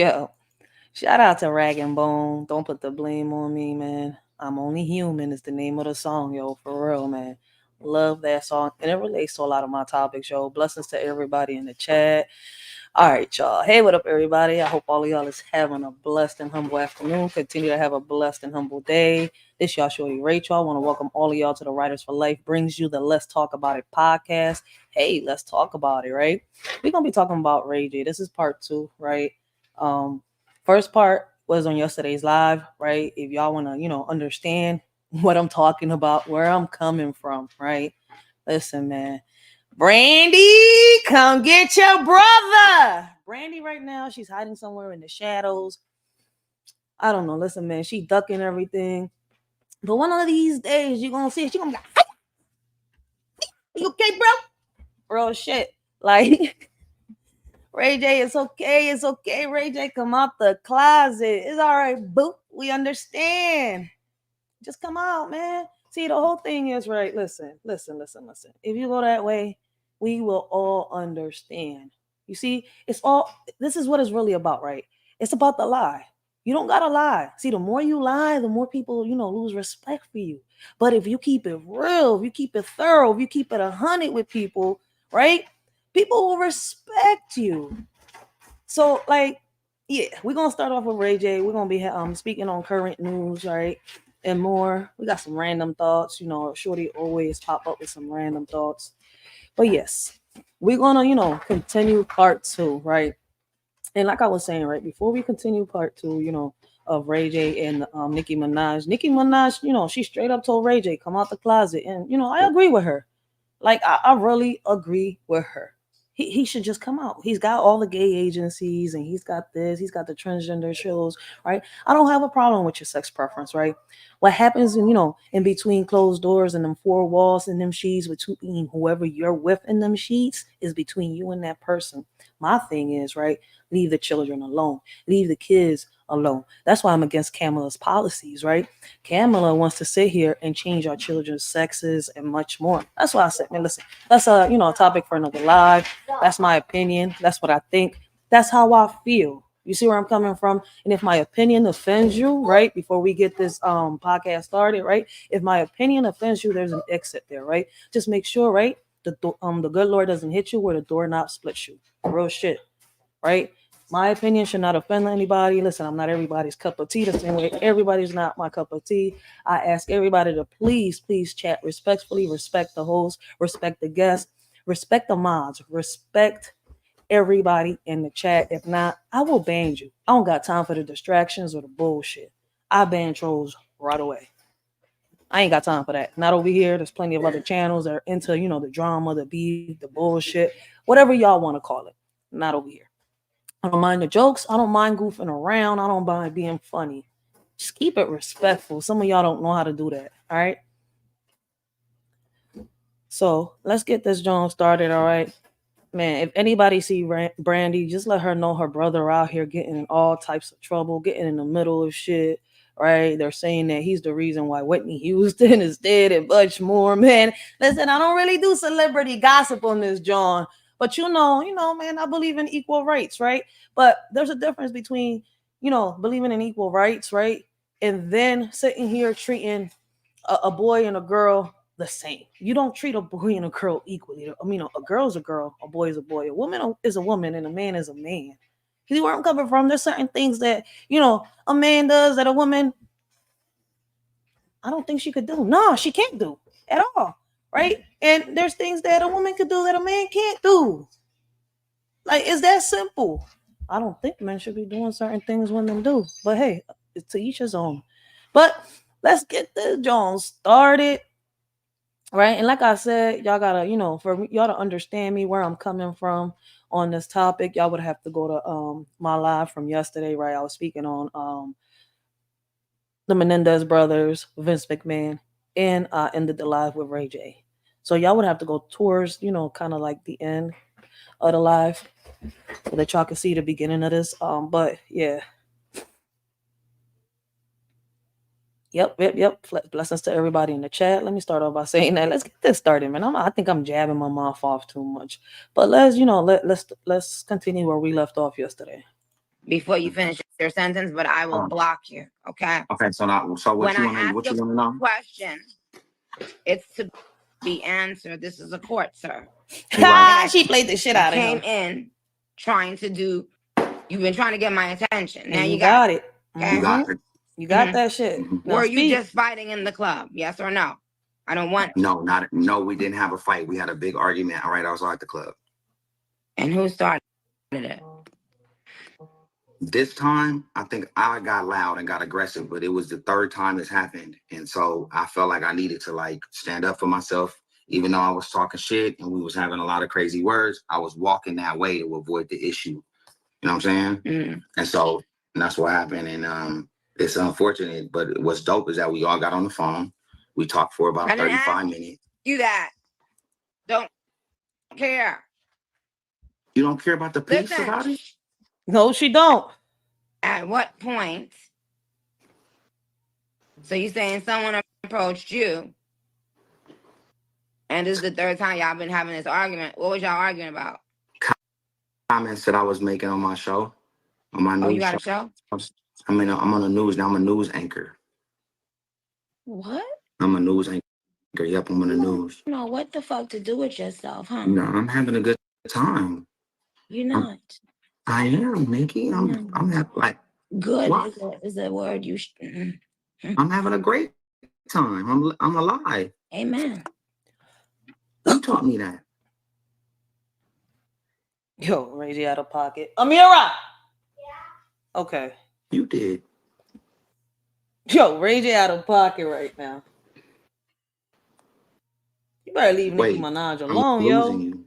Yo, shout out to Rag and Bone. Don't put the blame on me, man. I'm only human is the name of the song, yo. For real, man. Love that song. And it relates to a lot of my topics, yo. Blessings to everybody in the chat. All right, y'all. Hey, what up, everybody? I hope all of y'all is having a blessed and humble afternoon. Continue to have a blessed and humble day. This y'all shorty Rachel. I want to welcome all of y'all to the Writers for Life brings you the Let's Talk About It podcast. Hey, let's talk about it, right? We're gonna be talking about Rayj. This is part two, right? Um, First part was on yesterday's live, right? If y'all want to, understand what I'm talking about, where I'm coming from, right? Listen, man. Brandy, come get your brother. Brandy, right now, she's hiding somewhere in the shadows. I don't know. Listen, man, she ducking everything. But one of these days, you're gonna see it. She's gonna be like, "Hey, you okay, bro? Bro, shit. Like, Ray J, it's okay. It's okay. Ray J, come out the closet. It's all right, boo. We understand. Just come out, man. See, the whole thing is right. Listen. If you go that way, we will all understand. You see, it's all this is what it's really about, right? It's about the lie. You don't gotta lie. See, the more you lie, the more people, lose respect for you. But if you keep it real, if you keep it thorough, if you keep it 100 with people, right? People will respect you. So, like, yeah, we're gonna start off with Ray J. We're gonna be speaking on current news, right? And more. We got some random thoughts. Shorty always pop up with some random thoughts. But yes, we're gonna, continue part two, right? And like I was saying, right, before we continue part two, of Ray J and Nicki Manaj. Nicki Minaj, she straight up told Ray J, come out the closet. And, I agree with her. Like, I really agree with her. He should just come out. He's got all the gay agencies and he's got this, he's got the transgender shows, right? I don't have a problem with your sex preference, right? What happens in between closed doors and them four walls and them sheets between whoever you're with in them sheets is between you and that person. My thing is, right, leave the children alone. Leave the kids alone. That's why I'm against Kamala's policies, right? Kamala wants to sit here and change our children's sexes and much more. That's why I said, man, listen, that's a topic for another live. That's my opinion. That's what I think. That's how I feel. You see where I'm coming from? And if my opinion offends you, right, before we get this podcast started, right? If my opinion offends you, there's an exit there, right? Just make sure, right? The good Lord doesn't hit you where the doorknob splits you. Real shit, right? My opinion should not offend anybody. Listen, I'm not everybody's cup of tea. The same way everybody's not my cup of tea. I ask everybody to please chat respectfully, respect the host, respect the guests, respect the mods, respect everybody in the chat. If not, I will ban you. I don't got time for the distractions or the bullshit. I ban trolls right away. I ain't got time for that. Not over here. There's plenty of other channels that are into, the drama, the beef, the bullshit, whatever y'all want to call it. Not over here. I don't mind the jokes. I don't mind goofing around. I don't mind being funny. Just keep it respectful. Some of y'all don't know how to do that. All right. So let's get this joint started. All right. Man, if anybody see Brandy, just let her know her brother out here getting in all types of trouble, getting in the middle of shit. Right? They're saying that he's the reason why Whitney Houston is dead and much more. Man, listen, I don't really do celebrity gossip on this, John. But man, I believe in equal rights, right? But there's a difference between, believing in equal rights, right? And then sitting here treating a boy and a girl the same. You don't treat a boy and a girl equally. I mean, a girl's a girl, a boy is a boy, a woman is a woman, and a man is a man. You see where I'm coming from? There's certain things that, a man does that a woman, I don't think she could do. No, she can't do at all. Right? And there's things that a woman could do that a man can't do. Like, it's that simple. I don't think men should be doing certain things women do. But hey, it's to each his own. But let's get this Jones started. Right. And like I said, y'all gotta, for y'all to understand me where I'm coming from on this topic, y'all would have to go to my live from yesterday, right? I was speaking on the Menendez brothers, Vince McMahon, and I ended the live with Ray J. So y'all would have to go towards, kind of like the end of the live so that y'all can see the beginning of this. But yeah. Yep. Blessings to everybody in the chat. Let me start off by saying that. Let's get this started, man. I think I'm jabbing my mouth off too much, but let's continue where we left off yesterday. before you finish your sentence, but I will block you. Okay. Okay. So what you want to know? Question. It's to be answered. This is a court, sir. Okay. She played the shit out of him. Came in trying to do. You've been trying to get my attention. Now you got it. Okay? You got it. You got that shit. Were you just fighting in the club? Yes or no? I don't want. No, we didn't have a fight. We had a big argument right outside the club. And who started it? This time, I think I got loud and got aggressive, but it was the third time this happened. And so I felt like I needed to like stand up for myself. Even though I was talking shit and we was having a lot of crazy words, I was walking that way to avoid the issue. You know what I'm saying? And so that's what happened. And it's unfortunate, but what's dope is that we all got on the phone. We talked for about 35 minutes. You that don't care. You don't care about the piece about it? No, she don't. At what point? So you saying someone approached you, and this is the third time y'all been having this argument. What was y'all arguing about? Comments that I was making on my show, on my news. Oh, you got a show? I'm on the news now. I'm a news anchor. What? I'm a news anchor. Yep, I'm on the news. You know what the fuck to do with yourself, huh? No, I'm having a good time. You're not. I am, Nicki. I'm having like good is a word you. I'm having a great time. I'm alive. Amen. Who taught me that? Yo, Rayj out of pocket. Amira. Yeah. Okay. You did. Yo, Rayj out of pocket right now. You better leave Nicki Manaj alone, I'm losing you.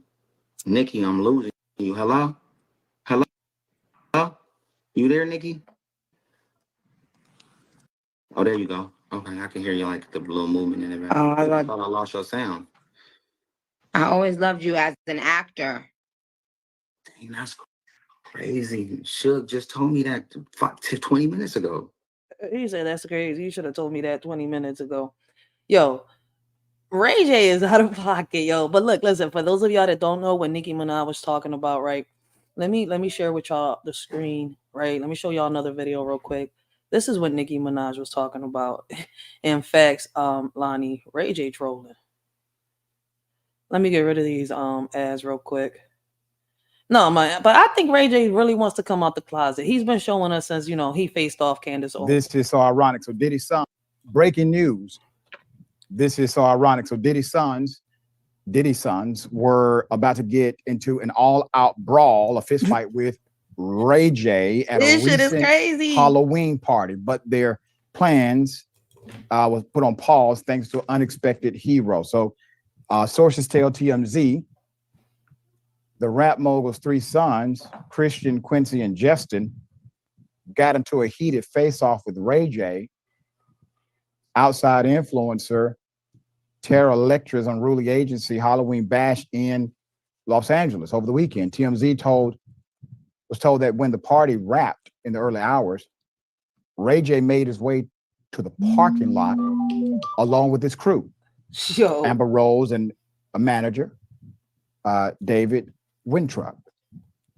Nicki, I'm losing you. Hello? Hello? Hello? You there, Nicki? Oh, there you go. Okay, I can hear you like the little movement in the back. Oh, I thought I lost your sound. I always loved you as an actor. Dang, that's crazy. Suge just told me that 20 minutes ago. He said that's crazy. You should have told me that 20 minutes ago. Yo, Rayj is out of pocket, yo. But look, listen, for those of y'all that don't know what Nicki Manaj was talking about, right? Let me share with y'all the screen, right? Let me show y'all another video real quick. This is what Nicki Manaj was talking about. In fact, Lonnie, Rayj trolling. Let me get rid of these ads real quick. No, man, but I think Rayj really wants to come out the closet. He's been showing us since, he faced off Candace Owens. This is so ironic. So Diddy's son, breaking news. This is so ironic. So Diddy's sons were about to get into an all-out brawl, a fist fight with Rayj at a recent Halloween party, but their plans was put on pause thanks to an unexpected hero. So sources tell TMZ the rap mogul's three sons, Christian, Quincy, and Justin, got into a heated face-off with Rayj. Outside influencer Tara Electra's unruly agency Halloween bash in Los Angeles over the weekend. TMZ was told that when the party wrapped in the early hours, Rayj made his way to the parking lot along with his crew. Yo. Amber Rose and a manager, David Winthrop,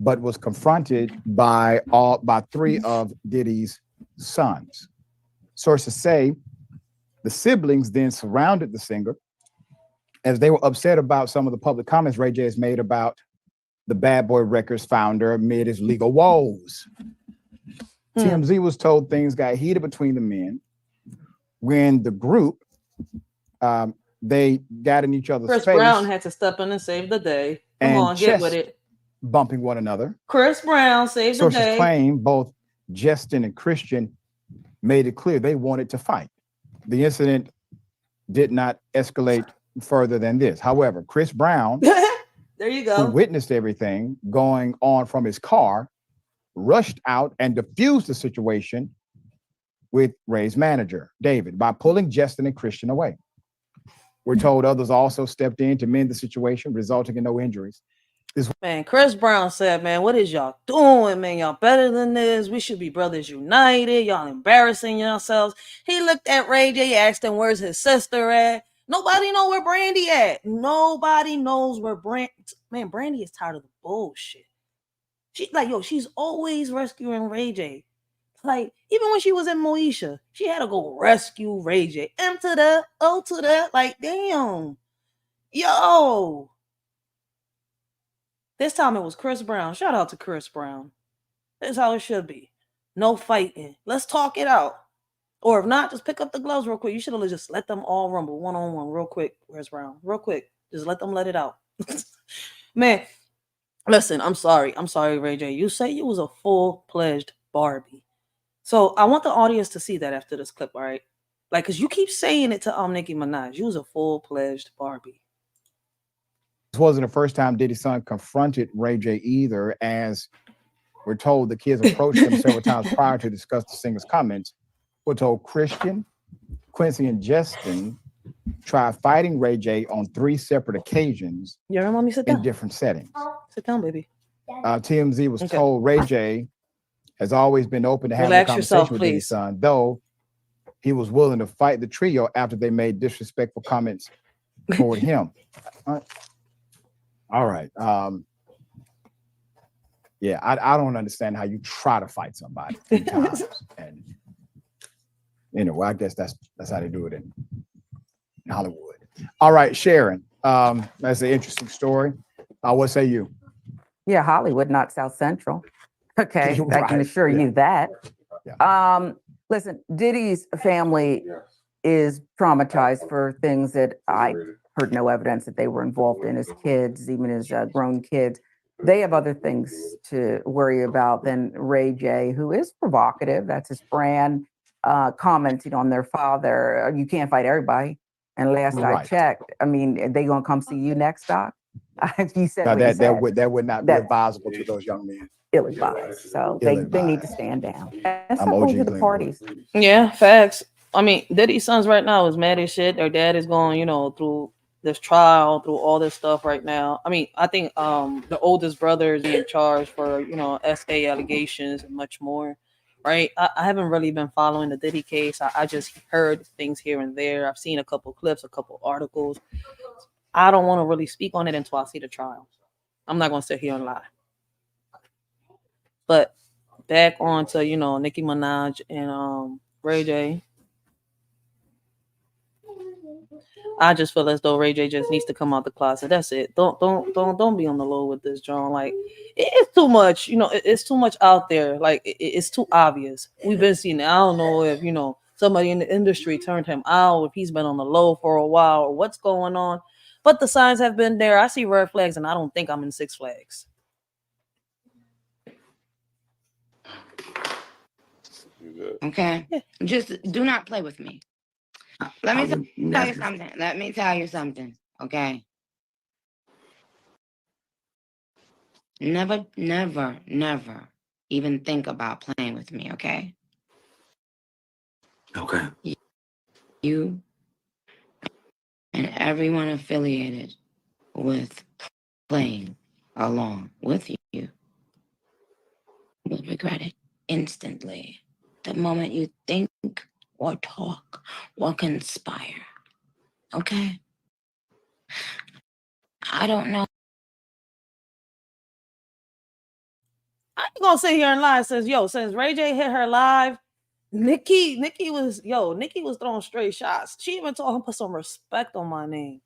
but was confronted by three of Diddy's sons. Sources say the siblings then surrounded the singer as they were upset about some of the public comments Rayj has made about the Bad Boy Records founder amid his legal woes. TMZ was told things got heated between the men when the group, they got in each other's face. Chris Brown had to step in and save the day. Come on, get with it. Bumping one another. Chris Brown saved the day. Sources claim both Justin and Christian made it clear they wanted to fight. The incident did not escalate further than this. However, Chris Brown, there you go, who witnessed everything going on from his car, rushed out and diffused the situation with Ray's manager, David, by pulling Justin and Christian away. We're told others also stepped in to mend the situation, resulting in no injuries. Man, Chris Brown said, man, what is y'all doing, man? Y'all better than this. We should be brothers united. Y'all embarrassing yourselves. He looked at Rayj, asked him, where's his sister at? Nobody know where Brandy at. Nobody knows where Brandy is tired of the bullshit. She's always rescuing Ray J. Like, even when she was in Moesha, she had to go rescue Ray J. M to the O to the, like, damn. Yo. This time it was Chris Brown. Shout out to Chris Brown. That's how it should be. No fighting. Let's talk it out. Or if not, just pick up the gloves real quick. You should have just let them all rumble one-on-one real quick. Chris Brown. Real quick. Just let them let it out. Man, listen, I'm sorry, Ray J. You say you was a full-pledged Barbie. So I want the audience to see that after this clip, all right? Like, because you keep saying it to Nicki Manaj. You was a full-pledged Barbie. This wasn't the first time Diddy's son confronted Ray J either, as we're told the kids approached him several times prior to discuss the singer's comments. We're told Christian, Quincy, and Justin tried fighting Ray J on 3 separate occasions in different settings. Sit down, baby. TMZ was told Ray J has always been open to having a conversation with Diddy's son, though he was willing to fight the trio after they made disrespectful comments toward him. All right. Yeah, I don't understand how you try to fight somebody 3 times. And anyway, I guess that's how they do it in Hollywood. All right, Sharon. That's an interesting story. What say you? Yeah, Hollywood, not South Central. Okay, I can assure you that. Yeah. Listen, Diddy's family is traumatized for things that I heard no evidence that they were involved in as kids, even as grown kids. They have other things to worry about than Ray J, who is provocative. That's his brand, commenting on their father. You can't fight everybody. And last I checked, I mean, they gonna come see you next, Doc? You said that would not be advisable to those young men. Ill-advised. So they need to stand down and stop going to the parties. Yeah, facts. I mean, Diddy's sons right now is mad as shit. Their dad is going, through this trial, through all this stuff right now. I mean, I think the oldest brother is being charged for, SA allegations and much more. Right. I haven't really been following the Diddy case. I just heard things here and there. I've seen a couple clips, a couple articles. I don't want to really speak on it until I see the trial. I'm not going to sit here and lie. But back on to, Nicki Manaj and Ray J. I just feel as though Ray J just needs to come out the closet. That's it. Don't be on the low with this, John. Like, it's too much. It's too much out there. Like, it's too obvious. We've been seeing it. I don't know if somebody in the industry turned him out, if he's been on the low for a while, or what's going on. But the signs have been there. I see red flags, and I don't think I'm in Six Flags. Okay, just do not play with me. Let me tell you something. Let me tell you something. Okay. Never even think about playing with me. Okay. Okay. You and everyone affiliated with playing along with you will regret it instantly. The moment you think or talk or conspire. Okay? I don't know. I ain't gonna sit here and lie. Since Ray J hit her live, Nicki was throwing straight shots. She even told him put some respect on my name.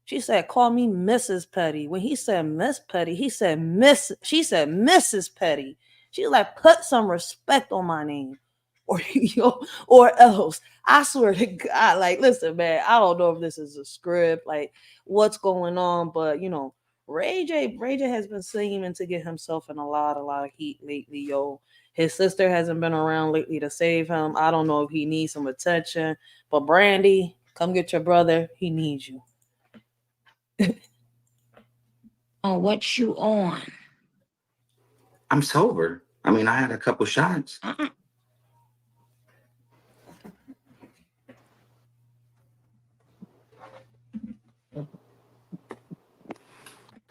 She said, call me Mrs. Petty. When he said Miss Petty, she said Mrs. Petty. She's like, put some respect on my name. Or else. I swear to God, like, listen, man, I don't know if this is a script, like what's going on, but Ray J has been seeming to get himself in a lot of heat lately, yo. His sister hasn't been around lately to save him. I don't know if he needs some attention, but Brandy, come get your brother. He needs you. Oh, what you on? I'm sober. I mean, I had a couple shots.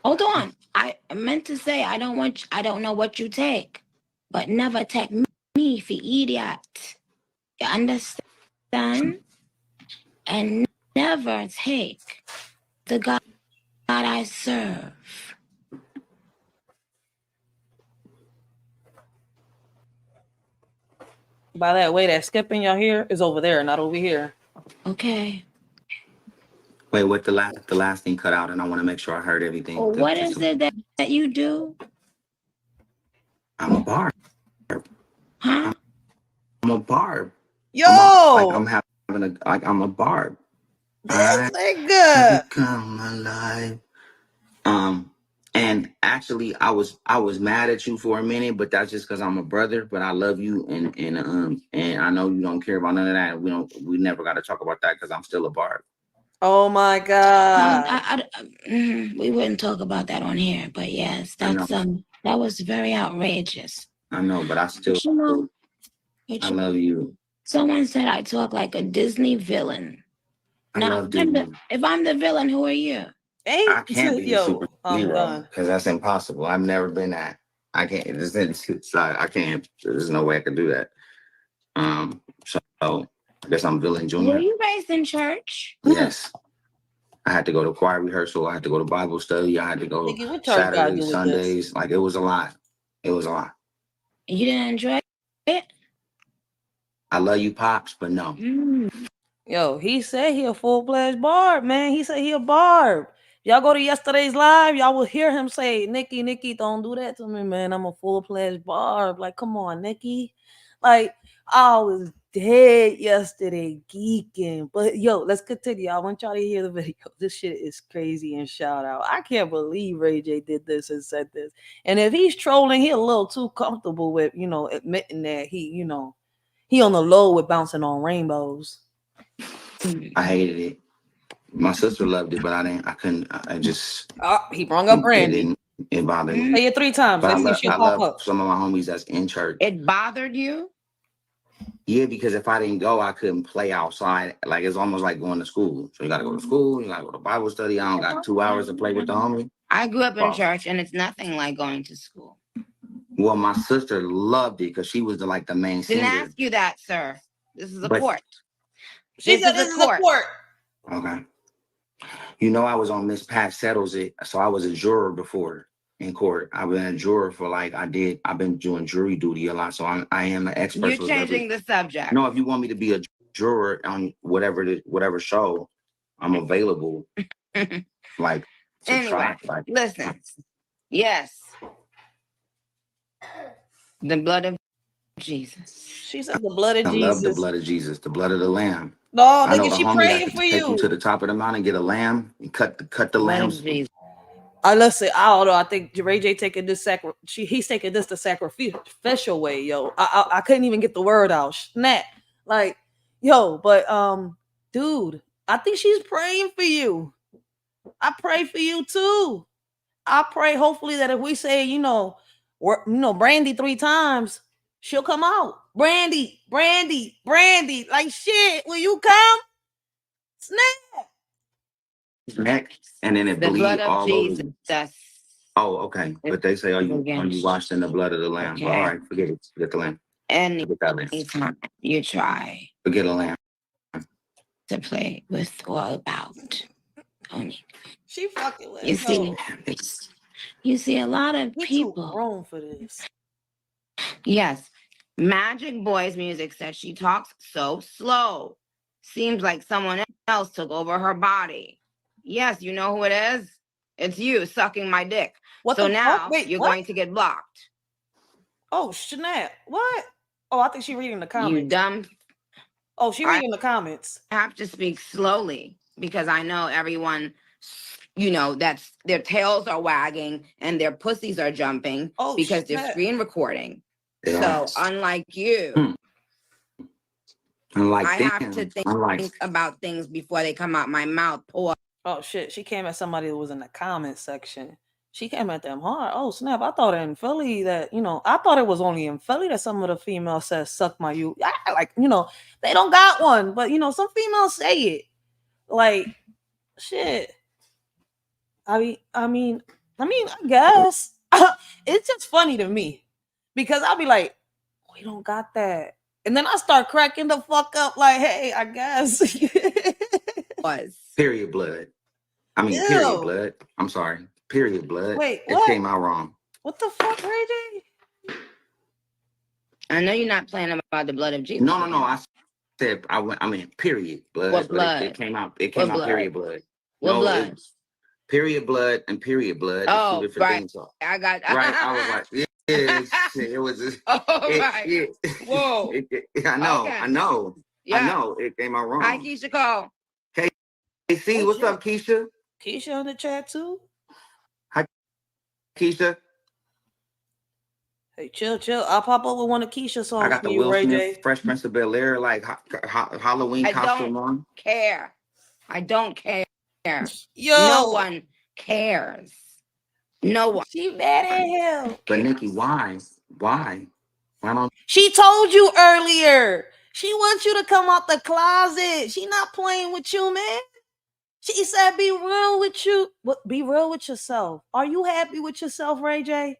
Hold on. I meant to say I don't know what you take, but never take me for idiot. You understand? And never take the God I serve. By that way, that skipping y'all hear is over there, not over here. Okay. Wait, what the last thing cut out, and I want to make sure I heard everything. Well, what is it that you do? I'm a barb. Huh? I'm a barb. Yo, I'm a barb. this nigga. Come alive. And actually, I was mad at you for a minute, but that's just because I'm a brother. But I love you, and I know you don't care about none of that. We never got to talk about that because I'm still a barb. Oh my God. We wouldn't talk about that on here, but yes, that's that was very outrageous. I know, but I still, I love you. Someone said I talk like a Disney villain. Now, if I'm the villain, who are you? I can't be a superhero because that's impossible. I've never been that. I can't. I can't. There's no way I can do that. So I guess I'm villain junior. Were you raised in church? Yes. I had to go to choir rehearsal. I had to go to Bible study. I had to go Saturdays, Sundays. Like, it was a lot. It was a lot. You didn't enjoy it? I love you, Pops, but no. Yo, he said he a full-fledged barb, man. He said he a barb. Y'all go to yesterday's live, y'all will hear him say, Nicki, don't do that to me, man. I'm a full-fledged barb. Like, come on, Nicki. Like, I was dead yesterday geeking. But, yo, let's continue. I want y'all to hear the video. This shit is crazy and shout out. I can't believe Ray J did this and said this. And if he's trolling, he a little too comfortable with, admitting that he on the low with bouncing on rainbows. I hated it. My sister loved it, but I couldn't. He brought up Brandy. It bothered me. Say it 3 times. But I love some of my homies that's in church. It bothered you? Yeah, because if I didn't go, I couldn't play outside. Like, it's almost like going to school. So you got to go to school. You got to go to Bible study. I don't got 2 hours to play with the homie. I grew up in church, and it's nothing like going to school. Well, my sister loved it because she was the main singer. Didn't ask you that, sir. This is a court. She said this is a court. Okay. I was on Miss Pat Settles It, so I was a juror before in court. I've been a juror for I've been doing jury duty a lot, so I am an expert. You're changing the subject. No, if you want me to be a juror on whatever show, I'm available. Anyway, listen. Yes. The blood of Jesus. She said the blood of Jesus. I love the blood of Jesus, the blood of the lamb. No, nigga, she praying for you. Take you to the top of the mountain, get a lamb, and cut the lambs. Listen, I don't know. I think Ray J taking this he's taking this the sacrificial way, yo. I couldn't even get the word out. Snap. Like, yo, but dude, I think she's praying for you. I pray for you too. I pray hopefully that if we say, Brandy 3 times, she'll come out. Brandy. Like, shit, will you come? Snap. And then it bleed all Jesus. Over. Oh, okay. But they say, are you washed in the blood of the lamb? Okay. But all right, forget it. Forget the lamb. And anytime you try. Forget a lamb. To play with or about. She fucking with you see a lot of people too grown for this. Yes. Magic Boy's music says she talks so slow. Seems like someone else took over her body. Yes, you know who it is? It's you sucking my dick. Now you're going to get blocked. Oh, snap. What? Oh, I think she's reading the comments. You dumb. Oh, she's reading the comments. I have to speak slowly because I know everyone, that's their tails are wagging and their pussies are jumping because they're screen recording. Yes. So unlike you, I have to think about things before they come out my mouth. Oh shit! She came at somebody who was in the comment section. She came at them hard. Oh snap! I thought in Philly that I thought it was only in Philly that some of the females said "suck my you." They don't got one, but some females say it. Like shit. I mean, I guess it's just funny to me because I'll be like, we don't got that. And then I start cracking the fuck up like, hey, I guess. Period blood. Period blood. I'm sorry. Period blood. Wait, what? It came out wrong. What the fuck, Ray J? I know you're not playing about the blood of Jesus. No. I said I mean period blood. What blood? But it came out. It came out period blood. What No, blood? it was period blood and period blood. Oh, two different right. things. So. I got. Right. I was like, it was. Just, right. Whoa. I know. Okay. I know. Yeah. I know. It came out wrong. Hi, Keisha Cole. Hey, see, what's up, Keisha? Keisha on the chat too. Hi, Keisha. Hey, chill. I'll pop over one of Keisha's songs. I got the Will Smith, Fresh Prince of Bel-Air, like Halloween costume on. I don't care. Yo, no one cares. No one. She mad at him. But Nicki, why? Why don't? She told you earlier. She wants you to come out the closet. She not playing with you, man. She said, "Be real with you. Be real with yourself. Are you happy with yourself, Ray J?"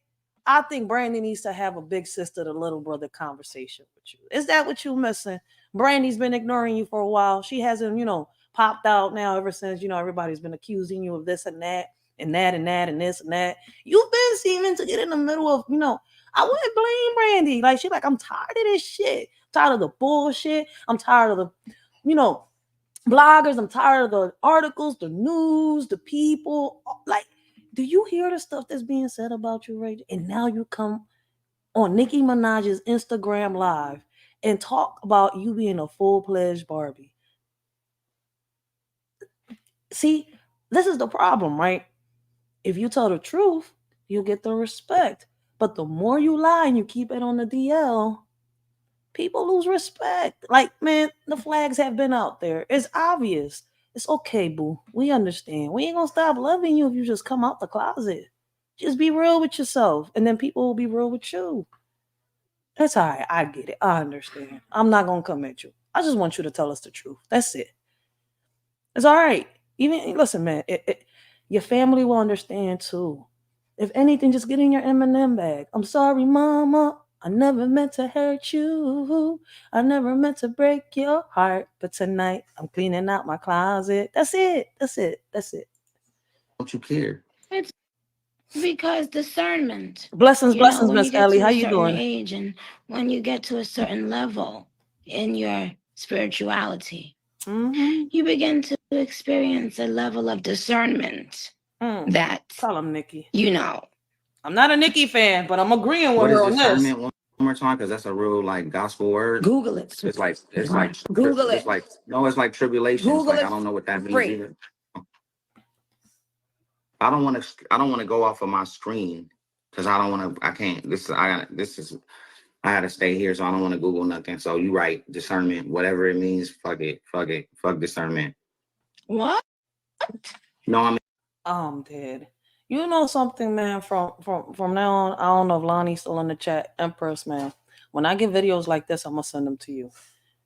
I think Brandy needs to have a big sister to little brother conversation with you. Is that what you missing? Brandy's been ignoring you for a while. She hasn't, popped out now ever since, everybody's been accusing you of this and that and that and that and this and that. You've been seeming to get in the middle of, I wouldn't blame Brandy. Like, she's like, I'm tired of this shit. I'm tired of the bullshit. I'm tired of the, bloggers. I'm tired of the articles, the news, the people. Like, do you hear the stuff that's being said about you, Ray? And now you come on Nicki Manaj's Instagram Live and talk about you being a full-fledged Barbie. See, this is the problem, right? If you tell the truth, you get the respect. But the more you lie and you keep it on the DL, people lose respect. Like, man, the flags have been out there. It's obvious. It's okay, boo. We understand. We ain't gonna stop loving you if you just come out the closet. Just be real with yourself, and then people will be real with you. That's all right. I get it. I understand. I'm not gonna come at you. I just want you to tell us the truth. That's it. It's all right. Even listen, man. Your family will understand too. If anything, just get in your M&M bag. I'm sorry, mama. I never meant to hurt you. I never meant to break your heart. But tonight, I'm cleaning out my closet. That's it. Don't you care? It's because discernment. Blessings, Miss Ellie. How you doing? Age and when you get to a certain level in your spirituality, you begin to experience a level of discernment that. Tell him, Nicki. I'm not a Nicki fan, but I'm agreeing with her on this. One more time, because that's a real gospel word. Google it. It's like Google it. It's like tribulation. Google it. I don't know what that means either. I don't want to go off of my screen because I don't want to. I can't. I had to stay here, so I don't want to Google nothing. So you right, discernment, whatever it means. Fuck it. Fuck discernment. What? No, I'm dead. You know something, man, from now on, I don't know if Lonnie's still in the chat. Empress, man, when I get videos like this, I'm going to send them to you.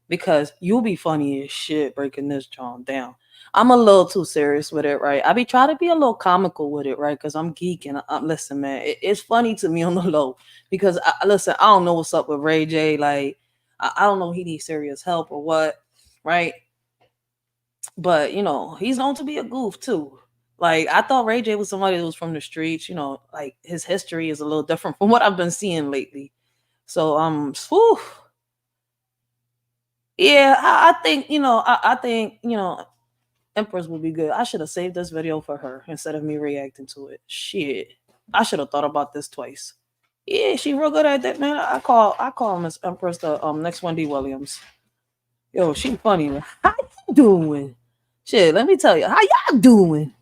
Because you'll be funny as shit breaking this John down. I'm a little too serious with it, right? I be trying to be a little comical with it, right? Because I'm geeking. Listen, man, it's funny to me on the low. Because, listen, I don't know what's up with Ray J. Like, I don't know if he needs serious help or what, right? But, he's known to be a goof, too. Like, I thought Ray J was somebody that was from the streets, like his history is a little different from what I've been seeing lately. So, yeah, I think, I think, Empress would be good. I should have saved this video for her instead of me reacting to it. Shit. I should have thought about this twice. Yeah, she real good at that, man. I call Miss Empress the next Wendy Williams. Yo, she funny, man. How you doing? Shit, let me tell you. How y'all doing?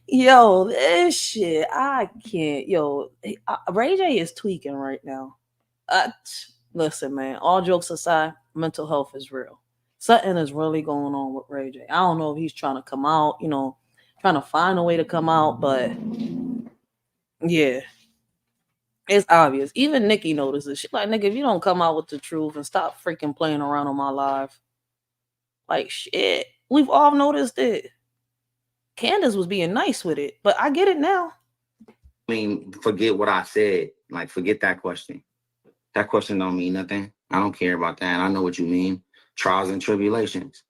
Yo, this shit, I can't. Yo, Ray J is tweaking right now. Listen, man, all jokes aside, mental health is real. Something is really going on with Ray J. I don't know if he's trying to come out, trying to find a way to come out, but yeah, it's obvious. Even Nicki notices. She's like, nigga, if you don't come out with the truth and stop freaking playing around on my live, like, shit, we've all noticed it. Candace was being nice with it, but I get it now. I mean, forget what I said. Like, forget that question. That question don't mean nothing. I don't care about that. I know what you mean. Trials and tribulations.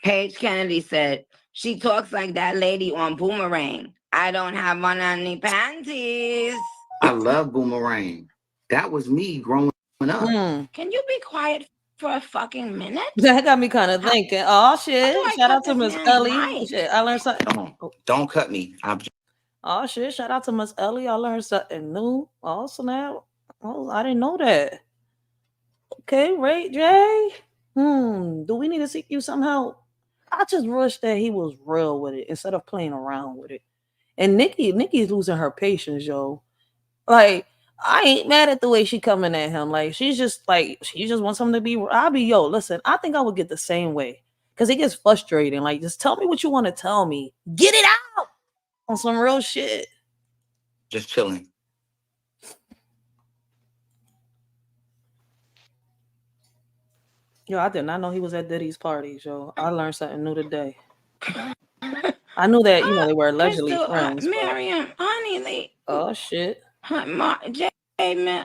Paige Kennedy said, she talks like that lady on Boomerang. I don't have on any panties. I love Boomerang. That was me growing up. Can you be quiet for a fucking minute? That got me kind of thinking. Oh shit! Shout out to Miss Ellie. Mic? Shit, I learned something. Don't cut me. Oh shit! Shout out to Miss Ellie. I learned something new. Oh snap! Oh, I didn't know that. Okay, Ray J. Do we need to seek you some help? I just wish that he was real with it instead of playing around with it. And Nikki's losing her patience, yo. Like, I ain't mad at the way she coming at him. Like, she just wants him to be. I'll be, yo, listen, I think I would get the same way. Cause it gets frustrating. Like, just tell me what you want to tell me. Get it out on some real shit. Just chilling. Yo, I did not know he was at Diddy's parties, yo. I learned something new today. I knew that, they were allegedly friends. Miriam, honey, oh shit. J man.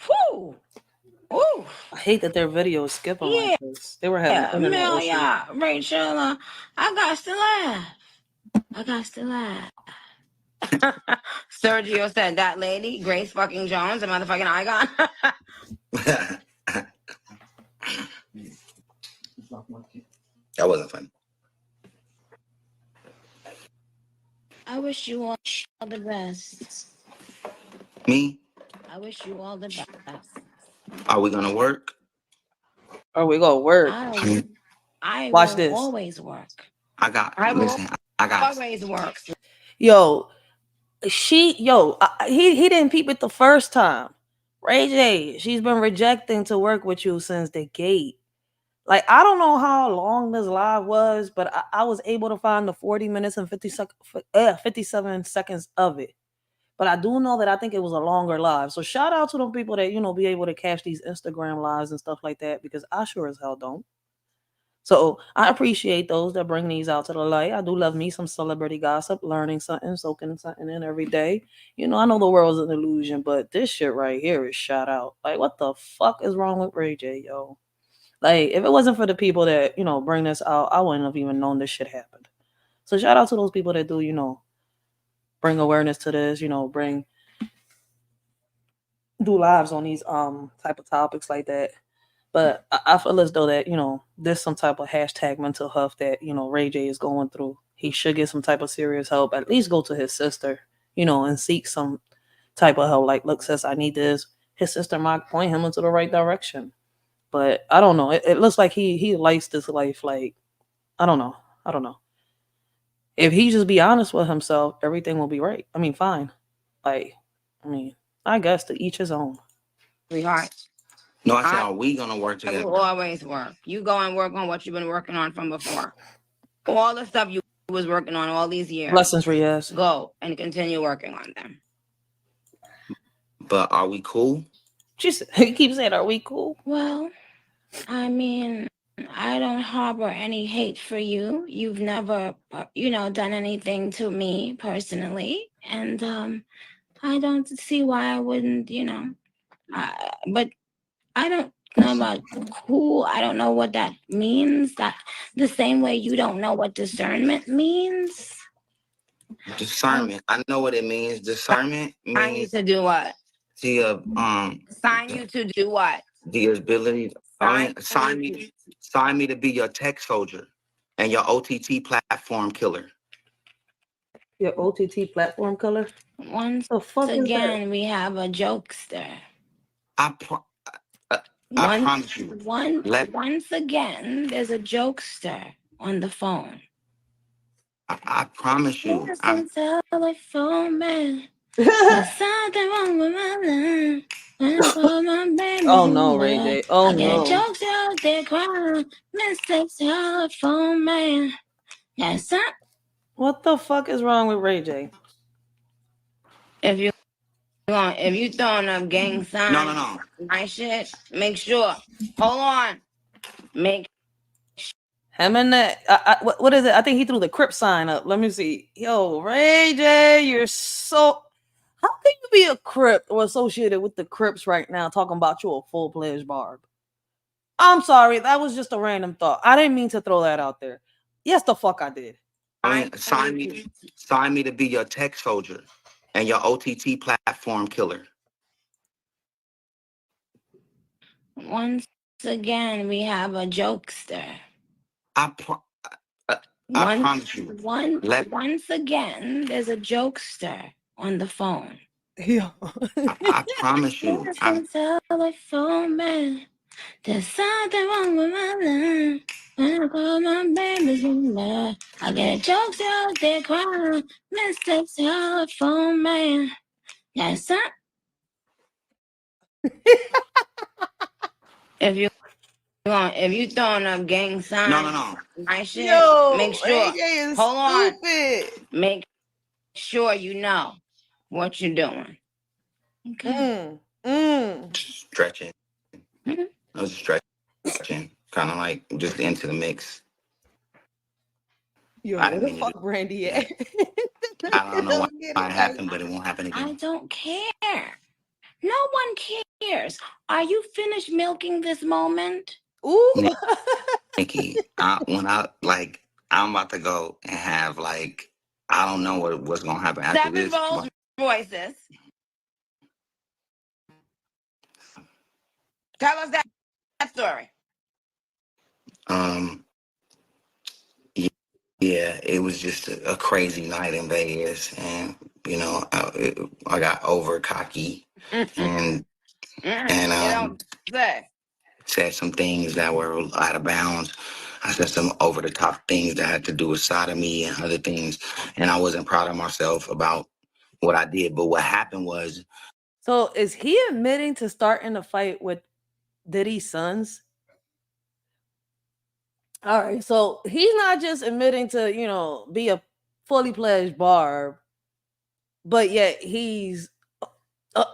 Whew. Ooh. I hate that their videos skip them like this. They were having internet issues. Racheal, I got to laugh. Sergio said that lady, Grace fucking Jones, a motherfucking icon. That wasn't funny. I wish you all the best. Me? I wish you all the best. Are we gonna work? Are we gonna work? I Watch will this. Always work. I got always work. Yo, he didn't peep it the first time. Ray J, she's been rejecting to work with you since the gate. Like, I don't know how long this live was, but I was able to find the 40 minutes and 57 seconds of it. But I do know that I think it was a longer live. So shout out to them people that, be able to catch these Instagram lives and stuff like that, because I sure as hell don't. So I appreciate those that bring these out to the light. I do love me some celebrity gossip, learning something, soaking something in every day. I know the world's an illusion, but this shit right here is shout out. Like, what the fuck is wrong with Ray J, yo? Like, if it wasn't for the people that, bring this out, I wouldn't have even known this shit happened. So shout out to those people that do, bring awareness to this, do lives on these type of topics like that. But I feel as though that, there's some type of hashtag mental health that, Ray J is going through. He should get some type of serious help. At least go to his sister, and seek some type of help. Like, look, sis, I need this. His sister might point him into the right direction. But I don't know. It looks like he likes this life. Like, I don't know. If he just be honest with himself, everything will be right. I mean, fine. Like, I guess to each his own. Sweetheart. No, I said, are we gonna work together? We'll always work. You go and work on what you've been working on from before. All the stuff you was working on all these years. Blessings, Rayj. Go and continue working on them. But are we cool? He keeps saying, are we cool? Well, I mean, I don't harbor any hate for you. You've never, done anything to me personally. And I don't see why I wouldn't, but I don't know about cool. I don't know what that means. That the same way you don't know what discernment means. Discernment. I know what it means. Discernment means sign you to do what? Sign you to do what? The ability. Sign me to be your tech soldier and your OTT platform killer. Your OTT platform killer? Once again, we have a jokester. I promise you. Once again, there's a jokester on the phone. I promise you. Telephone man. There's something wrong with my life. Oh no, Ray J. Oh no. Jokes out there crying. Mr. Telephone man. Yes, what the fuck is wrong with Ray J? If you throwing up gang signs, no. my shit, make sure. Hold on. Him and that. What is it? I think he threw the Crip sign up. Let me see. Yo, Ray J, you're so. How can you be a Crip or associated with the Crips right now? Talking about you a full-fledged Barb. I'm sorry, that was just a random thought. I didn't mean to throw that out there. Yes, the fuck I did. Sign me to be your tech soldier And your OTT platform killer. Once again, we have a jokester. I promise you. Once again, there's a jokester on the phone. Yeah. I promise you. Telephone man, there's something wrong with my line. When I call my baby's in there, I get jokes out there crying. Mr. Telephone man, that's some. If you throwing up gang signs, No. my shit, Yo, make sure. AJ is Hold on. stupid. Make sure you know what you're doing. Okay. Stretching. I was stretching, kind of like just into the mix. Yo, I where didn't the mean to fuck do Brandy at? I don't know why it happened, but it won't happen I again. don't care. No one cares. Are you finished milking this moment? Ooh. Nicki, I'm about to go and have like, I don't know what's gonna happen after 7 this. Rolls Royces. Tell us that story. Yeah, it was just a crazy night in Vegas, and I got over cocky and said some things that were out of bounds. I said some over the top things that had to do with sodomy and other things, and I wasn't proud of myself about what I did. But what happened was, so is he admitting to starting a fight with Diddy's sons? All right, so he's not just admitting to be a fully pledged barb, but yet he's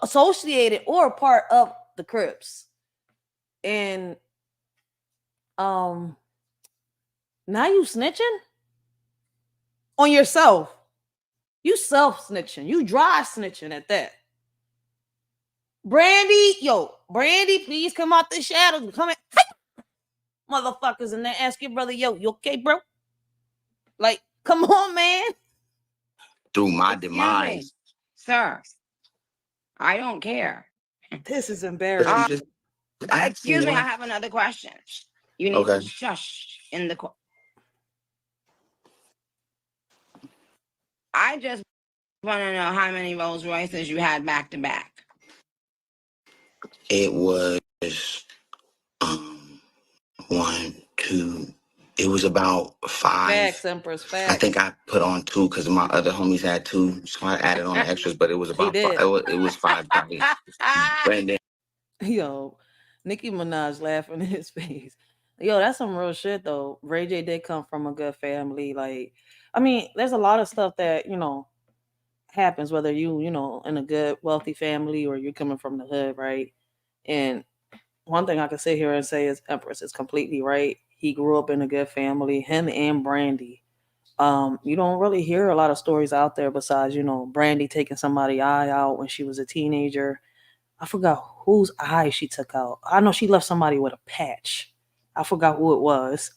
associated or part of the Crips. And now you snitching on yourself. You self snitching. You dry snitching at that. Brandy, please come out the shadows. Come in. Motherfuckers in there, ask your brother, yo, you okay, bro? Like, come on, man. through my demise, sir, I don't care. This is embarrassing. Excuse me, I have another question. You need to shush in the. I just want to know how many Rolls Royces you had back to back. It was 1, 2. It was about 5. Facts, Empress, facts. I think I put on 2 because my other homies had 2, so I added on the extras. But it was about 5. It was 5 probably. And then, yo, Nicki Manaj laughing in his face. Yo, that's some real shit though. Ray J did come from a good family. Like, I mean, there's a lot of stuff that happens whether you in a good wealthy family or you're coming from the hood, right? And one thing I can sit here and say is Empress is completely right. He grew up in a good family, him and Brandy. You don't really hear a lot of stories out there besides, Brandy taking somebody's eye out when she was a teenager. I forgot whose eye she took out. I know she left somebody with a patch. I forgot who it was.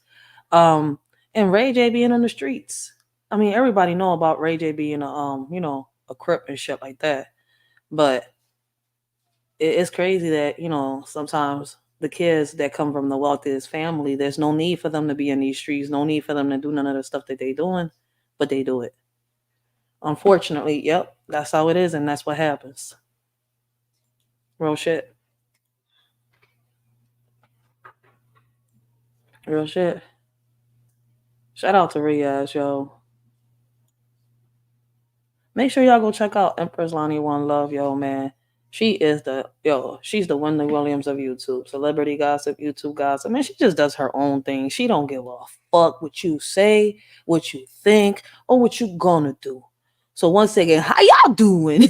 And Ray J being in the streets. I mean, everybody know about Ray J being a crip and shit like that. But it's crazy that, sometimes the kids that come from the wealthiest family, there's no need for them to be in these streets, no need for them to do none of the stuff that they doing, but they do it. Unfortunately, yep, that's how it is, and that's what happens. Real shit. Real shit. Shout out to Rayj, yo. Make sure y'all go check out Empress Lonnie One Love, yo, man. She's the Wendy Williams of YouTube. Celebrity gossip, YouTube gossip. Man, she just does her own thing. She don't give a fuck what you say, what you think, or what you gonna do. So once again, how y'all doing?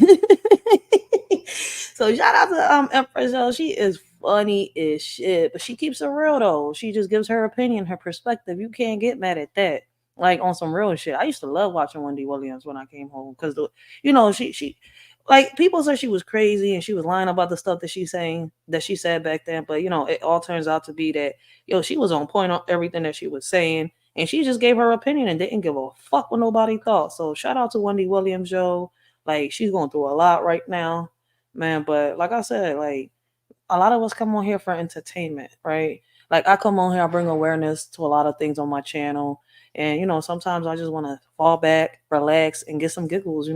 So shout out to Empress, yo. She is funny as shit, but she keeps it real though. She just gives her opinion, her perspective. You can't get mad at that. Like on some real shit. I used to love watching Wendy Williams when I came home because she like people said she was crazy and she was lying about the stuff that she said back then. But it all turns out to be that she was on point on everything that she was saying, and she just gave her opinion and didn't give a fuck what nobody thought. So shout out to Wendy Williams, yo. Like, she's going through a lot right now, man. But like I said, like, a lot of us come on here for entertainment, right? Like, I come on here, I bring awareness to a lot of things on my channel. And, sometimes I just want to fall back, relax, and get some giggles,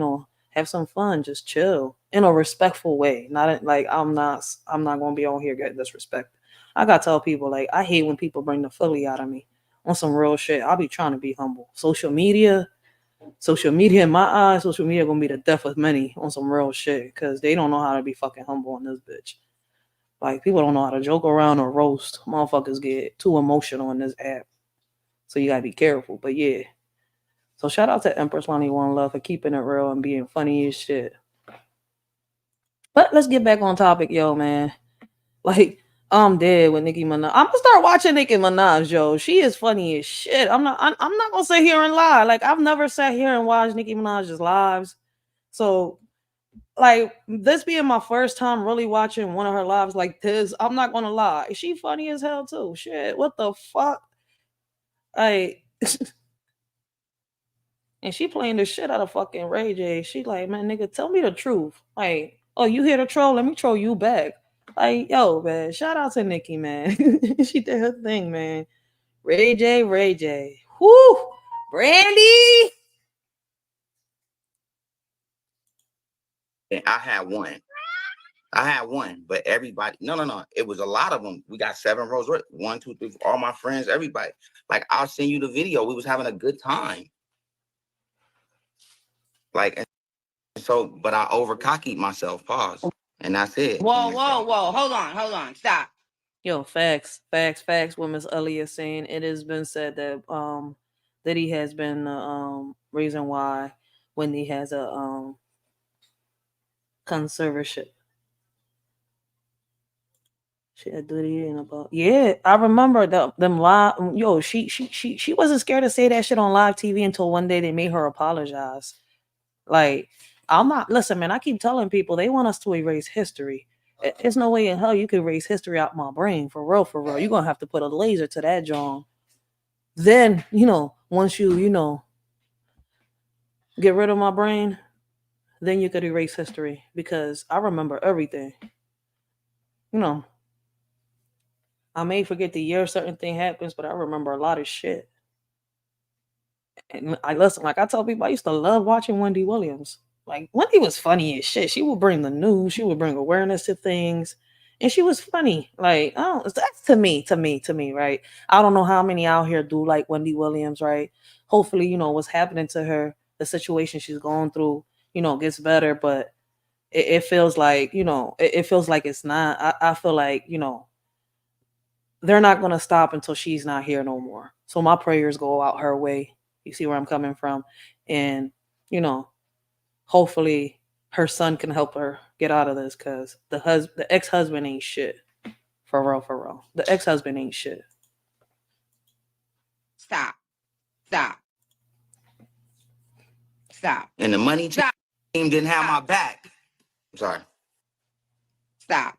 have some fun, just chill in a respectful way. Like, I'm not going to be on here getting disrespected. I got to tell people, like, I hate when people bring the Philly out of me on some real shit. I'll be trying to be humble. Social media in my eyes, social media gonna be the death of many on some real shit because they don't know how to be fucking humble on this bitch. Like, people don't know how to joke around or roast. Motherfuckers get too emotional on this app. So you gotta be careful. But yeah. So shout out to Empress Lonnie One Love for keeping it real and being funny as shit. But let's get back on topic, yo, man. Like, I'm dead with Nicki Minaj. I'm gonna start watching Nicki Minaj, yo. She is funny as shit. I'm not gonna sit here and lie. Like, I've never sat here and watched Nicki Minaj's lives. So, like, this being my first time really watching one of her lives like this, I'm not gonna lie. She funny as hell too. Shit, what the fuck? Like, and she playing the shit out of fucking Rayj. She like, man, nigga, tell me the truth. Like, oh, you here to troll? Let me troll you back. Like, yo, man, shout out to Nicki, man. She did her thing, man. Rayj. Whoo! Brandy! I had one, but everybody, no. It was a lot of them. We got 7 rows, 1, 2, 3, 4, all my friends, everybody. Like, I'll send you the video. We was having a good time. Like, and so, but I overcockied myself, pause. And that's it. Whoa. Hold on. Stop. Yo, facts. What Miss Elliot saying. It has been said that Diddy has been the reason why Wendy has a conservatorship. She had Diddy in about, yeah. I remember them live. Yo, she wasn't scared to say that shit on live TV until one day they made her apologize. Like, I'm not, listen, man. I keep telling people they want us to erase history. There's no way in hell you can erase history out my brain, for real, for real. You're gonna have to put a laser to that John. Then, once you get rid of my brain, then you could erase history because I remember everything. I may forget the year certain thing happens, but I remember a lot of shit. And I listen, like I tell people, I used to love watching Wendy Williams. Like, Wendy was funny as shit. She would bring the news, she would bring awareness to things, and she was funny. Like, oh, that's to me, right? I don't know how many out here do like Wendy Williams, right? Hopefully, what's happening to her, the situation she's going through, gets better. But it feels like, it feels like it's not. I feel like, they're not going to stop until she's not here no more. So my prayers go out her way. You see where I'm coming from? And, hopefully her son can help her get out of this because the ex-husband ain't shit. For real. The ex-husband ain't shit. Stop. And the money team didn't have my back. I'm sorry. Stop.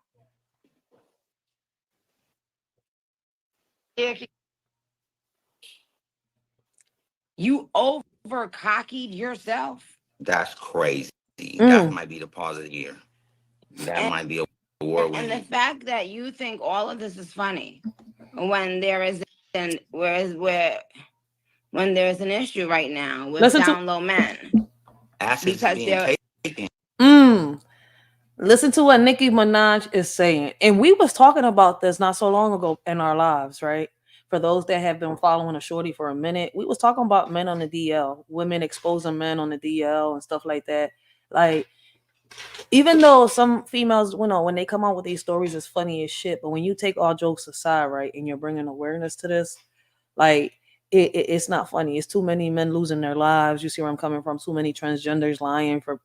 You over cockied yourself. That's crazy. That might be the pause of the year. That might be a war. And the fact that you think all of this is funny when there is an when there's an issue right now with down low men. Because they're Listen to what Nicki Minaj is saying. And we was talking about this not so long ago in our lives, right? For those that have been following a shorty for a minute, we was talking about men on the DL, women exposing men on the DL and stuff like that. Like, even though some females, when they come out with these stories, it's funny as shit. But when you take all jokes aside, right, and you're bringing awareness to this, like, it's not funny. It's too many men losing their lives. You see where I'm coming from? Too many transgenders lying for,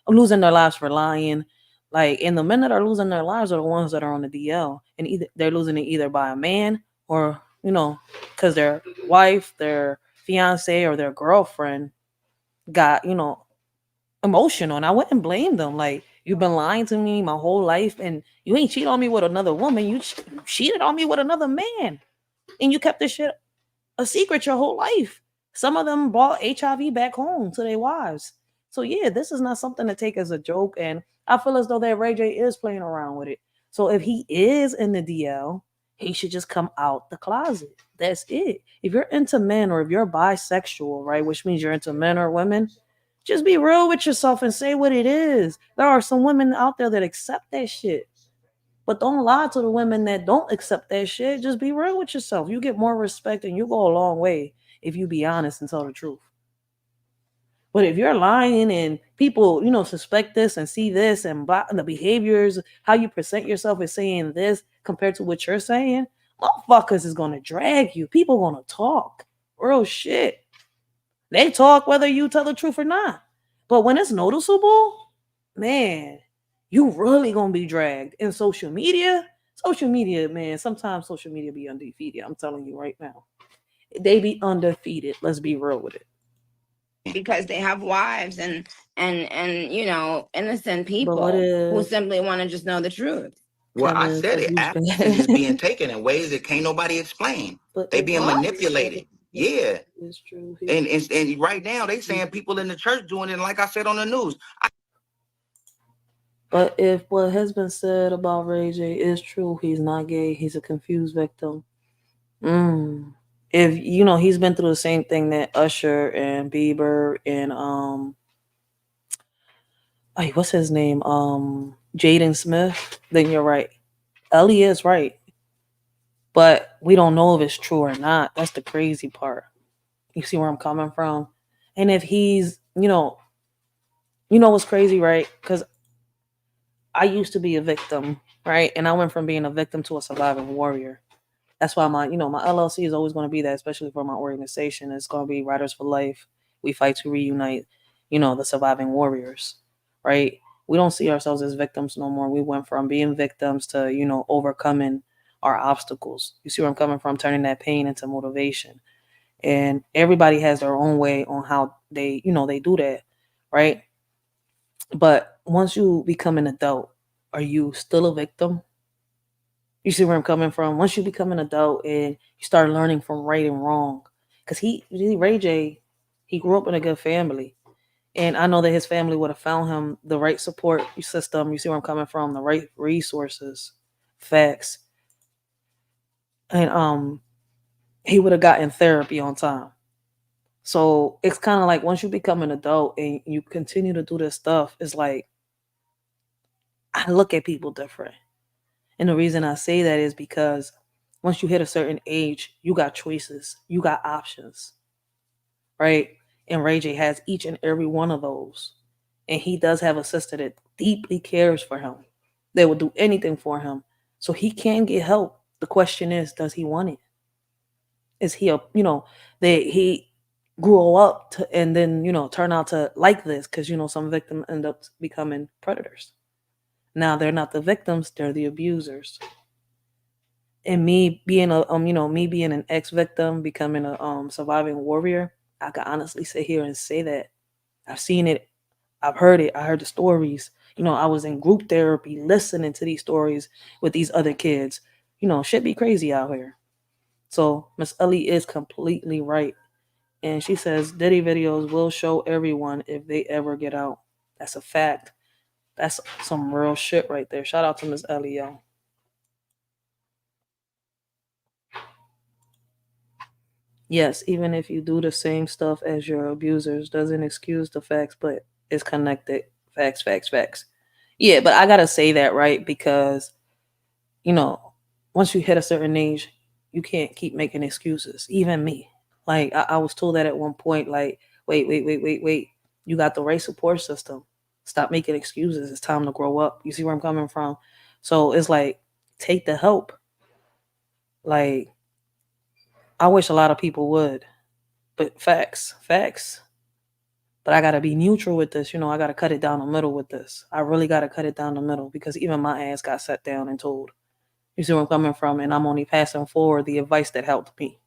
losing their lives for lying. Like, and the men that are losing their lives are the ones that are on the DL, and either they're losing it either by a man or, because their wife, their fiance, or their girlfriend got, emotional. And I wouldn't blame them. Like, you've been lying to me my whole life, and you ain't cheated on me with another woman. You cheated on me with another man, and you kept this shit a secret your whole life. Some of them brought HIV back home to their wives. So yeah, this is not something to take as a joke. And I feel as though that Ray J is playing around with it. So if he is in the DL, he should just come out the closet. That's it. If you're into men or if you're bisexual, right, which means you're into men or women, just be real with yourself and say what it is. There are some women out there that accept that shit. But don't lie to the women that don't accept that shit. Just be real with yourself. You get more respect and you go a long way if you be honest and tell the truth. But if you're lying and people, suspect this and see this and the behaviors, how you present yourself is saying this compared to what you're saying, motherfuckers is gonna drag you. People gonna talk. Real shit. They talk whether you tell the truth or not. But when it's noticeable, man, you really gonna be dragged. In social media, man, sometimes social media be undefeated. I'm telling you right now. They be undefeated. Let's be real with it. Because they have wives and innocent But what people who if simply want to just know the truth. Well, I Kevin said it. abused Action is being bad? taking in ways that can't nobody explain. But They if being What? manipulated. Yeah. it's true. And right now they saying people in the church doing it. Like I said on the news. But if what has been said about Ray J is true, he's not gay. He's a confused victim. Mm. If he's been through the same thing that Usher and Bieber and what's his name? Jaden Smith, then you're right. Ellie is right. But we don't know if it's true or not. That's the crazy part. You see where I'm coming from? And if he's, what's crazy, right? Because I used to be a victim, right? And I went from being a victim to a surviving warrior. That's why my LLC is always going to be that, especially for my organization. It's going to be Writers for Life. We fight to reunite, the surviving warriors, right? We don't see ourselves as victims no more. We went from being victims to, overcoming our obstacles. You see where I'm coming from? Turning that pain into motivation. And everybody has their own way on how they do that, right? But once you become an adult, are you still a victim? You see where I'm coming from? Once you become an adult and you start learning from right and wrong, because Ray J, he grew up in a good family, and I know that his family would have found him the right support system. You see where I'm coming from? The right resources, facts, and he would have gotten therapy on time. So it's kind of like once you become an adult and you continue to do this stuff, it's like I look at people different. And the reason I say that is because once you hit a certain age, you got choices, you got options, right? And Ray J has each and every one of those. And he does have a sister that deeply cares for him. They will do anything for him. So he can get help. The question is, does he want it? Is he that he grew up to and then, turn out to like this? Because, some victims end up becoming predators. Now they're not the victims, they're the abusers. And me being me being an ex-victim, becoming a surviving warrior, I can honestly sit here and say that I've seen it, I've heard it, I heard the stories. I was in group therapy listening to these stories with these other kids. Shit be crazy out here. So Miss Ellie is completely right. And she says Diddy videos will show everyone if they ever get out. That's a fact. That's some real shit right there. Shout out to Miss Ellie, yo. Yes, even if you do the same stuff as your abusers, doesn't excuse the facts, but it's connected. Facts, facts, facts. Yeah, but I gotta say that, right? Because, you know, once you hit a certain age, you can't keep making excuses. Even me. Like I was told that at one point, like, wait. You got the right support system. Stop making excuses. It's time to grow up. You see where I'm coming from? So it's like, take the help. Like, I wish a lot of people would. But facts, facts. But I gotta be neutral with this. I gotta cut it down the middle with this. I really gotta cut it down the middle because even my ass got set down and told. You see where I'm coming from? And I'm only passing forward the advice that helped me.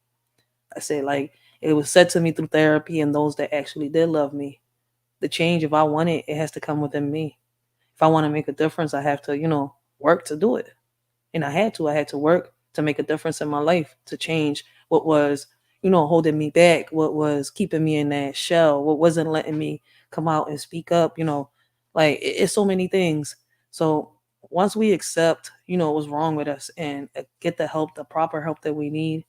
I said, like, it was said to me through therapy and those that actually did love me. The change, if I want it, it has to come within me. If I want to make a difference, I have to, work to do it. And I had to work to make a difference in my life, to change what was, holding me back, what was keeping me in that shell, what wasn't letting me come out and speak up, like it's so many things. So once we accept, what's wrong with us and get the help, the proper help that we need,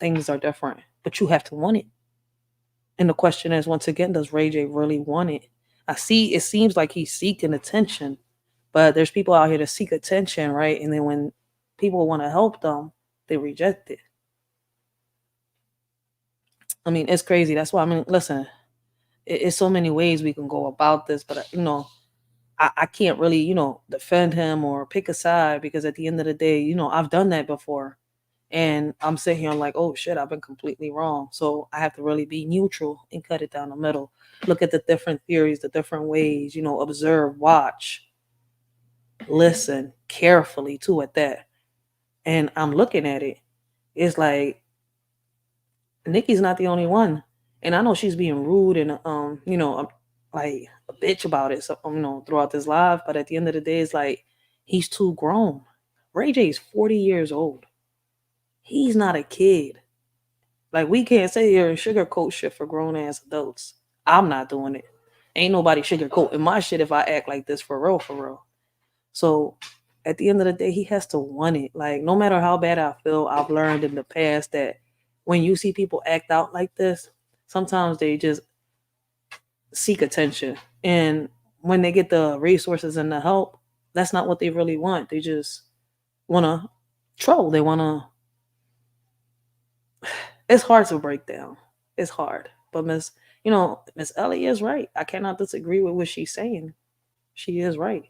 things are different. But you have to want it. And the question is, once again, does Ray J really want it? It seems like he's seeking attention, but there's people out here to seek attention, right? And then when people want to help them, they reject it. I mean, it's crazy. That's why, listen, it's so many ways we can go about this, but I can't really, defend him or pick a side, because at the end of the day, I've done that before. And I'm sitting here like, oh shit, I've been completely wrong. So I have to really be neutral and cut it down the middle. Look at the different theories, the different ways, observe, watch, listen carefully too at that. And I'm looking at it. It's like Nicki's not the only one. And I know she's being rude and like a bitch about it, so throughout this live. But at the end of the day, it's like he's too grown. Ray J is 40 years old. He's not a kid. Like, we can't sit here and sugarcoat shit for grown ass adults. I'm not doing it. Ain't nobody sugarcoating my shit if I act like this for real, for real. So at the end of the day, he has to want it. Like, no matter how bad I feel, I've learned in the past that when you see people act out like this, sometimes they just seek attention. And when they get the resources and the help, that's not what they really want. They just want to troll. They want to. It's hard to break down. It's hard. But Miss Ellie is right. I cannot disagree with what she's saying. She is right.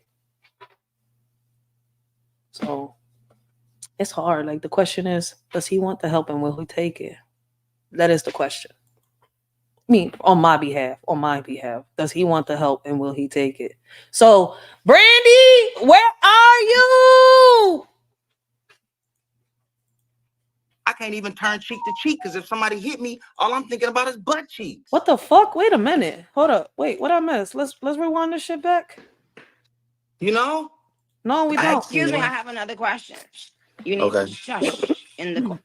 So it's hard. Like, the question is, does he want the help and will he take it? That is the question. I mean, on my behalf, does he want the help and will he take it? So, Brandy, where are you? I can't even turn cheek to cheek, because if somebody hit me, all I'm thinking about is butt cheeks. What the fuck? Wait a minute. Hold up. Wait, what I missed? Let's rewind this shit back. No, we don't. Excuse me, I have another question. You need to shush in the.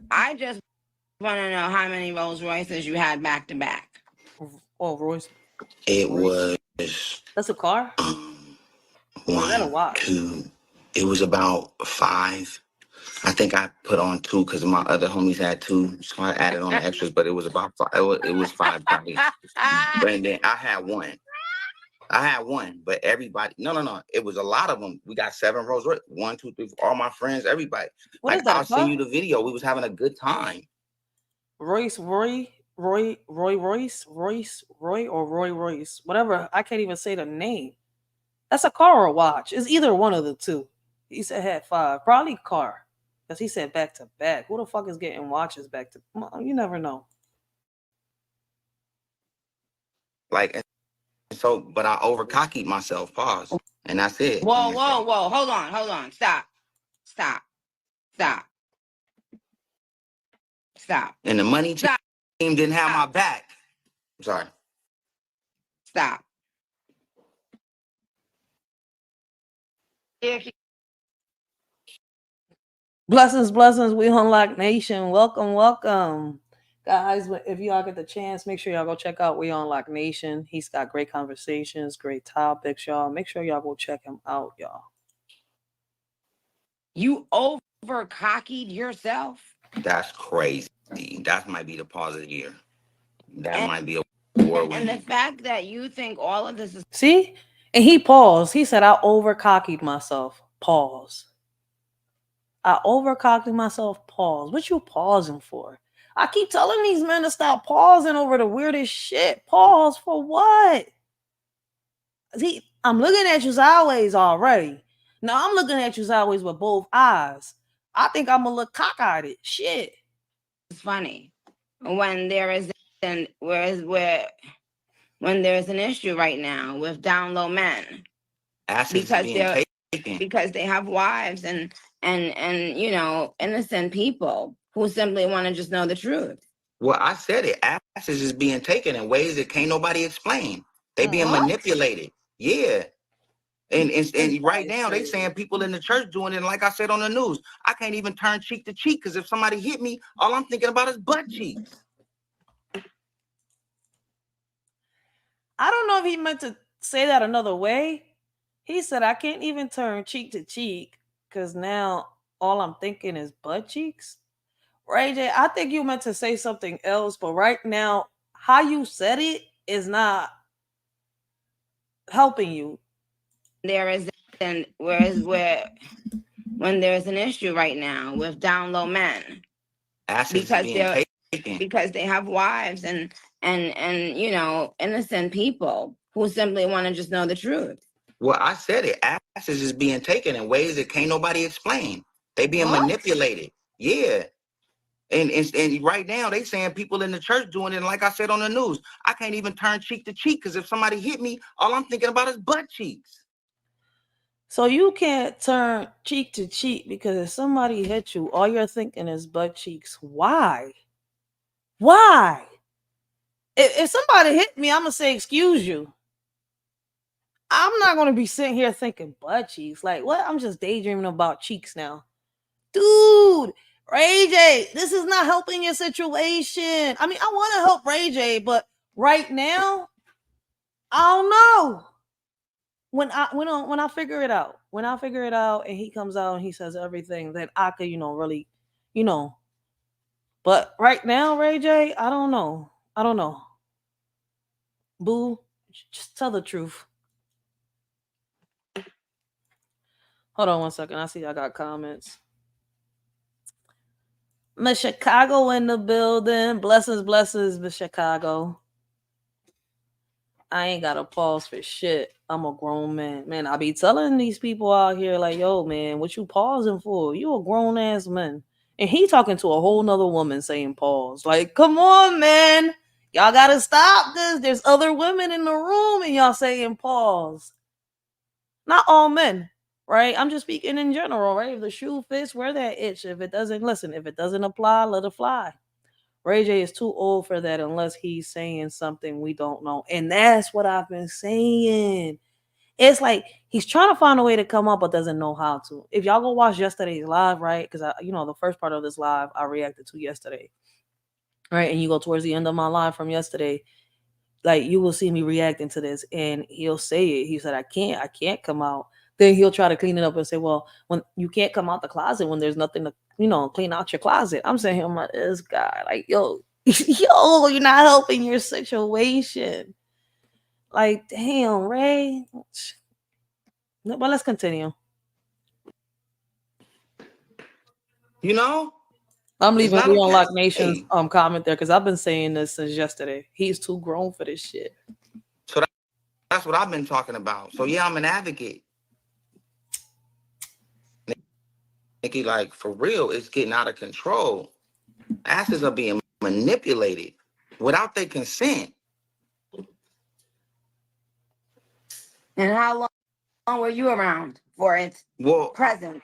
I just want to know how many Rolls Royces you had back to back. Oh, Royce. It was. That's a car? One, that a watch? 2. It was about 5. I think I put on 2 because my other homies had 2, so I added on the extras. But it was about 5. It was 5 probably. But then I had one. But everybody, no. It was a lot of them. We got 7 Rolls Royce. 1, 2, 3, 4. All my friends, everybody. What is that? I'll send you the video. We was having a good time. Roy, or Roy Royce, whatever. I can't even say the name. That's a car or a watch. It's either one of the two. He said had 5, probably car, because he said back to back. Who the fuck is getting watches back to? You never know. Like, so, but I overcockied myself. Pause, and that's it. Whoa! Hold on. Stop. And the money team didn't have my back. I'm sorry. Stop. Blessings. We Unlock Nation. Welcome. Guys, if y'all get the chance, make sure y'all go check out We Unlock Nation. He's got great conversations, great topics, y'all. Make sure y'all go check him out, y'all. You over-cockied yourself? That's crazy. That might be the pause of the year. Might be a war. And the fact that you think all of this is... See? And he paused. He said, I over-cockied myself. Pause. I over-cockied myself. Pause. What you pausing for? I keep telling these men to stop pausing over the weirdest shit. Pause for what? See, I'm looking at you sideways already. Now I'm looking at you sideways with both eyes. I think I'm a little cockeyed. Shit. It's funny when there is when there's an issue right now with down low men because they have wives and innocent people who simply want to just know the truth. Well, I said it. Asses is being taken in ways that can't nobody explain. They being manipulated. Yeah. And right now they saying people in the church doing it. And like I said on the news, I can't even turn cheek to cheek because if somebody hit me, all I'm thinking about is butt cheeks. I don't know if he meant to say that another way. He said, I can't even turn cheek to cheek because now all I'm thinking is butt cheeks. Rayj, I think you meant to say something else, but right now, how you said it is not helping you. There is, and where when there's an issue right now with down low men, because they have wives and you know, innocent people who simply want to just know the truth. Well, I said it. Asses is being taken in ways that can't nobody explain. They being manipulated. Yeah. And right now they saying people in the church doing it. And like I said on the news, I can't even turn cheek to cheek because if somebody hit me, all I'm thinking about is butt cheeks. So you can't turn cheek to cheek because if somebody hit you, all you're thinking is butt cheeks. Why? Why? If somebody hit me, I'm going to say, excuse you. I'm not going to be sitting here thinking butt cheeks. Like, what? I'm just daydreaming about cheeks now. Dude, Rayj, this is not helping your situation. I mean, I want to help Rayj, but right now, I don't know. When I figure it out, and he comes out and he says everything, then I could, really, But right now, Rayj, I don't know. Boo, just tell the truth. Hold on one second. I see I got comments. Miss Chicago in the building. Blessings, Miss Chicago. I ain't got a pause for shit. I'm a grown man. Man, I be telling these people out here, like, yo, man, what you pausing for? You a grown ass man. And he talking to a whole nother woman saying pause. Like, come on, man. Y'all gotta stop this. There's other women in the room and y'all saying pause. Not all men, right? I'm just speaking in general, right? If the shoe fits, wear that itch. If it doesn't, listen. If it doesn't apply, let it fly. Rayj is too old for that unless he's saying something we don't know. And that's what I've been saying. It's like he's trying to find a way to come up but doesn't know how to. If y'all go watch yesterday's live, right? Because the first part of this live I reacted to yesterday. Right? And you go towards the end of my live from yesterday, like you will see me reacting to this and he'll say it. He said, I can't come out. Then he'll try to clean it up and say, well, when you can't come out the closet when there's nothing to, clean out your closet. I'm saying, I'm like, this guy, like, yo, you're not helping your situation. Like, damn, Ray. But let's continue. I'm leaving We Unlock Nation's comment there because I've been saying this since yesterday. He's too grown for this shit. So that's what I've been talking about. So yeah, I'm an advocate. Nicki, like for real, it's getting out of control. Asses are being manipulated without their consent. And how long were you around for it? Well, present.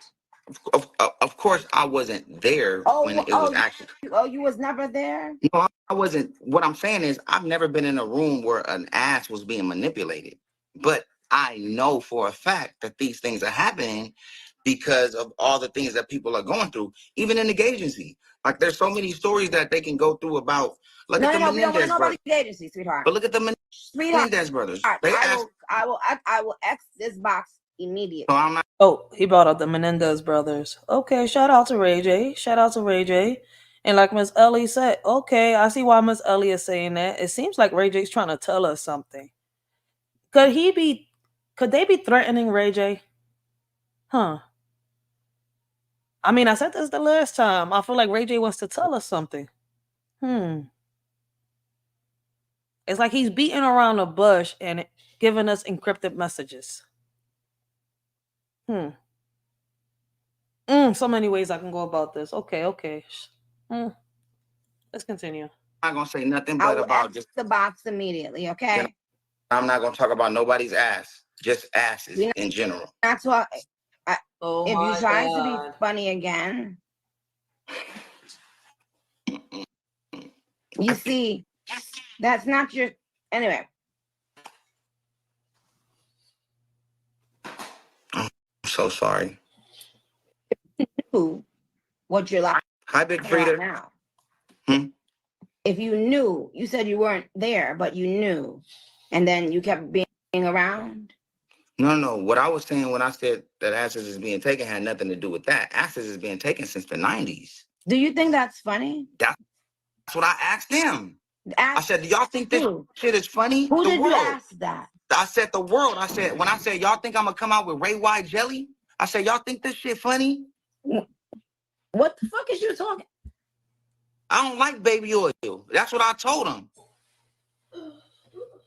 Of course, I wasn't there when it was actually. Oh, you was never there? No, I wasn't. What I'm saying is, I've never been in a room where an ass was being manipulated. But I know for a fact that these things are happening because of all the things that people are going through, even in the gay agency. Like, there's so many stories that they can go through about. We don't want to know about the agency, sweetheart. But look at the Menendez brothers. I will X this box immediately. So I'm not. Oh, he brought up the Menendez brothers. Okay, shout out to Rayj. And like Miss Ellie said, okay, I see why Miss Ellie is saying that. It seems like Rayj's trying to tell us something. Could they be threatening Rayj? Huh. I mean, I said this the last time. I feel like Rayj wants to tell us something. It's like he's beating around the bush and giving us encrypted messages. So many ways I can go about this. Okay. Let's continue. I'm not gonna say nothing but about just the box immediately, okay? I'm not gonna talk about nobody's ass, just asses in general. That's why. If you try to be funny again, you see, that's not your. Anyway. so sorry. What you're like. Hi, Big Frida. Now. Hmm? If you knew, you said you weren't there, but you knew, and then you kept being around. No. What I was saying when I said that acid is being taken had nothing to do with that. Acid is being taken since the 90s. Do you think that's funny? That's what I asked them. I said, do y'all think this shit is funny? Who the did world. You ask that? I said the world. I said, when I said, y'all think I'm going to come out with Ray White jelly? I said, y'all think this shit funny? What the fuck is you talking? I don't like baby oil. That's what I told them.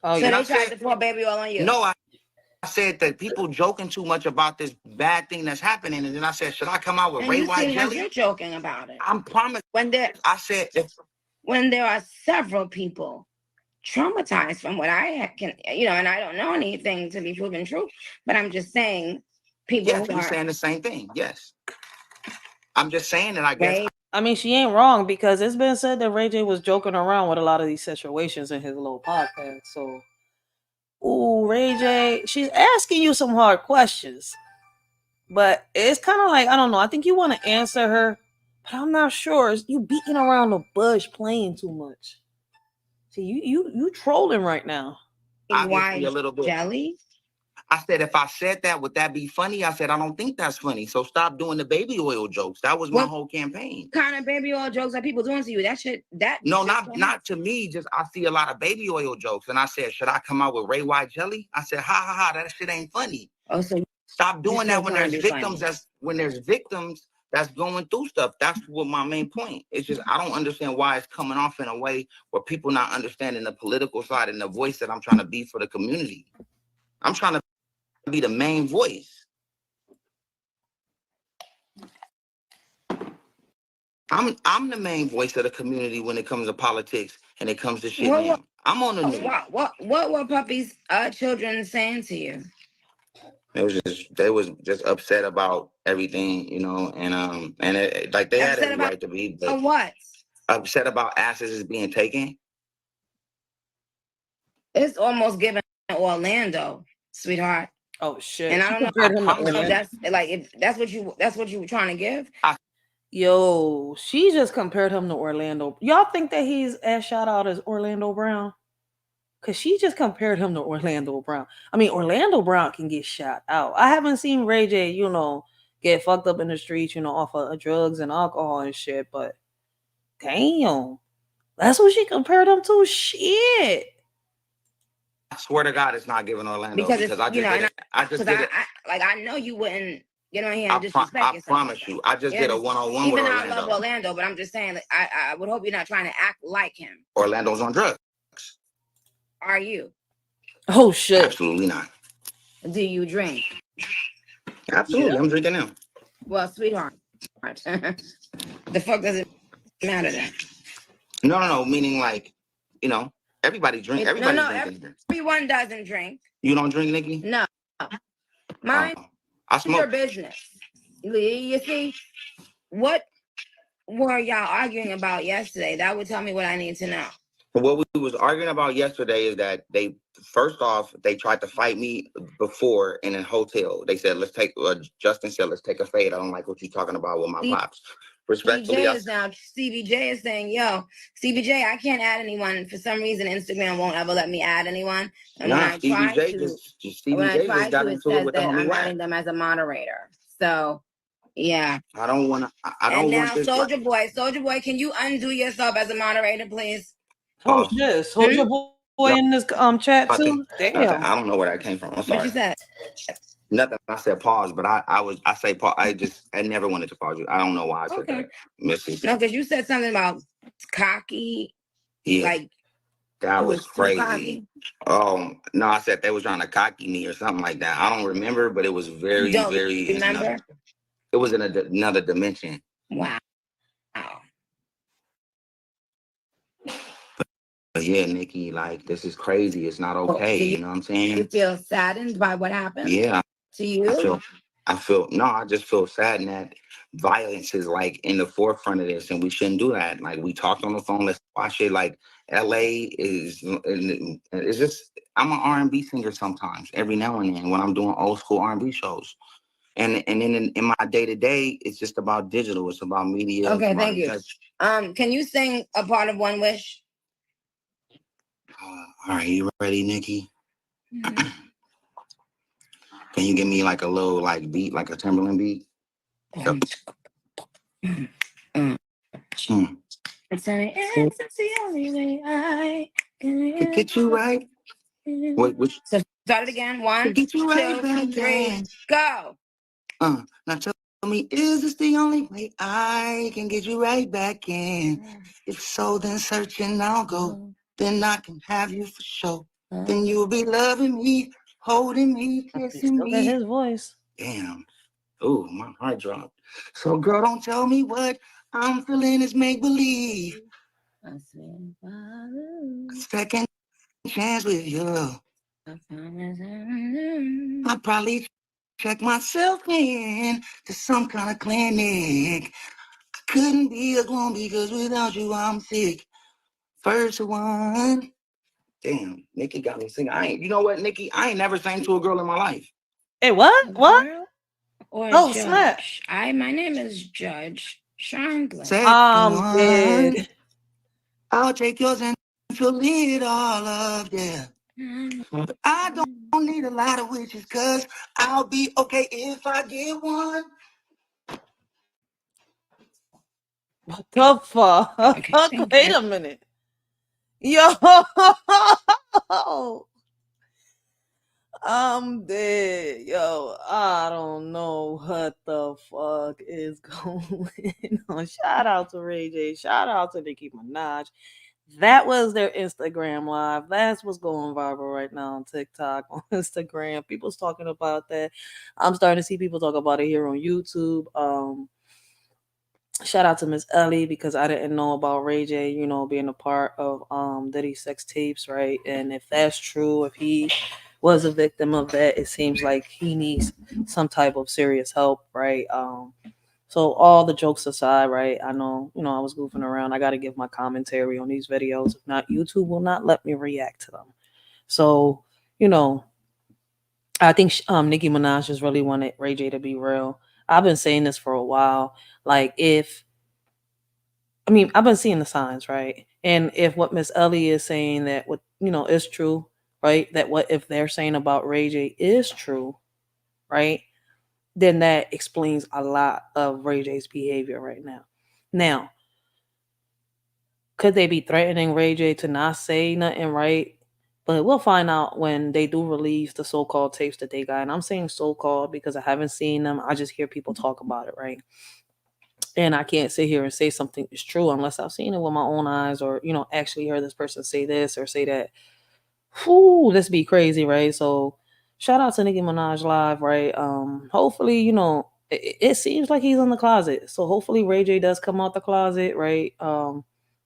Oh, so they tried to pour baby oil on you? No, I said that people joking too much about this bad thing that's happening. And then I said, should I come out with Ray White jelly? You're joking about it. I'm promised. I said, when there are several people traumatized from what I can, and I don't know anything to be proven true, but I'm just saying people. Yes, you're saying the same thing. Yes. I'm just saying that I guess. Right? I mean, she ain't wrong because it's been said that Ray J was joking around with a lot of these situations in his little podcast. So, ooh, Ray J, she's asking you some hard questions. But it's kind of like, I don't know. I think you want to answer her, but I'm not sure. You beating around the bush, playing too much. See, you trolling right now. Obviously, a little bit. Jelly? I said, if I said that, would that be funny? I said, I don't think that's funny. So stop doing the baby oil jokes. That was my whole campaign. What kind of baby oil jokes are people doing to you? No, not to me. Just I see a lot of baby oil jokes. And I said, should I come out with Ray White jelly? I said, ha, that shit ain't funny. Oh, so stop doing that when there's victims. There's victims that's going through stuff. That's what my main point. It's just I don't understand why it's coming off in a way where people not understanding the political side and the voice that I'm trying to be for the community. I'm trying to be the main voice. I'm the main voice of the community when it comes to politics and it comes to shit. I'm on the news. What were Puppy's children saying to you? They was just upset about everything, and like they had every right to be. But what? Upset about asses being taken. It's almost giving Orlando, sweetheart. Oh shit! And I don't know if that's like if that's what you were trying to give. Yo, she just compared him to Orlando. Y'all think that he's as shout out as Orlando Brown? Cause she just compared him to Orlando Brown. I mean, Orlando Brown can get shot out. I haven't seen Ray J, get fucked up in the streets, off of drugs and alcohol and shit. But damn, that's what she compared him to. Shit. I swear to God, it's not giving Orlando because I just did it. I know you wouldn't get on here and disrespect yourself. I promise you. I just did a one-on-one with Orlando. Even though I love Orlando, but I'm just saying, I would hope you're not trying to act like him. Orlando's on drugs. Are you? Oh shit! Absolutely not. Do you drink? Absolutely, I'm drinking now. Well, sweetheart, the fuck does it matter then? No. Meaning like, everybody drink. Everybody drinking. Everyone doesn't drink. You don't drink, Nicki? No. Mine. I smoke. Your business. You see, what were y'all arguing about yesterday? That would tell me what I need to know. What we was arguing about yesterday is that first off, they tried to fight me before in a hotel. They said, Justin said, let's take a fade. I don't like what you're talking about with my pops. Respectfully, CBJ is saying, yo, CBJ, I can't add anyone. For some reason, Instagram won't ever let me add anyone. And when I try to, it says that I'm adding them as a moderator. So, yeah. I don't want to. And now, Soldier Boy, can you undo yourself as a moderator, please? Oh, yes. Soldier Boy in this chat too. Damn. I don't know where that came from. I'm sorry. What you said? Nothing. I said pause, but I say pause. I never wanted to pause you. I don't know why I said that. Missy. No, because you said something about cocky. Yeah. Like that was crazy. No, I said they was trying to cocky me or something like that. I don't remember, but it was very, very. Remember? It was in another dimension. Wow. But yeah, Nicki, like this is crazy. It's not okay. You know what I'm saying? You feel saddened by what happened? Yeah. To you? I just feel saddened that violence is like in the forefront of this and we shouldn't do that. Like we talked on the phone, let's watch it. Like LA it's just, I'm an R&B singer sometimes, every now and then when I'm doing old school R&B shows. And then in my day-to-day, it's just about digital. It's about media. Okay, thank you. Can you sing a part of One Wish? All right, you ready, Nicki? Can you give me like a little like beat, like a Timberland beat? Yep. It's the only way I can get you right. Wait, which? So start it again. 1, 2, 3, go. Now tell me, is this the only way I can get you right back in? If so, then searching I'll go. Then I can have you for sure. Then you'll be loving me, holding me, kissing me. His voice. Damn. Oh, my heart dropped. So, girl, don't tell me what I'm feeling is make believe. A second chance with you. I probably check myself in to some kind of clinic. I couldn't be alone because without you I'm sick. First one. Damn, Nicki got me singing. You know what, Nicki? I ain't never sang to a girl in my life. Hey, what? What? Or oh, Judge. Snap. My name is Judge Chandler. I'm dead. I'll take yours and fill it all up, yeah. I don't need a lot of wishes, cause I'll be okay if I get one. What the fuck? Okay, wait a minute. Yo. I'm dead. Yo, I don't know what the fuck is going on. Shout out to Rayj. Shout out to Nicki Manaj. That was their Instagram live. That's what's going viral right now on TikTok, on Instagram. People's talking about that. I'm starting to see people talk about it here on YouTube. Shout out to Miss Ellie because I didn't know about Rayj, being a part of Diddy's sex tapes, right? And if that's true, if he was a victim of that, it seems like he needs some type of serious help, right? So all the jokes aside, right? I know, I was goofing around. I got to give my commentary on these videos. If not, YouTube will not let me react to them. So, I think Nicki Minaj just really wanted Rayj to be real. I've been saying this for a while. Like, I've been seeing the signs, right? And if what Miss Ellie is saying that what is true, right? That what if they're saying about Rayj is true, right? Then that explains a lot of Rayj's behavior right now. Now, could they be threatening Rayj to not say nothing, right? But we'll find out when they do release the so-called tapes that they got. And I'm saying so-called because I haven't seen them. I just hear people talk about it, right? And I can't sit here and say something is true unless I've seen it with my own eyes or, actually heard this person say this or say that. Whew, let's be crazy, right? So shout out to Nicki Minaj live, right? Hopefully, it seems like he's in the closet. So hopefully Rayj does come out the closet, right?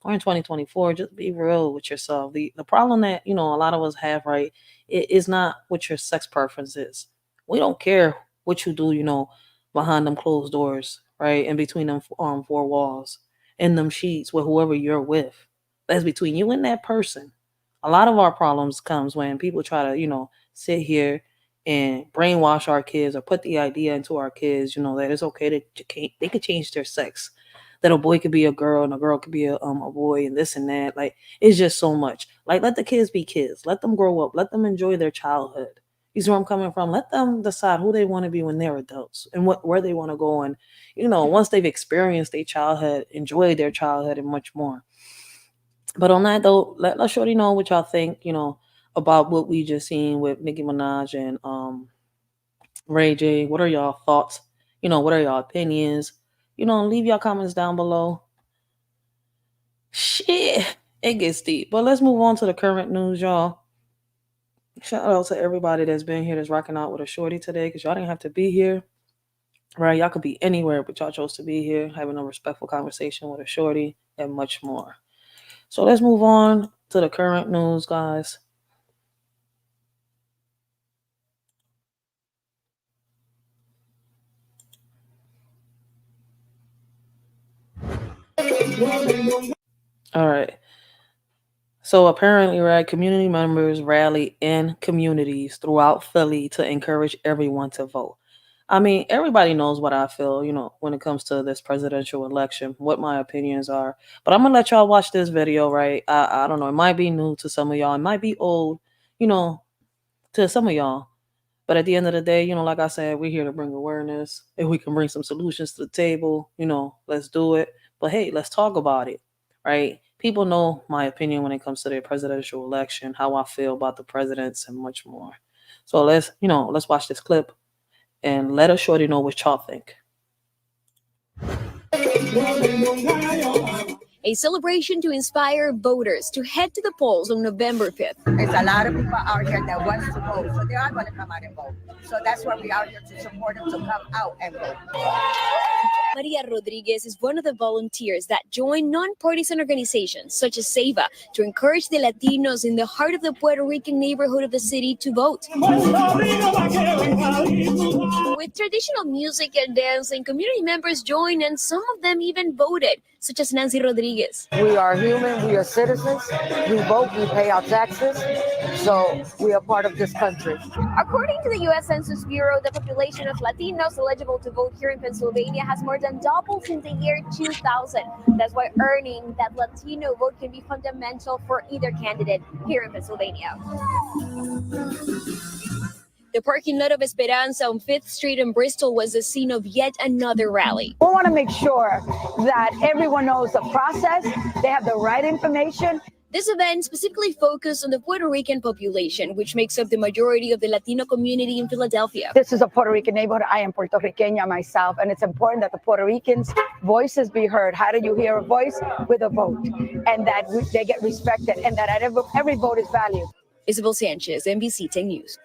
Or in 2024, just be real with yourself. The problem that, a lot of us have, right, it is not what your sex preference is. We don't care what you do, behind them closed doors, right? In between them four walls, in them sheets with whoever you're with. That's between you and that person. A lot of our problems comes when people try to, sit here and brainwash our kids or put the idea into our kids, that it's okay they could change their sex. That a boy could be a girl and a girl could be a boy and this and that. Like, it's just so much. Like, let the kids be kids. Let them grow up. Let them enjoy their childhood. You see where I'm coming from? Let them decide who they want to be when they're adults and where they want to go. And, once they've experienced their childhood, enjoy their childhood and much more. But on that though, let Shorty know what y'all think, about what we just seen with Nicki Minaj and Rayj. What are y'all thoughts? What are y'all opinions? Leave y'all comments down below. Shit, it gets deep. But let's move on to the current news, y'all. Shout out to everybody that's been here, that's rocking out with a Shorty today, because y'all didn't have to be here. Right? Y'all could be anywhere, but y'all chose to be here, having a respectful conversation with a Shorty and much more. So let's move on to the current news, guys. All right. So apparently, right, community members rally in communities throughout Philly to encourage everyone to vote. I mean, everybody knows what I feel, when it comes to this presidential election, what my opinions are. But I'm gonna let y'all watch this video, right? I don't know. It might be new to some of y'all. It might be old, you know, to some of y'all. But at the end of the day, like I said, we're here to bring awareness. If we can bring some solutions to the table, let's do it. But hey, let's talk about it, right? People know my opinion when it comes to the presidential election, how I feel about the presidents, and much more. So let's watch this clip and let us shorty know what y'all think. A celebration to inspire voters to head to the polls on November 5th. There's a lot of people out here that wants to vote, so they are going to come out and vote. So that's why we are here to support them to come out and vote. Maria Rodriguez is one of the volunteers that join non-partisan organizations such as SEIVA to encourage the Latinos in the heart of the Puerto Rican neighborhood of the city to vote. With traditional music and dancing, community members join and some of them even voted, such as Nancy Rodriguez. We are human, we are citizens, we vote, we pay our taxes, so we are part of this country. According to the U.S. Census Bureau, the population of Latinos eligible to vote here in Pennsylvania has more than doubled since the year 2000. That's why earning that Latino vote can be fundamental for either candidate here in Pennsylvania. The parking lot of Esperanza on 5th Street in Bristol was the scene of yet another rally. We want to make sure that everyone knows the process, they have the right information. This event specifically focused on the Puerto Rican population, which makes up the majority of the Latino community in Philadelphia. This is a Puerto Rican neighborhood. I am Puerto Riqueña myself, and it's important that the Puerto Ricans' voices be heard. How do you hear a voice? With a vote, and that they get respected, and that every vote is valued. Isabel Sanchez, NBC 10 News.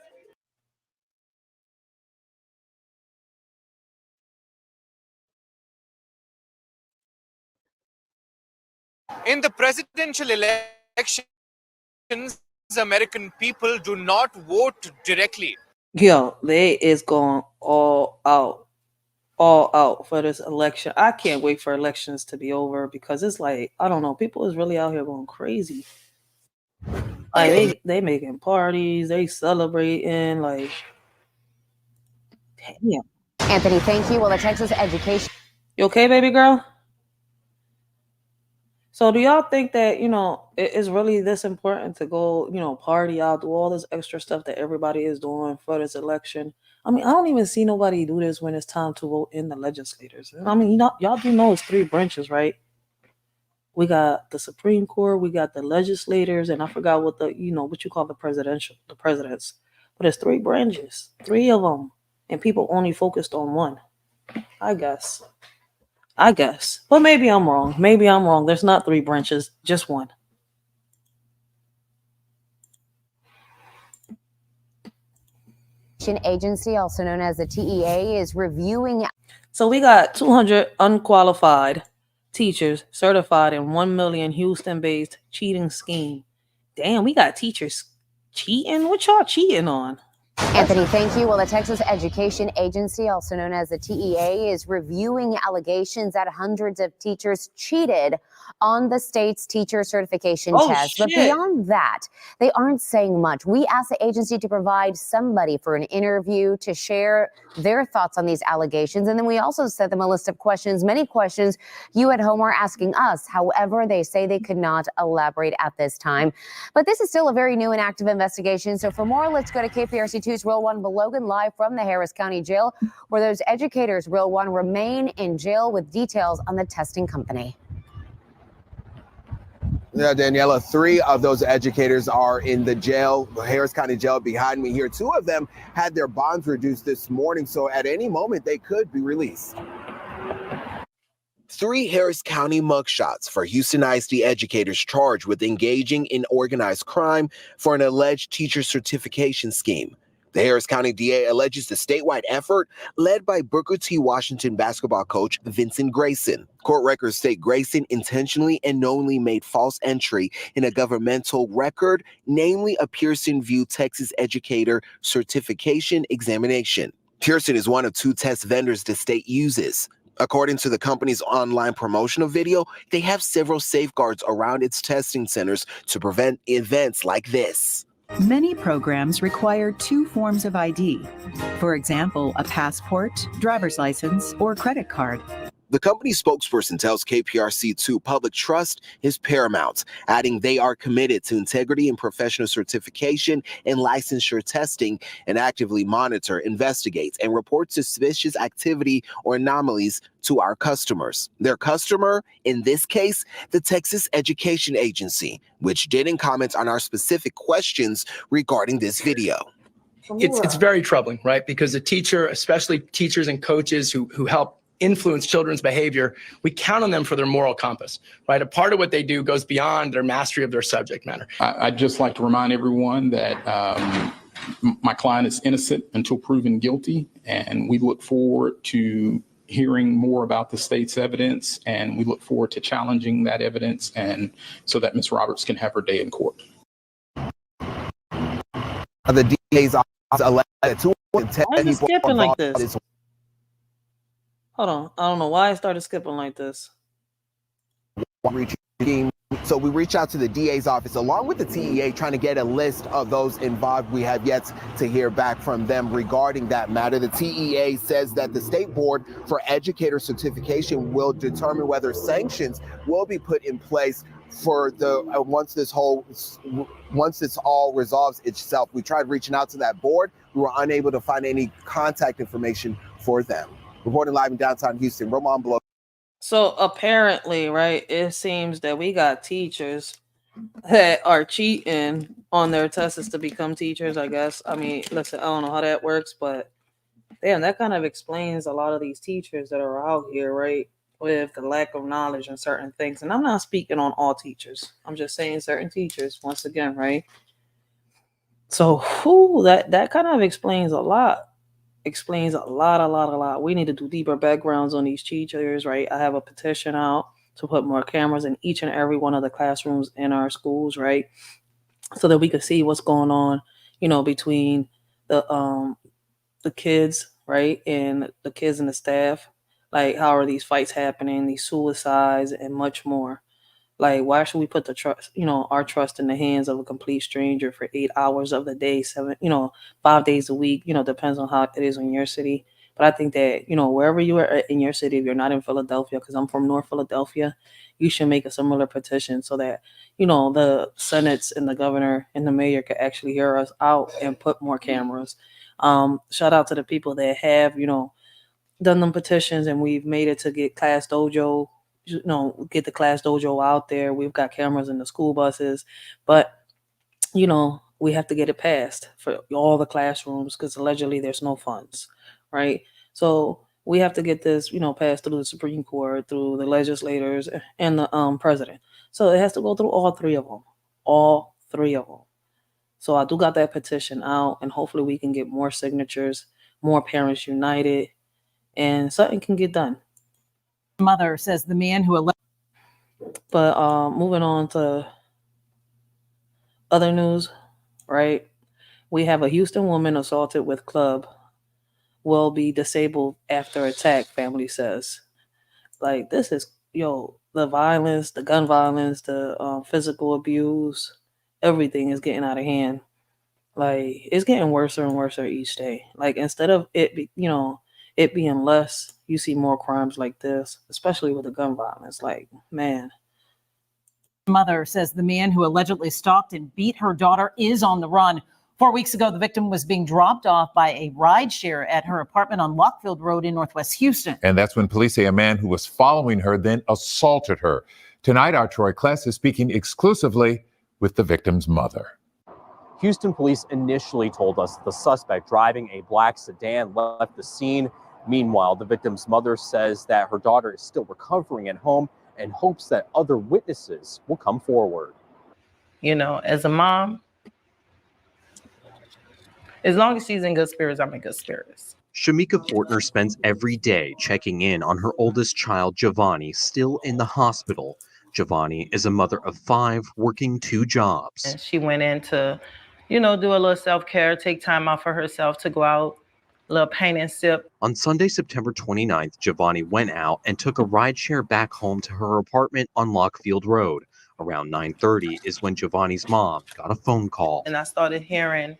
In the presidential elections, American people do not vote directly. Yo, they is going all out for this election. I can't wait for elections to be over because it's like, I don't know, people is really out here going crazy. Like they making parties, they celebrating, like, damn. Anthony, thank you. Well, the Texas education. You okay, baby girl? So do y'all think that, it is really this important to go, party out, do all this extra stuff that everybody is doing for this election? I mean, I don't even see nobody do this when it's time to vote in the legislators. I mean, y'all do know it's 3 branches, right? We got the Supreme Court, we got the legislators, and I forgot what what you call the presidents. But it's 3 branches, 3 of them, and people only focused on one, I guess. But maybe I'm wrong. There's not 3 branches, just one. Agency, also known as the TEA, is reviewing. So we got 200 unqualified teachers certified in 1 million Houston-based cheating scheme. Damn, we got teachers cheating? What y'all cheating on? Anthony, thank you. Well, the Texas Education Agency, also known as the TEA, is reviewing allegations that hundreds of teachers cheated on the state's teacher certification test. But beyond that, they aren't saying much. We asked the agency to provide somebody for an interview to share their thoughts on these allegations. And then we also sent them a list of questions, many questions you at home are asking us. However, they say they could not elaborate at this time. But this is still a very new and active investigation. So for more, let's go to KPRC2's Real One Logan live from the Harris County Jail, where those educators, Real One, remain in jail with details on the testing company. Yeah, Daniela, 3 of those educators are in the jail, Harris County Jail behind me here. 2 of them had their bonds reduced this morning, so at any moment they could be released. 3 Harris County mugshots for Houston ISD educators charged with engaging in organized crime for an alleged teacher certification scheme. The Harris County DA alleges the statewide effort led by Booker T. Washington basketball coach Vincent Grayson. Court records state Grayson intentionally and knowingly made false entry in a governmental record, namely a Pearson VUE Texas Educator Certification Examination. Pearson is one of 2 test vendors the state uses. According to the company's online promotional video, they have several safeguards around its testing centers to prevent events like this. Many programs require two forms of ID. For example, a passport, driver's license, or credit card. The company spokesperson tells KPRC2 public trust is paramount, adding they are committed to integrity and professional certification and licensure testing and actively monitor, investigate, and report suspicious activity or anomalies to our customers. Their customer, in this case, the Texas Education Agency, which didn't comment on our specific questions regarding this video. It's very troubling, right? Because a teacher, especially teachers and coaches who help influence children's behavior, we count on them for their moral compass, right? A part of what they do goes beyond their mastery of their subject matter. I'd just like to remind everyone that my client is innocent until proven guilty, and we look forward to hearing more about the state's evidence, and we look forward to challenging that evidence, and so that Ms. Roberts can have her day in court. The DA's office Why is it skipping like this? Hold on. I don't know why it started skipping like this. So we reach out to the DA's office along with the TEA trying to get a list of those involved. We have yet to hear back from them regarding that matter. The TEA says that the State Board for Educator Certification will determine whether sanctions will be put in place for the once this all resolves itself. We tried reaching out to that board. We were unable to find any contact information for them. Reporting live in downtown Houston, Roman Blow. So apparently, right, it seems that we got teachers that are cheating on their tests to become teachers, I guess. I mean, listen, I don't know how that works, but damn, that kind of explains a lot of these teachers that are out here, right, with the lack of knowledge in certain things. And I'm not speaking on all teachers. I'm just saying certain teachers, once again, right? So that kind of explains a lot. Explains a lot. We need to do deeper backgrounds on these teachers, right? I have a petition out to put more cameras in each and every one of the classrooms in our schools, right? So that we could see what's going on, between the kids, right? And the kids and the staff. Like, how are these fights happening, these suicides, and much more. Like, why should we put the trust, our trust in the hands of a complete stranger for 8 hours of the day, 5 days a week, depends on how it is in your city. But I think that, wherever you are in your city, if you're not in Philadelphia, because I'm from North Philadelphia, you should make a similar petition so that, the senates and the governor and the mayor could actually hear us out and put more cameras. Shout out to the people that have, done them petitions, and we've made it to get Class Dojo, get the Class Dojo out there. We've got cameras in the school buses, but we have to get it passed for all the classrooms because allegedly there's no funds, right? So we have to get this, passed through the Supreme Court, through the legislators, and the president. So it has to go through all three of them. So I do got that petition out, and hopefully we can get more signatures, more parents united, and something can get done. Mother says the man who But moving on to other news, right? We have a Houston woman assaulted with club will be disabled after attack, family says. Like, this is, the violence, the gun violence, the physical abuse, everything is getting out of hand. Like, it's getting worse and worse each day. Like, instead of it being less, you see more crimes like this, especially with the gun violence. Like, man. Mother says the man who allegedly stalked and beat her daughter is on the run. 4 weeks ago, the victim was being dropped off by a rideshare at her apartment on Lockfield Road in Northwest Houston. And that's when police say a man who was following her then assaulted her. Tonight, our Troy Kless is speaking exclusively with the victim's mother. Houston police initially told us the suspect driving a black sedan left the scene. Meanwhile, the victim's mother says that her daughter is still recovering at home and hopes that other witnesses will come forward. As a mom, as long as she's in good spirits, I'm in good spirits. Shamika Fortner spends every day checking in on her oldest child, Giovanni, still in the hospital. Giovanni is a mother of 5, working 2 jobs. And she went in to, do a little self-care, take time out for herself to go out, a little paint and sip. On Sunday, September 29th, Giovanni went out and took a rideshare back home to her apartment on Lockfield Road. Around 9:30 is when Giovanni's mom got a phone call. And I started hearing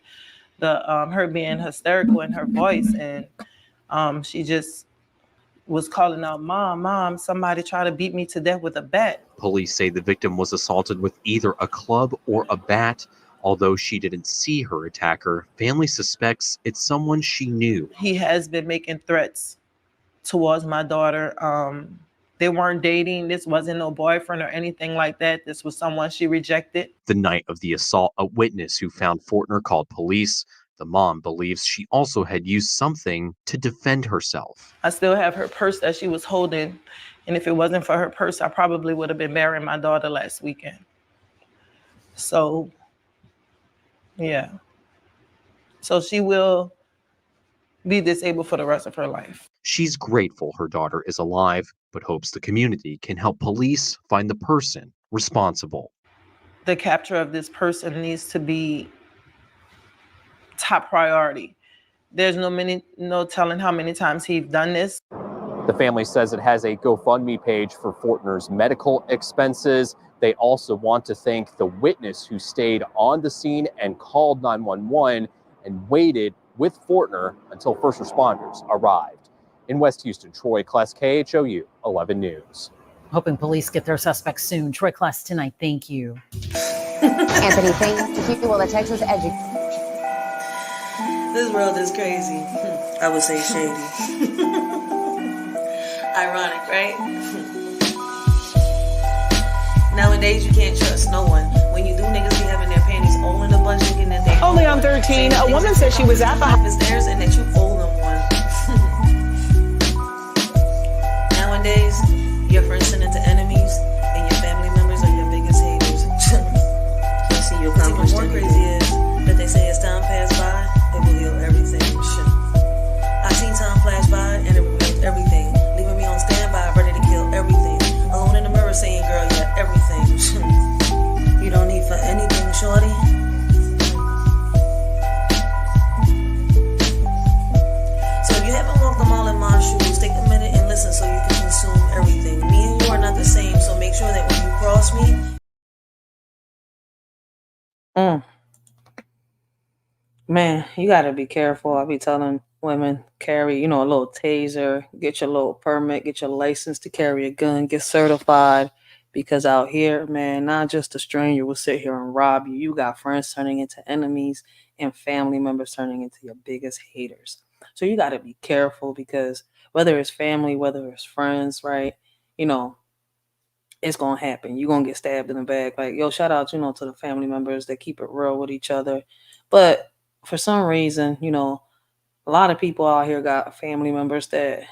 her being hysterical in her voice, and she just was calling out, "Mom, somebody tried to beat me to death with a bat." Police say the victim was assaulted with either a club or a bat. Although she didn't see her attacker, family suspects it's someone she knew. He has been making threats towards my daughter. They weren't dating. This wasn't no boyfriend or anything like that. This was someone she rejected. The night of the assault, a witness who found Fortner called police. The mom believes she also had used something to defend herself. I still have her purse that she was holding. And if it wasn't for her purse, I probably would have been burying my daughter last weekend. So, yeah. So she will be disabled for the rest of her life. She's grateful her daughter is alive, but hopes the community can help police find the person responsible. The capture of this person needs to be top priority. There's no telling how many times he's done this. The family says it has a GoFundMe page for Fortner's medical expenses. They also want to thank the witness who stayed on the scene and called 911 and waited with Fortner until first responders arrived. In West Houston, Troy Kless, KHOU 11 News. Hoping police get their suspects soon. Troy Kless tonight. Thank you. Anthony, thank you. Well, the Texas This world is crazy. I would say shady. Ironic, right? Nowadays, you can't trust no one. When you do, niggas be having their panties all in a bunch, thinking that they Only on 13, a woman said she was at the house theirs and that you owe them one. Nowadays, your friends turn into enemies, and your family members are your biggest haters. You see, you accomplish more crazy is that they say as time pass by, it will heal everything. I seen time flash by and it revealed everything, leaving me on standby, ready to kill everything. Alone in the mirror saying, girl, yeah, everything. You don't need for anything, shorty. So if you haven't walked them all in my shoes, take a minute and listen so you can consume everything. Me and you are not the same, so make sure that when you cross me, man, you gotta be careful. I be telling women, carry, a little taser, get your little permit, get your license to carry a gun, get certified. Because out here, man, not just a stranger will sit here and rob you. You got friends turning into enemies and family members turning into your biggest haters. So you gotta be careful because whether it's family, whether it's friends, right? It's gonna happen. You're gonna get stabbed in the back. Like, yo, shout out, to the family members that keep it real with each other. But for some reason, a lot of people out here got family members that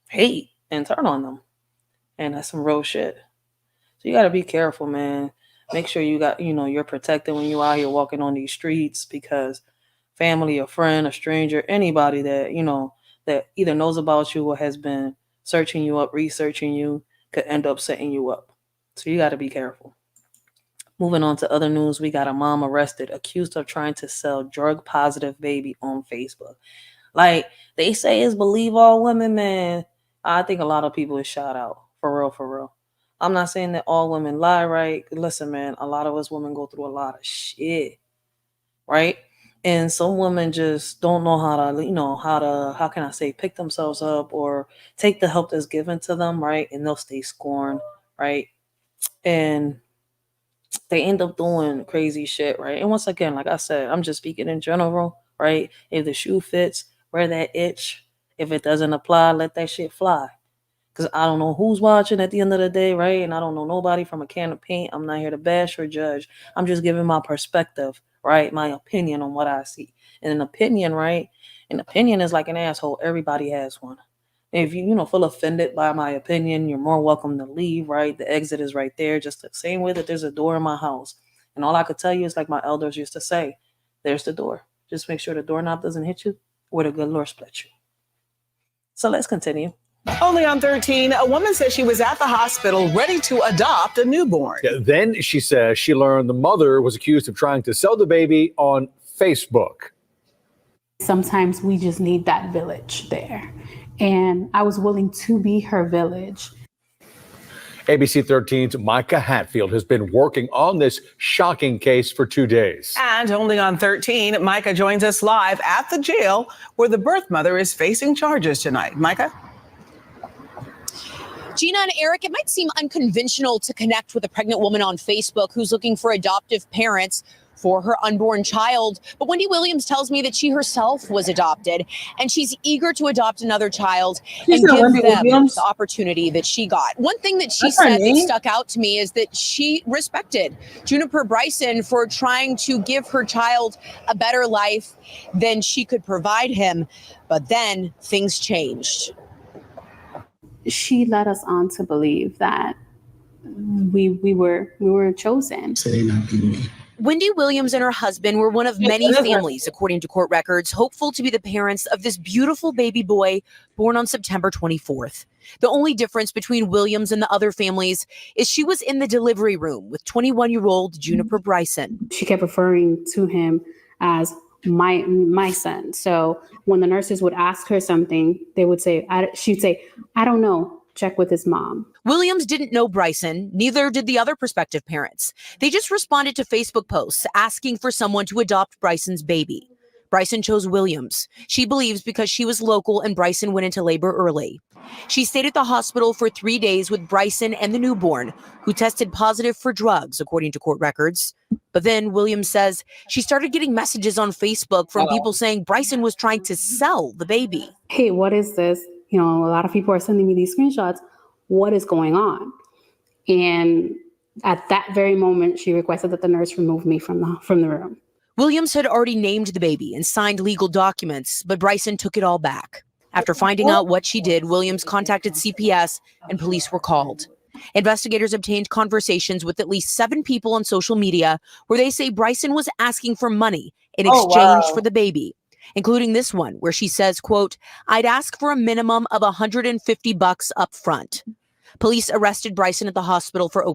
hate and turn on them. And that's some real shit. So you got to be careful, man. Make sure you got, you're protected when you're out here walking on these streets because family, a friend, a stranger, anybody that, that either knows about you or has been searching you up, researching you, could end up setting you up. So you got to be careful. Moving on to other news, we got a mom arrested, accused of trying to sell drug-positive baby on Facebook. Like, they say it's believe all women, man. I think a lot of people is shot out. For real, for real. I'm not saying that all women lie, right? Listen, man, a lot of us women go through a lot of shit, right? And some women just don't know how to, how can I say, pick themselves up or take the help that's given to them, right? And they'll stay scorned, right? And they end up doing crazy shit, right? And once again, like I said, I'm just speaking in general, right? If the shoe fits, wear that itch. If it doesn't apply, let that shit fly. Because I don't know who's watching at the end of the day, right? And I don't know nobody from a can of paint. I'm not here to bash or judge. I'm just giving my perspective, right? My opinion on what I see. And an opinion, right? An opinion is like an asshole. Everybody has one. If you, feel offended by my opinion, you're more welcome to leave, right? The exit is right there. Just the same way that there's a door in my house. And all I could tell you is like my elders used to say, there's the door. Just make sure the doorknob doesn't hit you or the good Lord split you. So let's continue. Only on 13, a woman says she was at the hospital ready to adopt a newborn. Yeah, then she says she learned the mother was accused of trying to sell the baby on Facebook. Sometimes we just need that village there. And I was willing to be her village. ABC 13's Micah Hatfield has been working on this shocking case for 2 days. And only on 13, Micah joins us live at the jail where the birth mother is facing charges tonight. Micah? Gina and Eric, it might seem unconventional to connect with a pregnant woman on Facebook who's looking for adoptive parents for her unborn child. But Wendy Williams tells me that she herself was adopted and she's eager to adopt another child and give Wendy them Williams? the opportunity that she got. One thing that she That's her said that name? stuck out to me is that she respected Juniper Bryson for trying to give her child a better life than she could provide him. But then things changed. She led us on to believe that we were chosen. Wendy Williams and her husband were one of many families, according to court records, hopeful to be the parents of this beautiful baby boy born on September 24th. The only difference between Williams and the other families is she was in the delivery room with 21-year-old Juniper Bryson. She kept referring to him as my son. So when the nurses would ask her something, they would say, she'd say, I don't know. Check with his mom. Williams didn't know Bryson, neither did the other prospective parents. They just responded to Facebook posts asking for someone to adopt Bryson's baby. Bryson chose Williams. She believes because she was local and Bryson went into labor early. She stayed at the hospital for 3 days with Bryson and the newborn, who tested positive for drugs, according to court records. But then Williams says she started getting messages on Facebook from people saying Bryson was trying to sell the baby. Hey, what is this? You know, a lot of people are sending me these screenshots. What is going on? And at that very moment, she requested that the nurse remove me from the room. Williams had already named the baby and signed legal documents, but Bryson took it all back. After finding out what she did, Williams contacted CPS and police were called. Investigators obtained conversations with at least 7 people on social media where they say Bryson was asking for money in exchange for the baby, including this one where she says, quote, I'd ask for a minimum of $150 up front. Police arrested Bryson at the hospital for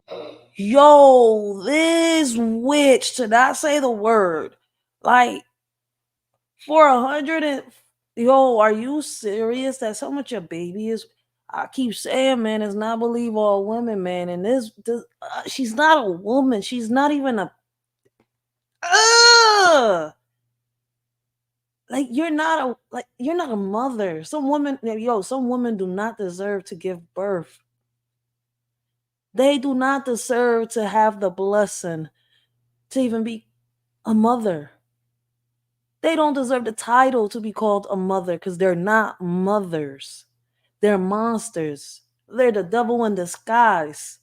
Yo, this witch, to not say the word, like for 100 and yo, are you serious? That's how much your baby is. I keep saying, man, it's not believe all women, man. And this she's not a woman. She's not even a. Like you're not a mother. Some women do not deserve to give birth. They do not deserve to have the blessing to even be a mother. They don't deserve the title to be called a mother because they're not mothers. They're monsters. They're the devil in disguise.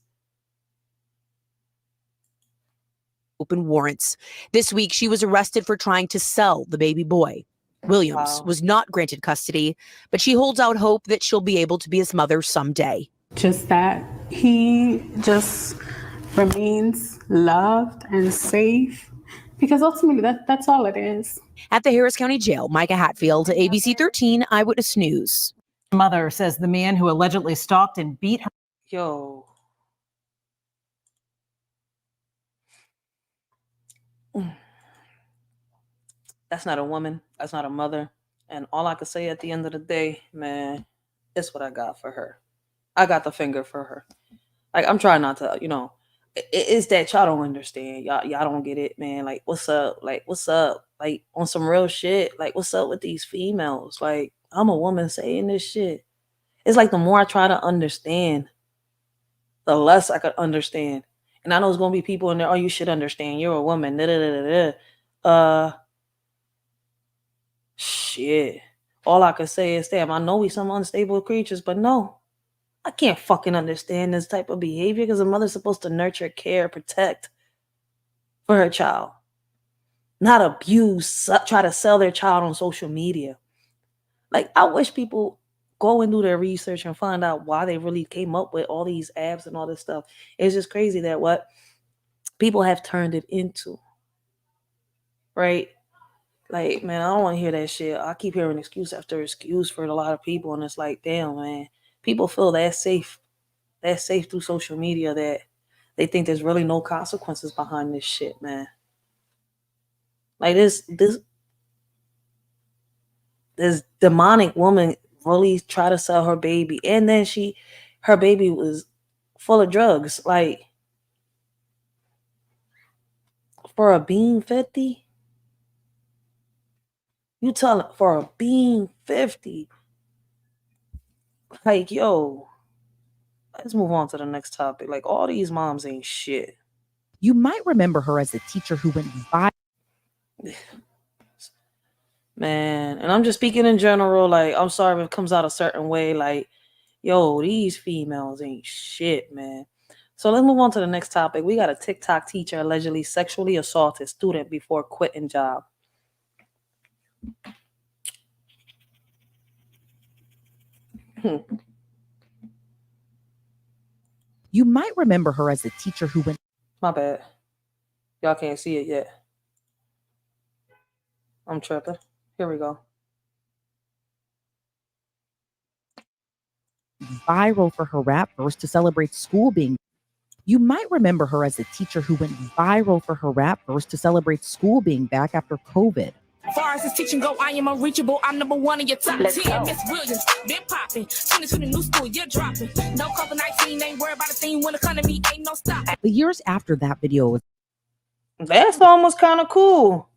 open warrants. This week, she was arrested for trying to sell the baby boy. Williams was not granted custody, but she holds out hope that she'll be able to be his mother someday. Just that he just remains loved and safe, because ultimately that's all it is. At the Harris County Jail, Micah Hatfield, ABC 13 Eyewitness News. Mother says the man who allegedly stalked and beat her. Yo. That's not a woman. That's not a mother. And all I could say at the end of the day, man, it's what I got for her. I got the finger for her. Like, I'm trying not to, it's that y'all don't understand. Y'all don't get it, man. Like, what's up? Like, what's up? Like, on some real shit. Like, what's up with these females? Like, I'm a woman saying this shit. It's like the more I try to understand, the less I could understand. And I know there's going to be people in there, oh, you should understand. You're a woman. Shit. All I could say is, damn, I know we some unstable creatures, but no. I can't fucking understand this type of behavior because a mother's supposed to nurture, care, protect for her child. Not abuse, try to sell their child on social media. Like, I wish people go and do their research and find out why they really came up with all these apps and all this stuff. It's just crazy that what people have turned it into. Right? Like, man, I don't want to hear that shit. I keep hearing excuse after excuse for a lot of people, and it's like, damn, man. People feel that safe through social media that they think there's really no consequences behind this shit, man. Like this demonic woman really tried to sell her baby, and then her baby was full of drugs. Like, for a bean 50, you tell it for a bean 50. Like, yo, let's move on to the next topic. Like, all these moms ain't shit. You might remember her as the teacher who went viral. Man, and I'm just speaking in general. Like, I'm sorry if it comes out a certain way. Like, yo, these females ain't shit, man. So let's move on to the next topic. We got a TikTok teacher allegedly sexually assaulted student before quitting job. You might remember her as the teacher who went. My bad. Y'all can't see it yet. I'm tripping. Here we go. Viral for her rap verse to celebrate school being. You might remember her as the teacher who went viral for her rap verse to celebrate school being back after COVID. As far as this teaching go, I am unreachable. I'm number one in your top Let's 10. go. Miss Williams, been popping. 2020 new school, you're dropping. No COVID-19, ain't worried about a thing when it come to me, ain't no stopping. The years after that video was That song was kind of cool,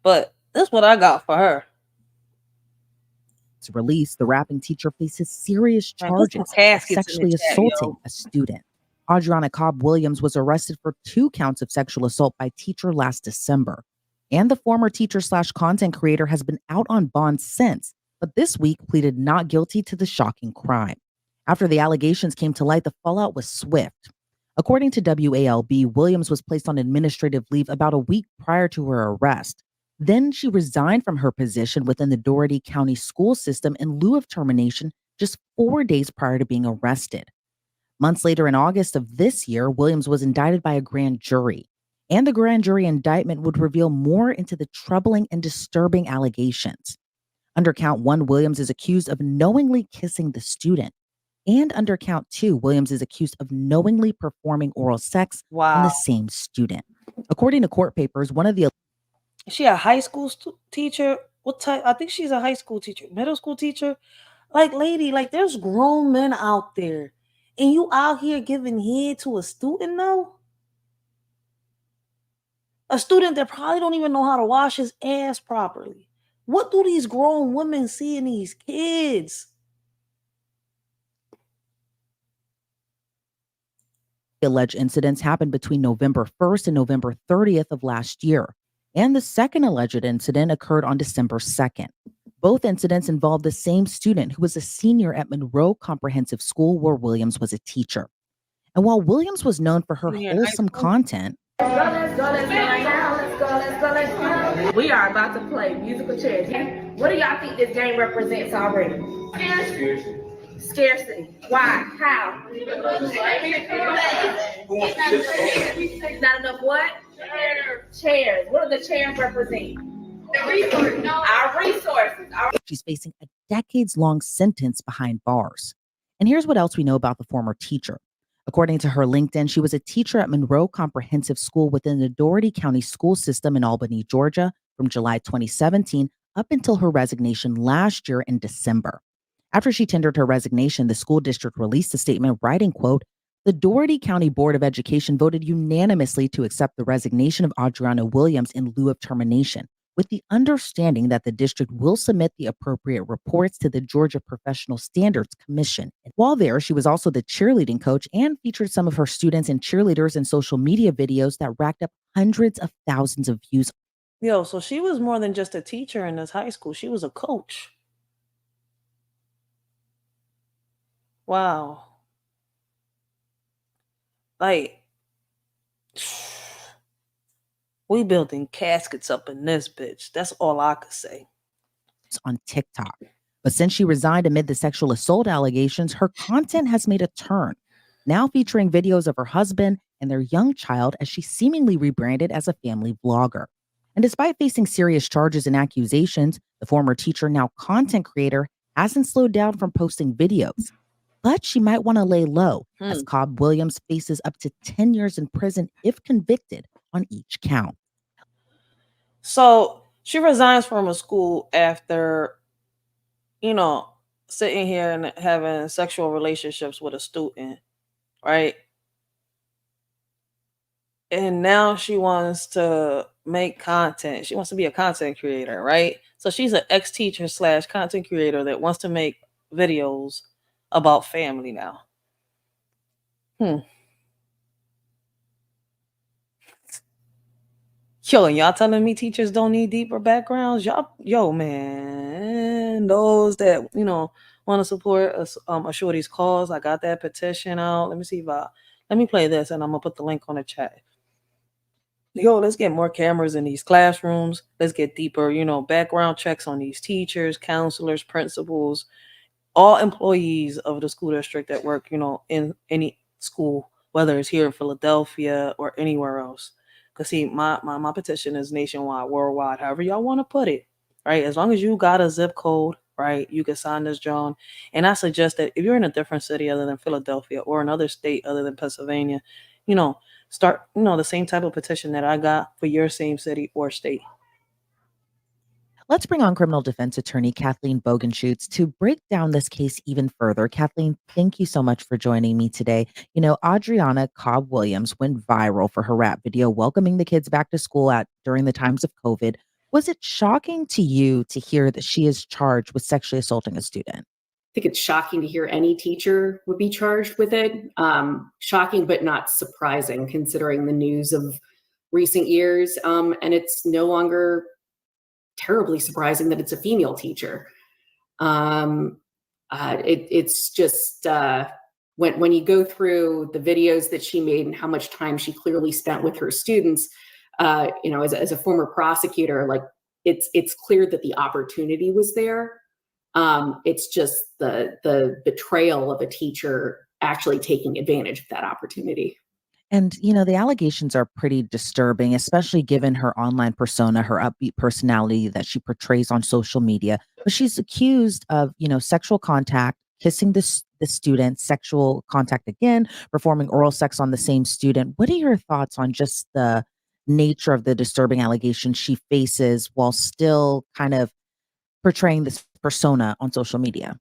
but this is what I got for her. released, the rapping teacher faces serious Man, put some charges of caskets in the sexually chat, assaulting yo. a student. Adriana Cobb Williams was arrested for 2 counts of sexual assault by teacher last December. And the former teacher/content creator has been out on bond since, but this week pleaded not guilty to the shocking crime. After the allegations came to light, the fallout was swift. According to WALB, Williams was placed on administrative leave about a week prior to her arrest. Then she resigned from her position within the Dougherty County school system in lieu of termination just 4 days prior to being arrested. Months later, in August of this year, Williams was indicted by a grand jury. And the grand jury indictment would reveal more into the troubling and disturbing allegations. Under count 1, Williams is accused of knowingly kissing the student. And under count 2, Williams is accused of knowingly performing oral sex on the same student. According to court papers, one of the Is she a high school teacher? What type? I think she's a high school teacher, middle school teacher. Like, lady, like, there's grown men out there, and you out here giving head to a student now? A student that probably don't even know how to wash his ass properly. What do these grown women see in these kids? alleged incidents happened between November 1st and November 30th of last year. And the second alleged incident occurred on December 2nd. Both incidents involved the same student who was a senior at Monroe Comprehensive School where Williams was a teacher. And while Williams was known for her wholesome content, Let's go right now. Let's go. We are about to play musical chairs. What do y'all think this game represents already? Scarcity. Why? How? Not enough what? Chairs. What do the chairs represent? Our resources. she's facing a decades-long sentence behind bars. And here's what else we know about the former teacher. According to her LinkedIn, she was a teacher at Monroe Comprehensive School within the Dougherty County school system in Albany, Georgia, from July 2017 up until her resignation last year in December. After she tendered her resignation, the school district released a statement writing, quote, "The Dougherty County Board of Education voted unanimously to accept the resignation of Adriana Williams in lieu of termination, with the understanding that the district will submit the appropriate reports to the Georgia Professional Standards Commission." While there, she was also the cheerleading coach and featured some of her students and cheerleaders in social media videos that racked up hundreds of thousands of views. Yo, so she was more than just a teacher in this high school. She was a coach. Wow. Like, we building caskets up in this bitch. That's all I could say. On TikTok. But since she resigned amid the sexual assault allegations, her content has made a turn, now featuring videos of her husband and their young child as she seemingly rebranded as a family vlogger. And despite facing serious charges and accusations, the former teacher, now content creator, hasn't slowed down from posting videos. But she might want to lay low, as Cobb Williams faces up to 10 years in prison if convicted on each count. So she resigns from a school after, sitting here and having sexual relationships with a student. right? And now she wants to make content. She wants to be a content creator, right? So she's an ex-teacher slash content creator that wants to make videos about family now. Hmm. Yo, and y'all telling me teachers don't need deeper backgrounds? Y'all, yo, man, those that want to support a shorty's cause. I got that petition out. Let me play this, and I'm gonna put the link on the chat. Yo, let's get more cameras in these classrooms. Let's get deeper, background checks on these teachers, counselors, principals, all employees of the school district that work, in any school, whether it's here in Philadelphia or anywhere else. Cause see, my petition is nationwide, worldwide, however y'all want to put it, right? As long as you got a zip code, right, you can sign this, John. And I suggest that if you're in a different city other than Philadelphia or another state other than Pennsylvania, you know, start, the same type of petition that I got for your same city or state. Let's bring on criminal defense attorney Kathleen Bogenschutz to break down this case even further. Kathleen, thank you so much for joining me today. Adriana Cobb Williams went viral for her rap video welcoming the kids back to school during the times of COVID. Was it shocking to you to hear that she is charged with sexually assaulting a student? I think it's shocking to hear any teacher would be charged with it. Shocking, but not surprising considering the news of recent years. And it's no longer terribly surprising that it's a female teacher. It's just when you go through the videos that she made and how much time she clearly spent with her students, as a former prosecutor, like it's clear that the opportunity was there. It's just the betrayal of a teacher actually taking advantage of that opportunity. And, the allegations are pretty disturbing, especially given her online persona, her upbeat personality that she portrays on social media. But she's accused of, sexual contact, kissing the student, sexual contact again, performing oral sex on the same student. What are your thoughts on just the nature of the disturbing allegations she faces while still kind of portraying this persona on social media?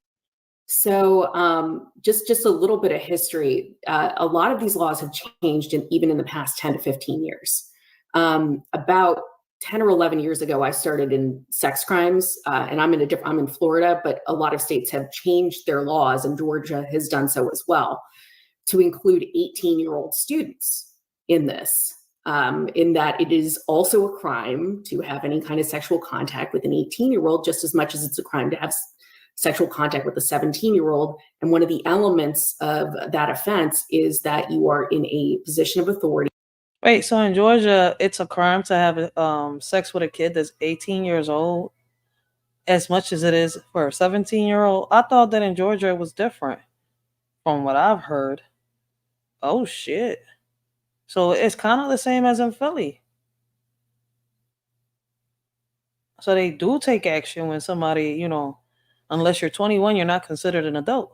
So just a little bit of history. A lot of these laws have changed even in the past 10 to 15 years. About 10 or 11 years ago, I started in sex crimes, and I'm in Florida, but a lot of states have changed their laws, and Georgia has done so as well, to include 18-year-old students in this, in that it is also a crime to have any kind of sexual contact with an 18-year-old, just as much as it's a crime to have sexual contact with a 17-year-old. And one of the elements of that offense is that you are in a position of authority. Wait, so in Georgia, it's a crime to have sex with a kid that's 18 years old as much as it is for a 17-year-old? I thought that in Georgia it was different from what I've heard. Oh, shit. So it's kind of the same as in Philly. So they do take action when somebody, unless you're 21, you're not considered an adult.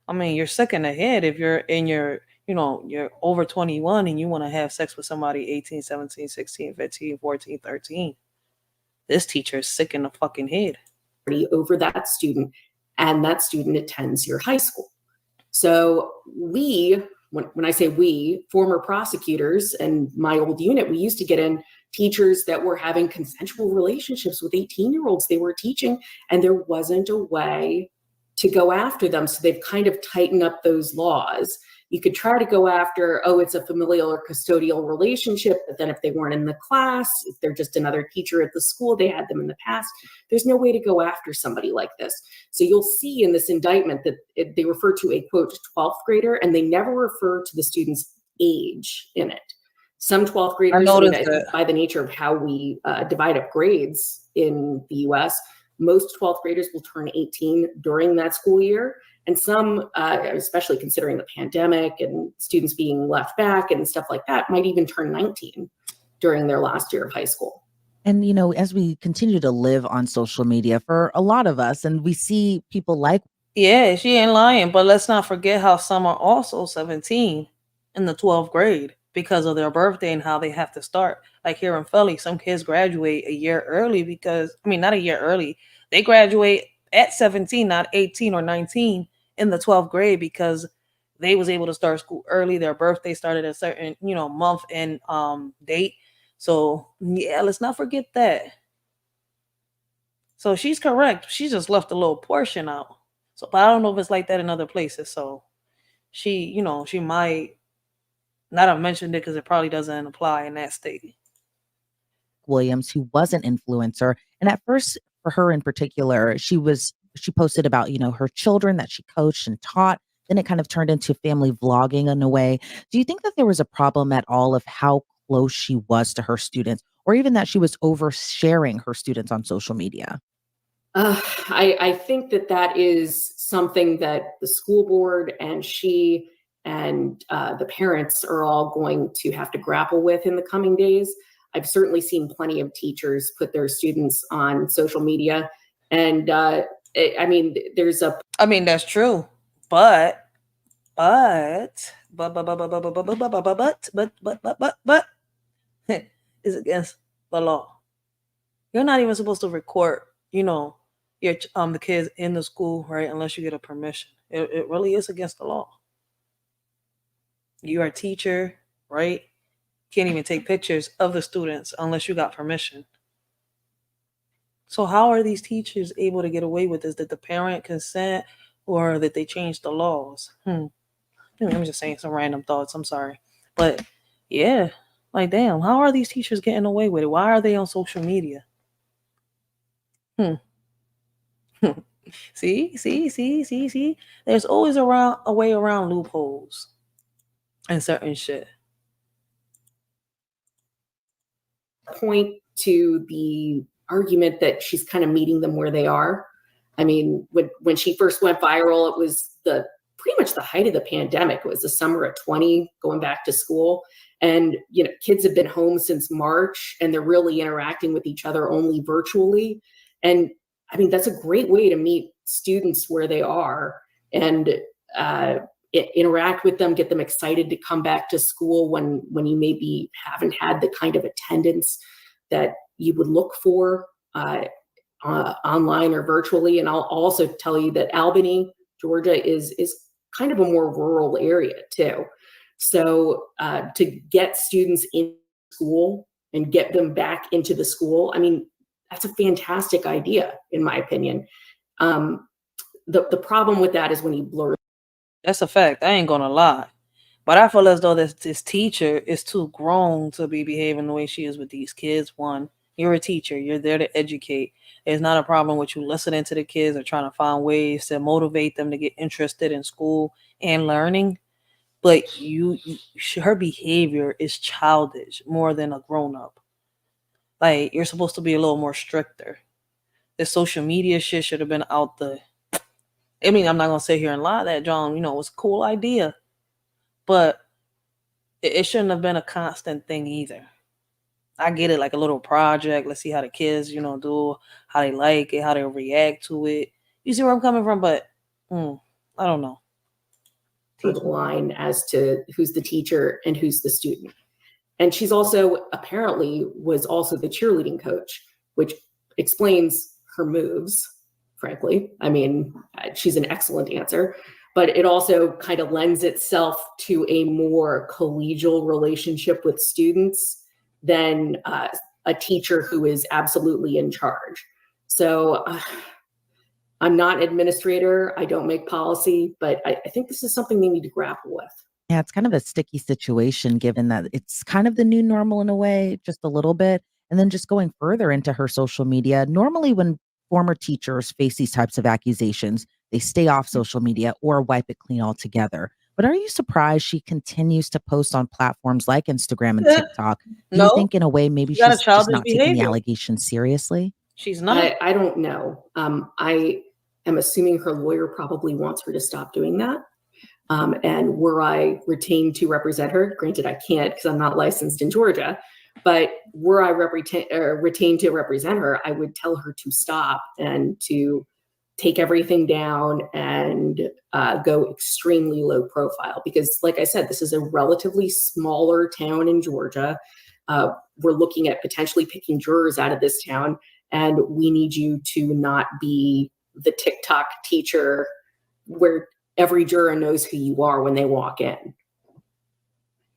I mean, you're sick in the head if you're in your, you're over 21 and you want to have sex with somebody 18, 17, 16, 15, 14, 13. This teacher is sick in the fucking head. Over that student, and that student attends your high school. So when I say we, former prosecutors and my old unit, we used to get in teachers that were having consensual relationships with 18-year-olds they were teaching, and there wasn't a way to go after them. So they've kind of tightened up those laws. You could try to go after, it's a familial or custodial relationship, but then if they weren't in the class, if they're just another teacher at the school, they had them in the past, there's no way to go after somebody like this. So you'll see in this indictment that they refer to a, quote, 12th grader, and they never refer to the student's age in it. Some 12th graders, by the nature of how we divide up grades in the US, most 12th graders will turn 18 during that school year. And some, especially considering the pandemic and students being left back and stuff like that, might even turn 19 during their last year of high school. And, as we continue to live on social media for a lot of us, and we see people like. Yeah, she ain't lying, but let's not forget how some are also 17 in the 12th grade because of their birthday and how they have to start. Like here in Philly, some kids graduate a year early not a year early. They graduate at 17, not 18 or 19 in the 12th grade because they was able to start school early. Their birthday started a certain, month and date. So yeah, let's not forget that. So she's correct. She just left a little portion out. So, but I don't know if it's like that in other places. So she might not have mentioned it because it probably doesn't apply in that state. Williams, who was an influencer. And at first, for her in particular, she posted about, her children that she coached and taught. Then it kind of turned into family vlogging in a way. Do you think that there was a problem at all of how close she was to her students, or even that she was oversharing her students on social media? I think that is something that the school board and she and the parents are all going to have to grapple with in the coming days. I've certainly seen plenty of teachers put their students on social media, and I mean, that's true, but it's against the law. You're not even supposed to record, your the kids in the school, right? Unless you get a permission. It really is against the law. You are a teacher, right? Can't even take pictures of the students unless you got permission. So how are these teachers able to get away with this? Did the parent consent, or did they change the laws? I'm just saying some random thoughts. I'm sorry. But yeah, like damn, how are these teachers getting away with it? Why are they on social media? See. There's always a way around loopholes and certain shit. Point to the argument that she's kind of meeting them where they are. I mean, when she first went viral, it was pretty much the height of the pandemic. It was the summer of 20, going back to school. And, kids have been home since March, and they're really interacting with each other only virtually. And I mean, that's a great way to meet students where they are and interact with them, get them excited to come back to school when you maybe haven't had the kind of attendance that you would look for online or virtually. And I'll also tell you that Albany, Georgia is kind of a more rural area too. So to get students in school and get them back into the school, I mean, that's a fantastic idea, in my opinion. The problem with that is when you blur. That's a fact. I ain't gonna lie. But I feel as though this teacher is too grown to be behaving the way she is with these kids. One, you're a teacher. You're there to educate. There's not a problem with you listening to the kids or trying to find ways to motivate them to get interested in school and learning. But her behavior is childish more than a grown-up. Like, you're supposed to be a little more stricter. The social media shit should have been out the... I mean, I'm not going to sit here and lie that, John, it was a cool idea. But it shouldn't have been a constant thing either. I get it, like a little project. Let's see how the kids, do, how they like it, how they react to it. You see where I'm coming from? But I don't know. The line as to who's the teacher and who's the student. And she's also apparently was also the cheerleading coach, which explains her moves, frankly. I mean, she's an excellent dancer, but it also kind of lends itself to a more collegial relationship with students than a teacher who is absolutely in charge. So I'm not an administrator. I don't make policy, but I think this is something they need to grapple with. Yeah, it's kind of a sticky situation given that it's kind of the new normal in a way, just a little bit. And then just going further into her social media, normally when former teachers face these types of accusations, they stay off social media or wipe it clean altogether. But are you surprised she continues to post on platforms like Instagram and TikTok? Do you think in a way maybe she's just not taking the allegations seriously? She's not. I don't know. I am assuming her lawyer probably wants her to stop doing that. And were I retained to represent her, granted I can't because I'm not licensed in Georgia, but were I retained to represent her, I would tell her to stop and to take everything down and go extremely low profile. Because like I said, this is a relatively smaller town in Georgia. We're looking at potentially picking jurors out of this town, and we need you to not be the TikTok teacher where every juror knows who you are when they walk in.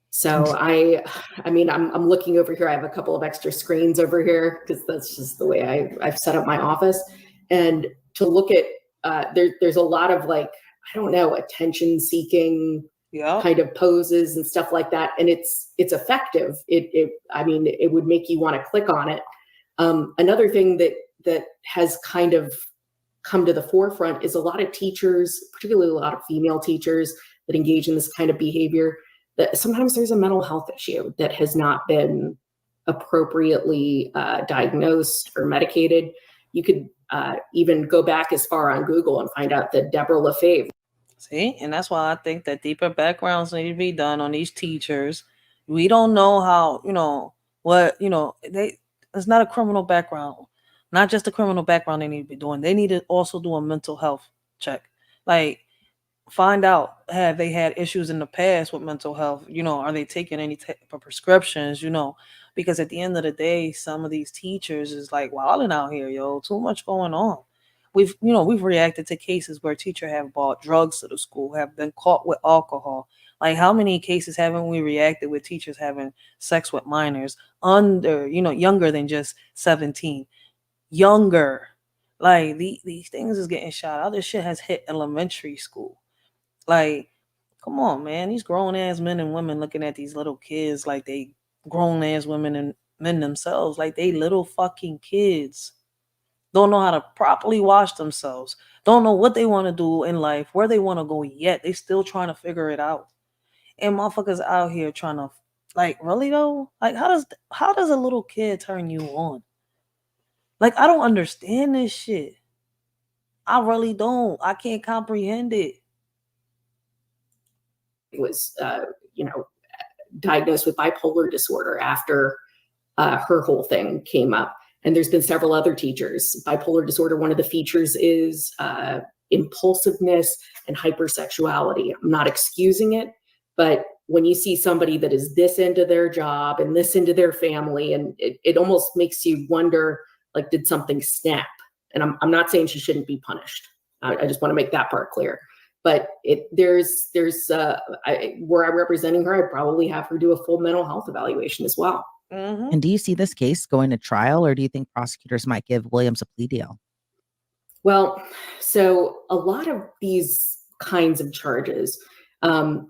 So I mean, I'm looking over here. I have a couple of extra screens over here because that's just the way I've set up my office. And to look at, there's a lot of like, I don't know, attention seeking kind of poses and stuff like that. And it's effective. I mean, it would make you want to click on it. Another thing that has kind of come to the forefront is a lot of teachers, particularly a lot of female teachers that engage in this kind of behavior, that sometimes there's a mental health issue that has not been appropriately diagnosed or medicated. You could even go back as far on Google and find out that Deborah LaFave. See, and that's why I think that deeper backgrounds need to be done on these teachers. We don't know how, it's not a criminal background, not just a criminal background they need to be doing. They need to also do a mental health check. Like, find out, have they had issues in the past with mental health? Are they taking any type of prescriptions? Because at the end of the day, some of these teachers is like wilding out here, too much going on. We've reacted to cases where teachers have bought drugs to the school, have been caught with alcohol. Like, how many cases haven't we reacted with teachers having sex with minors under, younger than just 17, younger? Like, these things is getting shot out. This shit has hit elementary school. Like, come on, man. These grown ass men and women looking at these little kids like they grown ass women and men themselves, like they little fucking kids. Don't know how to properly wash themselves. Don't know what they want to do in life, where they want to go yet. They still trying to figure it out. And motherfuckers out here trying to, like, really though? Like, how does a little kid turn you on? Like, I don't understand this shit. I really don't. I can't comprehend it. Was, diagnosed with bipolar disorder after her whole thing came up. And there's been several other teachers. Bipolar disorder, one of the features is impulsiveness and hypersexuality. I'm not excusing it, but when you see somebody that is this into their job and this into their family, and it almost makes you wonder, like, did something snap? And I'm not saying she shouldn't be punished. I just want to make that part clear. But there's where I'm representing her, I'd probably have her do a full mental health evaluation as well. Mm-hmm. And do you see this case going to trial, or do you think prosecutors might give Williams a plea deal? Well, so a lot of these kinds of charges, and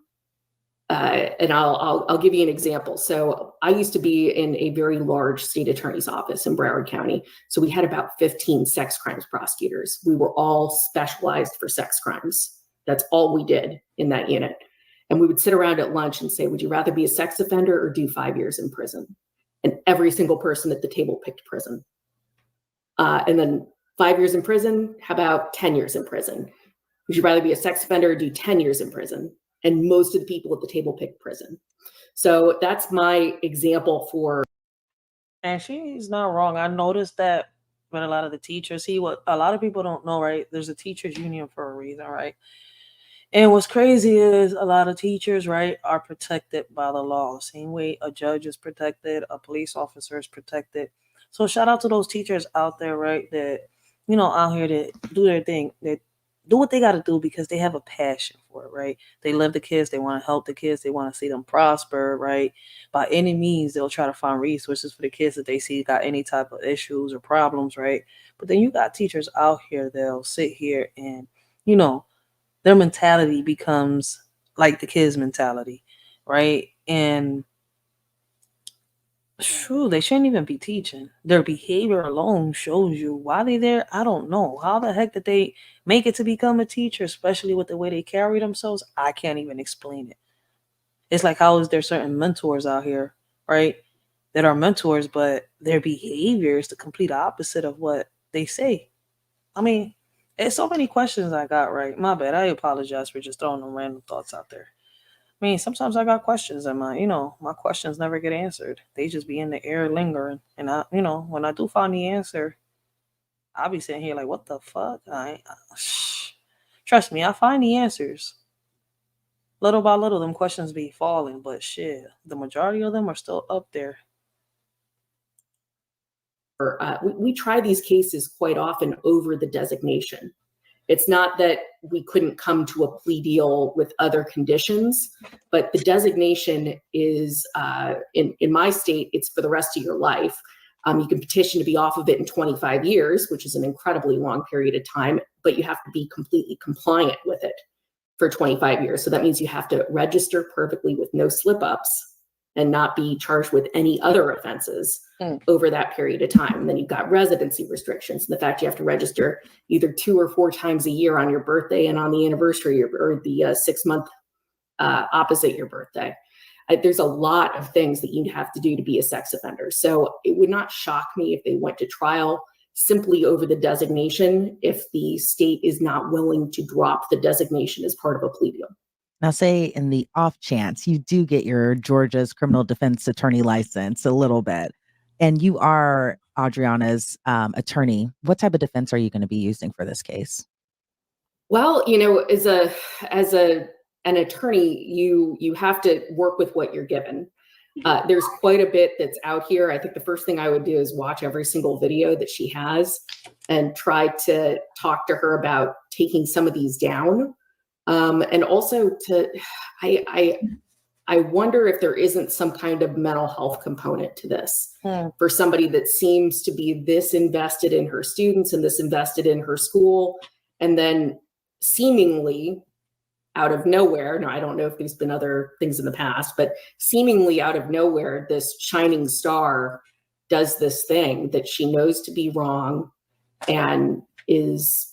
I'll give you an example. So I used to be in a very large state attorney's office in Broward County. So we had about 15 sex crimes prosecutors. We were all specialized for sex crimes. That's all we did in that unit. And we would sit around at lunch and say, would you rather be a sex offender or do 5 years in prison? And every single person at the table picked prison. And then 5 years in prison, how about 10 years in prison? Would you rather be a sex offender or do 10 years in prison? And most of the people at the table picked prison. So that's my example for. And she's not wrong. I noticed that with a lot of the teachers, what a lot of people don't know, right? There's a teachers union for a reason, right? And what's crazy is a lot of teachers, right, are protected by the law. The same way a judge is protected, a police officer is protected. So shout out to those teachers out there, right, that, out here to do their thing, that do what they got to do because they have a passion for it, right? They love the kids. They want to help the kids. They want to see them prosper, right? By any means, they'll try to find resources for the kids that they see got any type of issues or problems, right? But then you got teachers out here that'll sit here and, their mentality becomes like the kids' mentality, right? And they shouldn't even be teaching. Their behavior alone shows you why they there. I don't know. How the heck did they make it to become a teacher, especially with the way they carry themselves? I can't even explain it. It's like, how is there certain mentors out here, right, that are mentors, but their behavior is the complete opposite of what they say? I mean, there's so many questions I got, right? My bad. I apologize for just throwing them random thoughts out there. I mean, sometimes I got questions and my questions never get answered. They just be in the air lingering. And when I do find the answer, I'll be sitting here like, what the fuck? Trust me, I find the answers. Little by little, them questions be falling, but shit, the majority of them are still up there. We try these cases quite often over the designation. It's not that we couldn't come to a plea deal with other conditions, but the designation is, in my state, it's for the rest of your life. You can petition to be off of it in 25 years, which is an incredibly long period of time, but you have to be completely compliant with it for 25 years. So that means you have to register perfectly with no slip-ups and not be charged with any other offenses over that period of time. And then you've got residency restrictions, and the fact you have to register either 2 or 4 times a year on your birthday and on the anniversary or the 6 month opposite your birthday. There's a lot of things that you have to do to be a sex offender. So it would not shock me if they went to trial simply over the designation if the state is not willing to drop the designation as part of a plea deal. Now, say in the off chance you do get your Georgia's criminal defense attorney license a little bit, and you are Adriana's attorney, what type of defense are you going to be using for this case? Well, as an attorney, you have to work with what you're given. There's quite a bit that's out here. I think the first thing I would do is watch every single video that she has and try to talk to her about taking some of these down. And also I wonder if there isn't some kind of mental health component to this for somebody that seems to be this invested in her students and this invested in her school, and then seemingly out of nowhere, now I don't know if there's been other things in the past, but seemingly out of nowhere, this shining star does this thing that she knows to be wrong and is,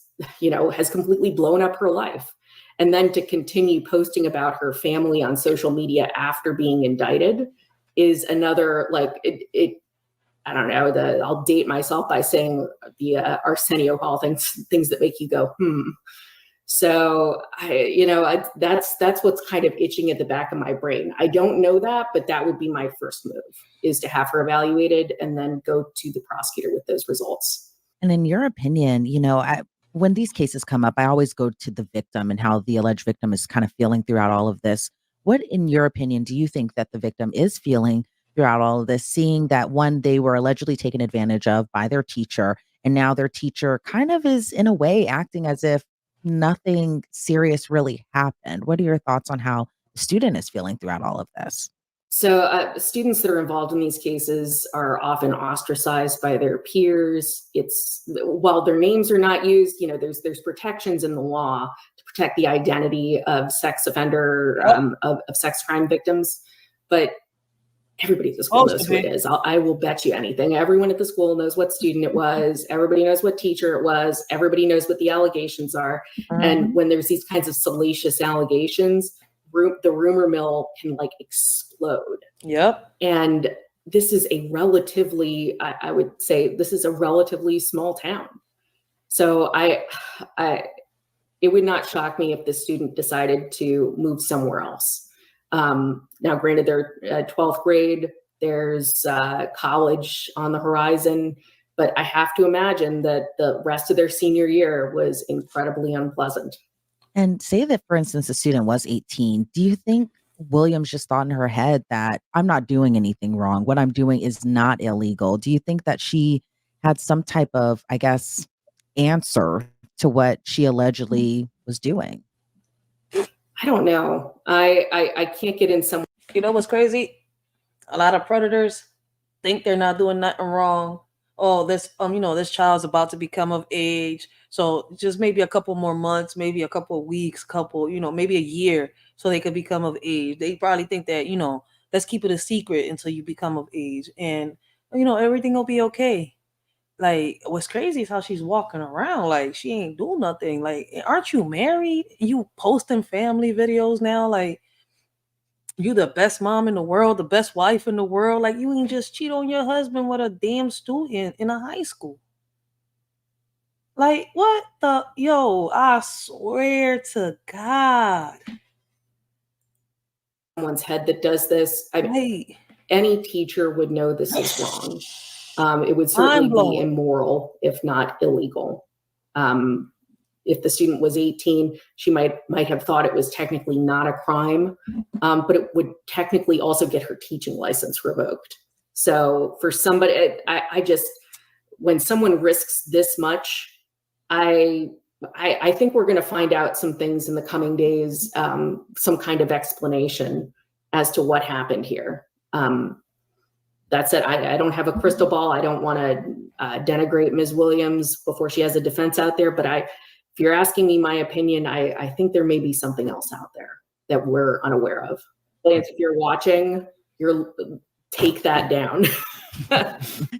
has completely blown up her life. And then to continue posting about her family on social media after being indicted is another, I don't know, I'll date myself by saying the Arsenio Hall things that make you go, So, that's what's kind of itching at the back of my brain. I don't know that, but that would be my first move, is to have her evaluated and then go to the prosecutor with those results. And in your opinion, when these cases come up, I always go to the victim and how the alleged victim is kind of feeling throughout all of this. What, in your opinion, do you think that the victim is feeling throughout all of this, seeing that, one, they were allegedly taken advantage of by their teacher, and now their teacher kind of is, in a way, acting as if nothing serious really happened? What are your thoughts on how the student is feeling throughout all of this? So students that are involved in these cases are often ostracized by their peers. While their names are not used, there's protections in the law to protect the identity of sex offender, of sex crime victims. But everybody at the school knows who it is. I will bet you anything. Everyone at the school knows what student it was. Everybody knows what teacher it was. Everybody knows what the allegations are. And when there's these kinds of salacious allegations, the rumor mill can explode. Yep. And this is a relatively, I would say, this is a relatively small town. So it would not shock me if the student decided to move somewhere else. Now, granted, they're 12th grade, there's college on the horizon, but I have to imagine that the rest of their senior year was incredibly unpleasant. And say that, for instance, the student was 18. Do you think Williams just thought in her head that I'm not doing anything wrong? What I'm doing is not illegal. Do you think that she had some type of, answer to what she allegedly was doing? I don't know. I can't get in some. You know what's crazy? A lot of predators think they're not doing nothing wrong. Oh, this this child's about to become of age, so just maybe a couple more months, maybe a couple of weeks, maybe a year, so they could become of age. They probably think that let's keep it a secret until you become of age, and everything will be okay. What's crazy is how she's walking around like she ain't doing nothing. Aren't you married? You posting family videos now, you the best mom in the world, the best wife in the world. You ain't just cheat on your husband with a damn student in a high school. What the? Yo, I swear to God. Someone's head that does this. Any teacher would know this is wrong. It would certainly be immoral, if not illegal. If the student was 18, she might have thought it was technically not a crime, but it would technically also get her teaching license revoked. So for somebody, I just, when someone risks this much, I I think we're going to find out some things in the coming days, some kind of explanation as to what happened here. That said, I don't have a crystal ball. I don't want to denigrate Ms. Williams before she has a defense out there. But if you're asking me my opinion, I think there may be something else out there that we're unaware of. If you're watching, take that down.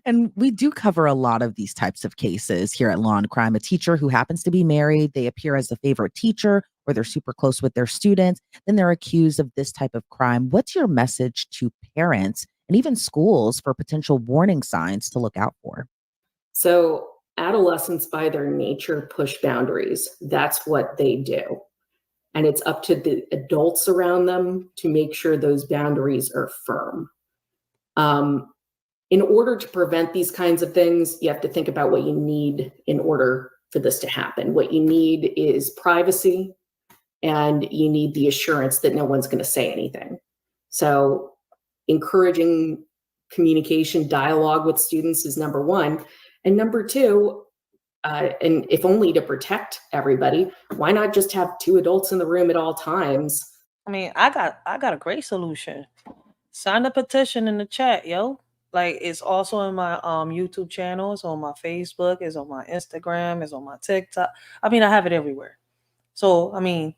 And we do cover a lot of these types of cases here at Law and Crime. A teacher who happens to be married, they appear as the favorite teacher, or they're super close with their students, then they're accused of this type of crime. What's your message to parents and even schools for potential warning signs to look out for? So adolescents, by their nature, push boundaries. That's what they do. And it's up to the adults around them to make sure those boundaries are firm. In order to prevent these kinds of things, you have to think about what you need in order for this to happen. What you need is privacy, and you need the assurance that no one's going to say anything. So encouraging communication, dialogue with students is number one. And number two, and if only to protect everybody, why not just have two adults in the room at all times? I mean, I got a great solution. Sign the petition in the chat, yo. Like, it's also in my YouTube channel, it's on my Facebook, it's on my Instagram, it's on my TikTok. I mean, I have it everywhere. So, I mean,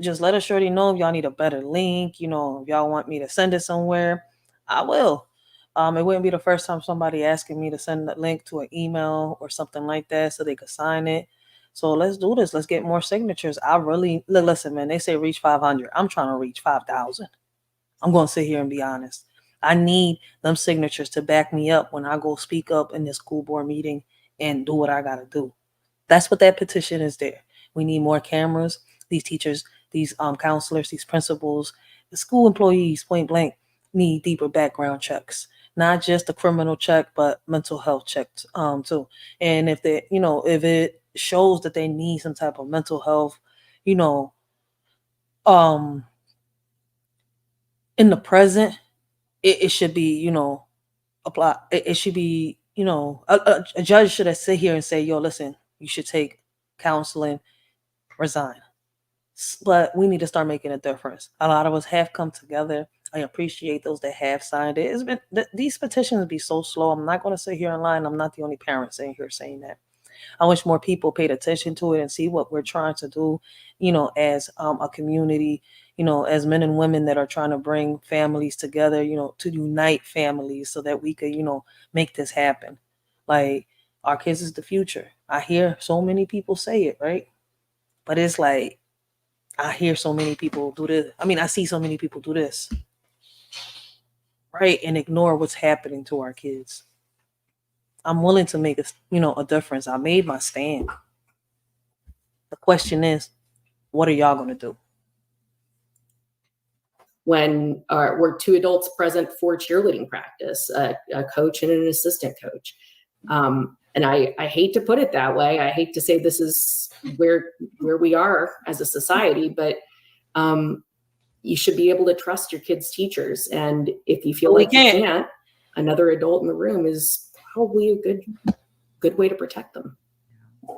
just let us shorty know if y'all need a better link, if y'all want me to send it somewhere, I will. It wouldn't be the first time somebody asking me to send the link to an email or something like that so they could sign it. So let's do this. Let's get more signatures. I really listen, man. They say reach 500. I'm trying to reach 5,000. I'm going to sit here and be honest. I need them signatures to back me up when I go speak up in this school board meeting and do what I got to do. That's what that petition is there. We need more cameras. These teachers, these counselors, these principals, the school employees, point blank, need deeper background checks. Not just a criminal check, but mental health checks too. And if if it shows that they need some type of mental health, in the present, it should be, apply. It should be, a judge should sit here and say, yo, listen, you should take counseling, resign. But we need to start making a difference. A lot of us have come together. I appreciate those that have signed it. It's been these petitions be so slow. I'm not going to sit here and lie. I'm not the only parent sitting here saying that. I wish more people paid attention to it and see what we're trying to do, as a community, as men and women that are trying to bring families together, to unite families so that we could, make this happen. Like, our kids is the future. I hear so many people say it, right? But it's like, I hear so many people do this. I mean, I see so many people do this, right? And ignore what's happening to our kids. I'm willing to make a difference. I made my stand. The question is, what are y'all going to do? When we're two adults present for cheerleading practice, a coach and an assistant coach. And I hate to put it that way. I hate to say this is where we are as a society, but you should be able to trust your kids' teachers. And if you feel like you can't, another adult in the room is probably a good way to protect them.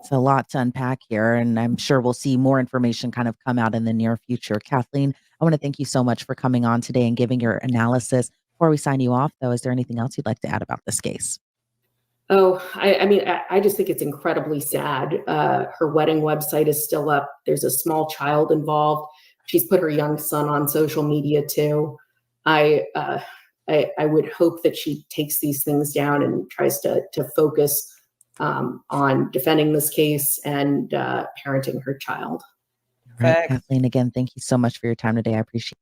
It's a lot to unpack here, and I'm sure we'll see more information kind of come out in the near future. Kathleen, I want to thank you so much for coming on today and giving your analysis. Before we sign you off, though, is there anything else you'd like to add about this case? Oh, I mean, I just think it's incredibly sad. Her wedding website is still up. There's a small child involved. She's put her young son on social media too. I would hope that she takes these things down and tries to focus on defending this case and parenting her child. Right, Kathleen, again, thank you so much for your time today. I appreciate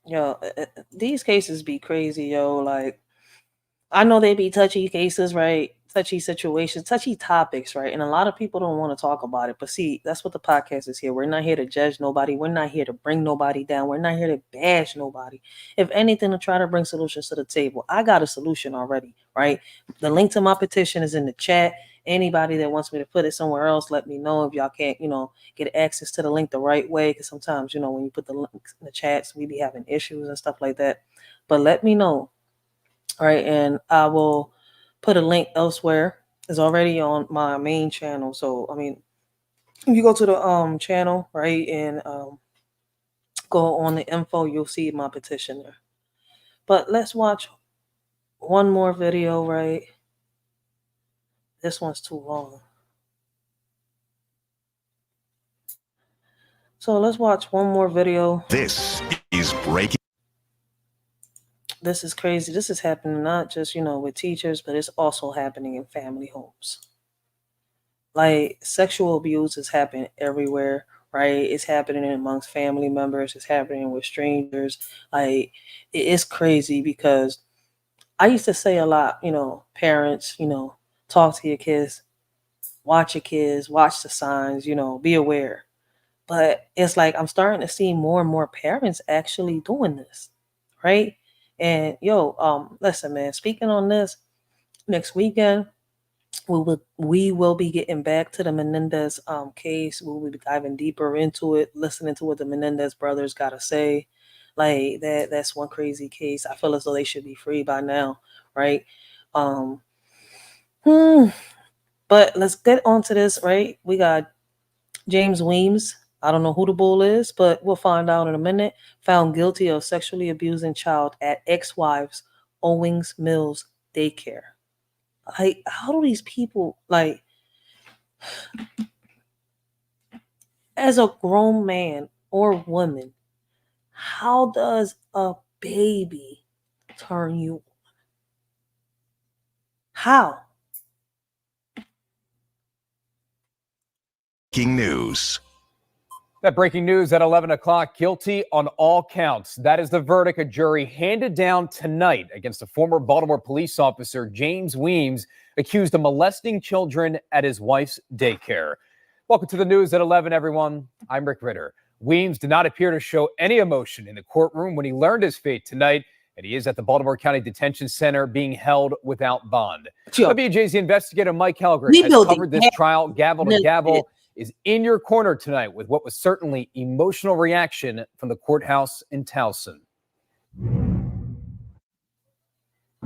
it. Yo, these cases be crazy, yo. Like, I know they be touchy cases, right? Touchy situations, touchy topics, right? And a lot of people don't want to talk about it. But see, that's what the podcast is here. We're not here to judge nobody. We're not here to bring nobody down. We're not here to bash nobody. If anything, to try to bring solutions to the table. I got a solution already, right? The link to my petition is in the chat. Anybody that wants me to put it somewhere else, let me know. If y'all can't, get access to the link the right way, because sometimes, when you put the links in the chats, we be having issues and stuff like that. But let me know. All right, and I will put a link elsewhere. It's already on my main channel. So, I mean, If you go to the channel, right, and go on the info, you'll see my petition there. But let's watch one more video, right? This one's too long. So let's watch one more video. This is breaking. This is crazy. This is happening not just, with teachers, but it's also happening in family homes. Like, sexual abuse is happening everywhere, right? It's happening amongst family members. It's happening with strangers. Like, it's crazy because I used to say a lot, parents, talk to your kids, watch the signs, be aware. But it's like I'm starting to see more and more parents actually doing this, right? And listen, man, speaking on this, next weekend we will be getting back to the Menendez case. We will be diving deeper into it, listening to what the Menendez brothers gotta say. Like that's one crazy case. I feel as though they should be free by now, right? But let's get on to this, right? We got James Weems. I don't know who the bull is, but we'll find out in a minute. Found guilty of sexually abusing child at ex-wife's Owings Mills daycare. Like, how do these people, like, as a grown man or woman, how does a baby turn you on? How? Breaking news. That breaking news at 11 o'clock, guilty on all counts. That is the verdict a jury handed down tonight against a former Baltimore police officer, James Weems, accused of molesting children at his wife's daycare. Welcome to the news at 11, everyone. I'm Rick Ritter. Weems did not appear to show any emotion in the courtroom when he learned his fate tonight, and he is at the Baltimore County Detention Center being held without bond. WJZ investigator Mike Helgren has covered this trial gavel to gavel, is in your corner tonight with what was certainly emotional reaction from the courthouse in Towson.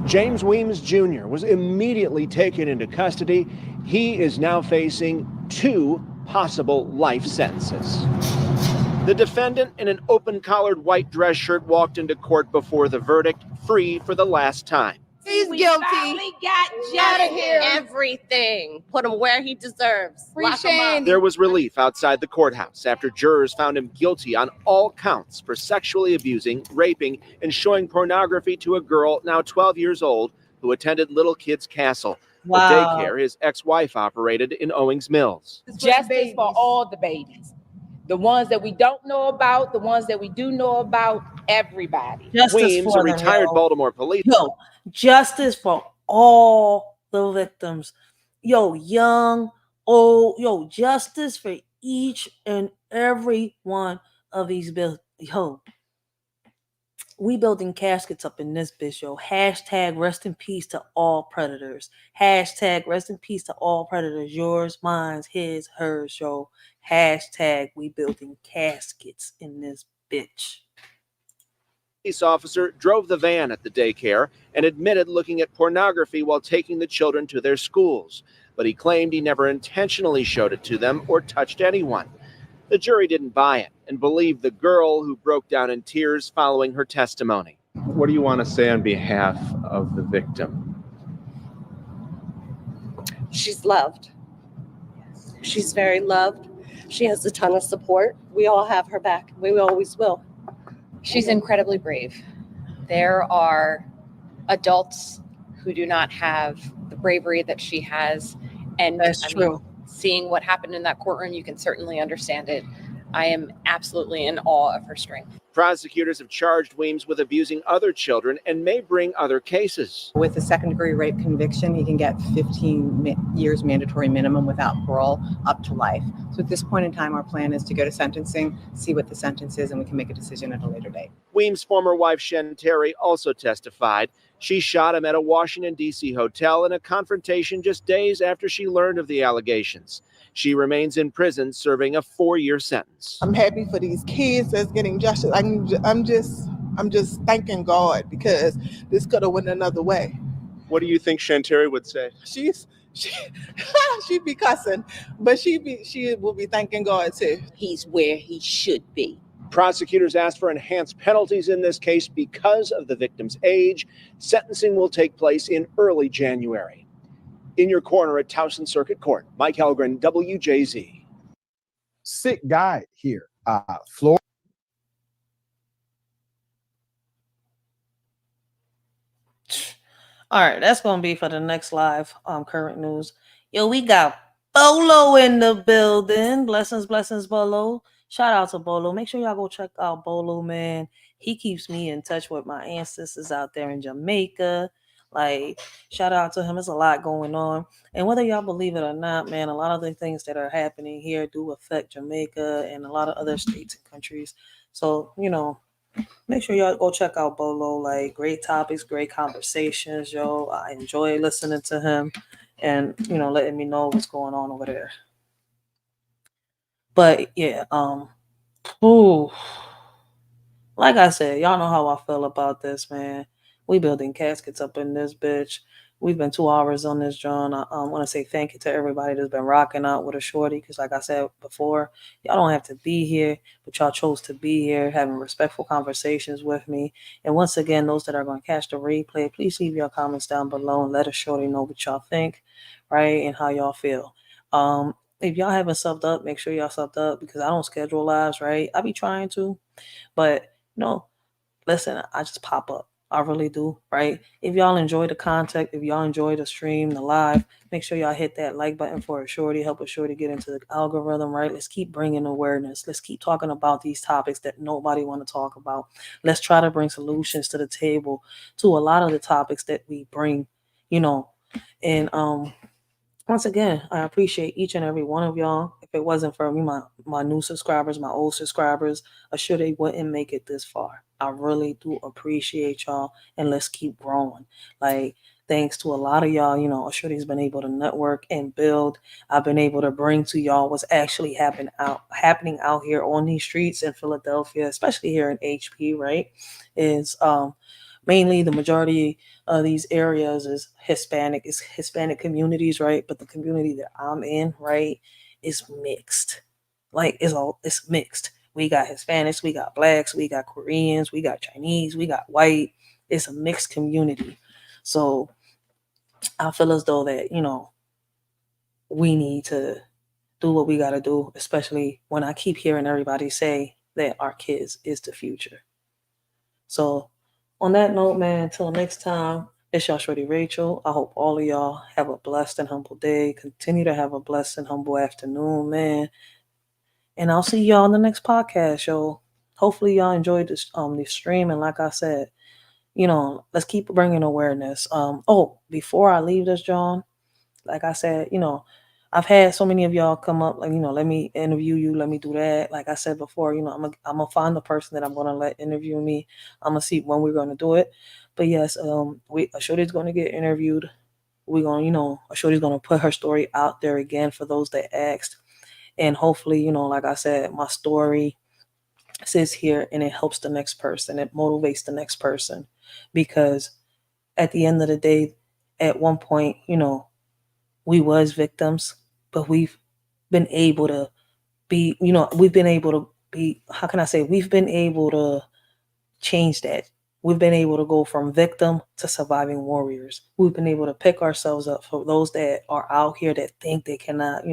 James Weems Jr. was immediately taken into custody. He is now facing 2 possible life sentences. The defendant in an open-collared white dress shirt walked into court before the verdict, free for the last time. He's guilty. Got out of here. Everything. Put him where he deserves. Lock him up. There was relief outside the courthouse after jurors found him guilty on all counts for sexually abusing, raping, and showing pornography to a girl now 12 years old who attended Little Kids Castle, the daycare his ex-wife operated in Owings Mills. Justice for all the babies. The ones that we don't know about, the ones that we do know about, everybody. Weems, a retired Baltimore police. Justice for all the victims. Young, old, justice for each and every one of these bills. We building caskets up in this bitch, Hashtag rest in peace to all predators. Hashtag rest in peace to all predators. Yours, mine, his, hers, Hashtag we building caskets in this bitch. Police officer drove the van at the daycare and admitted looking at pornography while taking the children to their schools, but he claimed he never intentionally showed it to them or touched anyone. The jury didn't buy it and believed the girl who broke down in tears following her testimony. What do you want to say on behalf of the victim? She's loved. She's very loved. She has a ton of support. We all have her back. We always will. She's incredibly brave. There are adults who do not have the bravery that she has. And that's true. Seeing what happened in that courtroom, you can certainly understand it. I am absolutely in awe of her strength. Prosecutors have charged Weems with abusing other children and may bring other cases. With a second-degree rape conviction, he can get 15 years mandatory minimum without parole up to life. So at this point in time, our plan is to go to sentencing, see what the sentence is, and we can make a decision at a later date. Weems' former wife, Shen Terry, also testified. She shot him at a Washington, D.C. hotel in a confrontation just days after she learned of the allegations. She remains in prison serving a 4-year sentence. I'm happy for these kids that's getting justice. I'm just thanking God because this could have went another way. What do you think Shen Terry would say? She's She be cussing, but she will be thanking God too. He's where he should be. Prosecutors asked for enhanced penalties in this case because of the victim's age. Sentencing will take place in early January. In your corner at Towson Circuit Court, Mike Helgren, WJZ. Sick guy here. Florida. All right, that's gonna be for the next live current news. Yo, we got Bolo in the building. Blessings, blessings, Bolo. Shout out to Bolo. Make sure y'all go check out Bolo, man. He keeps me in touch with my ancestors out there in Jamaica. Like, shout out to him. There's a lot going on. And whether y'all believe it or not, man, a lot of the things that are happening here do affect Jamaica and a lot of other states and countries. So, make sure y'all go check out Bolo. Like, great topics, great conversations, yo. I enjoy listening to him and, letting me know what's going on over there. But yeah, ooh, like I said, y'all know how I feel about this, man. We building caskets up in this bitch. We've been 2 hours on this, John. I want to say thank you to everybody that's been rocking out with a shorty. Because like I said before, y'all don't have to be here, but y'all chose to be here, having respectful conversations with me. And once again, those that are going to catch the replay, please leave your comments down below and let a shorty know what y'all think, right, and how y'all feel. If y'all haven't subbed up, make sure y'all subbed up because I don't schedule lives, right? I be trying to, but listen, I just pop up. I really do, right? If y'all enjoy the content, if y'all enjoy the stream, the live, make sure y'all hit that like button for a shorty, help a shorty get into the algorithm, right? Let's keep bringing awareness. Let's keep talking about these topics that nobody want to talk about. Let's try to bring solutions to the table to a lot of the topics that we bring, and once again, I appreciate each and every one of y'all. If it wasn't for me, my new subscribers, my old subscribers, I'm sure they wouldn't make it this far. I really do appreciate y'all, and let's keep growing. Like, thanks to a lot of y'all, I'm sure he's been able to network and build. I've been able to bring to y'all what's actually happening out here on these streets in Philadelphia, especially here in HP, right? Is mainly the majority of these areas is Hispanic communities, right? But the community that I'm in, right, is mixed. Like, it's mixed. We got Hispanics, we got blacks, we got Koreans, we got Chinese, we got white. It's a mixed community. So I feel as though that, we need to do what we got to do, especially when I keep hearing everybody say that our kids is the future. So on that note, man, until next time, it's y'all shorty Rachel. I hope all of y'all have a blessed and humble day. Continue to have a blessed and humble afternoon, man. And I'll see y'all in the next podcast, yo. Hopefully y'all enjoyed this stream. And like I said, let's keep bringing awareness. Before I leave this, John, like I said, I've had so many of y'all come up, like, let me interview you, let me do that. Like I said before, I'm gonna find the person that I'm gonna let interview me. I'm gonna see when we're gonna do it. But yes, a shorty's gonna get interviewed. We're gonna, a shorty's gonna put her story out there again for those that asked. And hopefully, like I said, my story sits here and it helps the next person. It motivates the next person. Because at the end of the day, at one point, we was victims, but we've been able to be, we've been able to be, how can I say, we've been able to change that. We've been able to go from victim to surviving warriors. We've been able to pick ourselves up for those that are out here that think they cannot,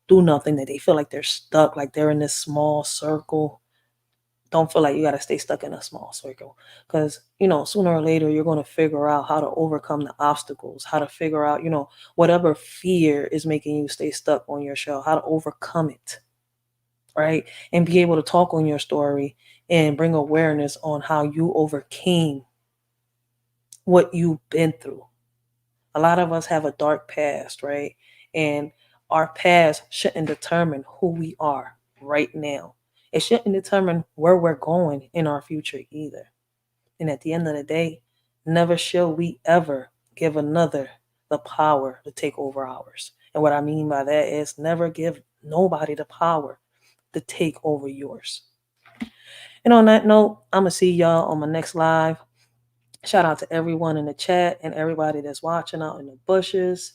do nothing, that they feel like they're stuck, like they're in this small circle. Don't feel like you got to stay stuck in a small circle, because sooner or later you're going to figure out how to overcome the obstacles, how to figure out whatever fear is making you stay stuck on your shell, how to overcome it, right? And be able to talk on your story and bring awareness on how you overcame what you've been through. A lot of us have a dark past, right? And our past shouldn't determine who we are right now. It shouldn't determine where we're going in our future either. And at the end of the day, never shall we ever give another the power to take over ours. And what I mean by that is never give nobody the power to take over yours. And on that note, I'm going to see y'all on my next live. Shout out to everyone in the chat and everybody that's watching out in the bushes.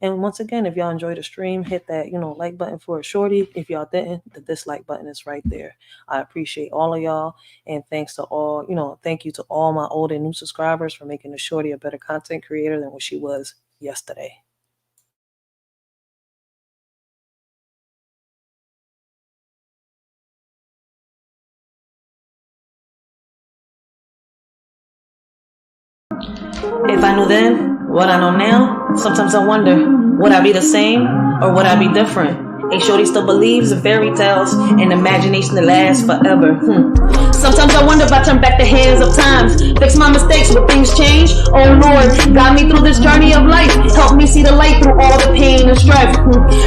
And once again, if y'all enjoyed the stream, hit that, like button for a shorty. If y'all didn't, the dislike button is right there. I appreciate all of y'all. And thanks to all, thank you to all my old and new subscribers for making the shorty a better content creator than what she was yesterday. If I knew then what I know now, sometimes I wonder, would I be the same or would I be different? A shorty still believes in fairy tales and imagination that lasts forever. Sometimes I wonder if I turn back the hands of times, fix my mistakes, will things change? Oh Lord, guide me through this journey of life, help me see the light through all the pain and strife.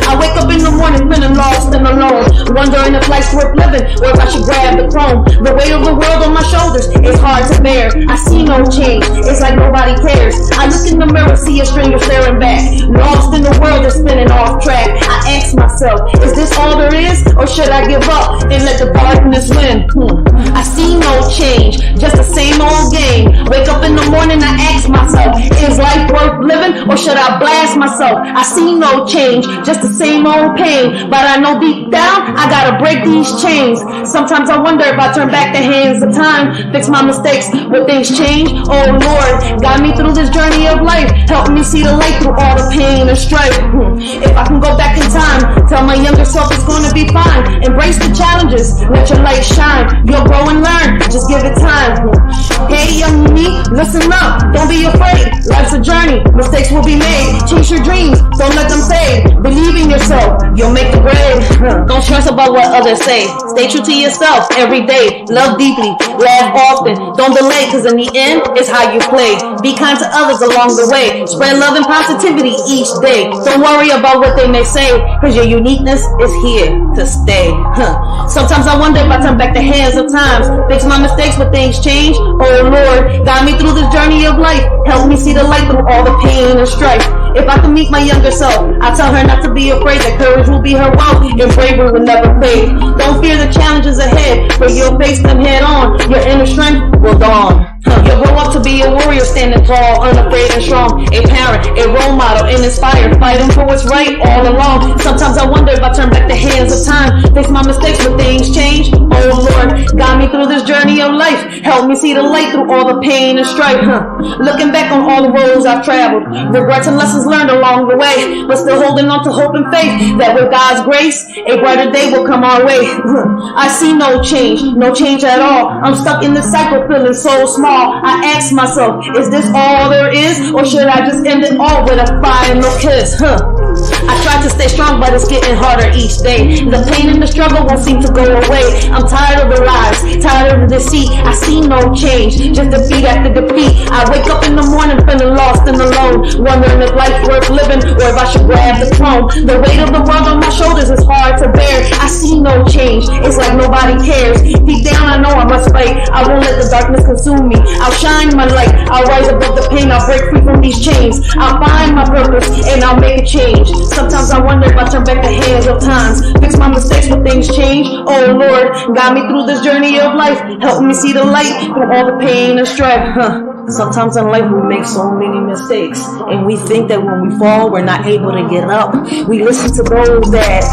I wake up in the morning feeling lost and alone, wondering if life's worth living or if I should grab the throne. The weight of the world on my shoulders is hard to bear. I see no change, it's like nobody cares. I look in the mirror, see a stranger staring back, lost in the world that's spinning off track. I ask myself, is this all there is, or should I give up and let the darkness win? I see no change, just the same old game. Wake up in the morning, I ask myself, is life worth living, or should I blast myself? I see no change, just the same old pain, but I know deep down, I gotta break these chains. Sometimes I wonder if I turn back the hands of time, fix my mistakes, will things change? Oh Lord, guide me through this journey of life, help me see the light through all the pain and strife. If I can go back in time, tell my younger self it's gonna be fine. Embrace the challenges, let your light shine. You'll grow and learn, just give it time. Hey young me, listen up, don't be afraid. Life's a journey, mistakes will be made. Chase your dreams, don't let them fade. Believe in yourself, you'll make the grade. Don't stress about what others say. Stay true to yourself every day. Love deeply, laugh often. Don't delay, cause in the end, it's how you play. Be kind to others along the way. Spread love and positivity each day. Don't worry about what they may say, cause your uniqueness is here to stay. Sometimes I wonder if I turn back the hands of times, fix my mistakes, but things change. Oh Lord, guide me through this journey of life, help me see the light through all the pain and strife. If I can meet my younger self, I tell her not to be afraid, that courage will be her wealth and bravery will never fade. Don't fear the challenges ahead, for you'll face them head on. Your inner strength will dawn. You'll grow up to be a warrior, standing tall, unafraid and strong. A parent, a role model, and inspired, fighting for what's right all along. Sometimes I wonder if I turn back the hands of time, fix my mistakes, but things change. Oh Lord, guide me through this journey of life, help me see the light through all the pain and strife. Looking back on all the roads I've traveled, regrets and lessons learned along the way, but still holding on to hope and faith that with God's grace, a brighter day will come our way. I see no change at all. I'm stuck in this cycle, feeling so small. I ask myself, is this all there is, or should I just end it all with a final kiss? I try to stay strong, but it's getting harder each day. The pain and the struggle won't seem to go away. I'm tired of the lies, tired of the deceit. I see no change, just defeat after defeat. I wake up in the morning feeling lost and alone, wondering if life's worth living or if I should grab the throne. The weight of the world on my shoulders is hard to bear. I see no change, it's like nobody cares. Deep down I know I must fight, I won't let the darkness consume me. I'll shine my light, I'll rise above the pain, I'll break free from these chains. I'll find my purpose and I'll make a change. Sometimes I wonder if I turn back the hands of times, fix my mistakes when things change. Oh Lord, guide me through this journey of life, help me see the light through all the pain and strife. Sometimes in life we make so many mistakes, and we think that when we fall we're not able to get up. We listen to those that,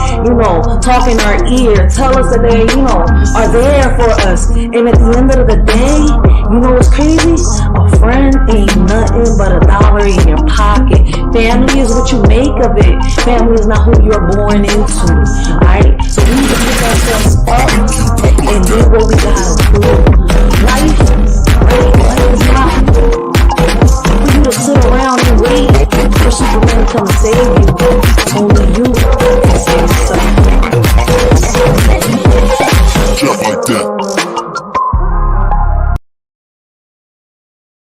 talk in our ear, tell us that they, are there for us. And at the end of the day, what's crazy? A friend ain't nothing but $1 in your pocket. Family is what you make of it. Family is not who you're born into. Alright? So we need to pick ourselves up and do what we gotta do. Life is not for you to sit around and wait for Superman to come save you. Only you can save yourself. Just like that.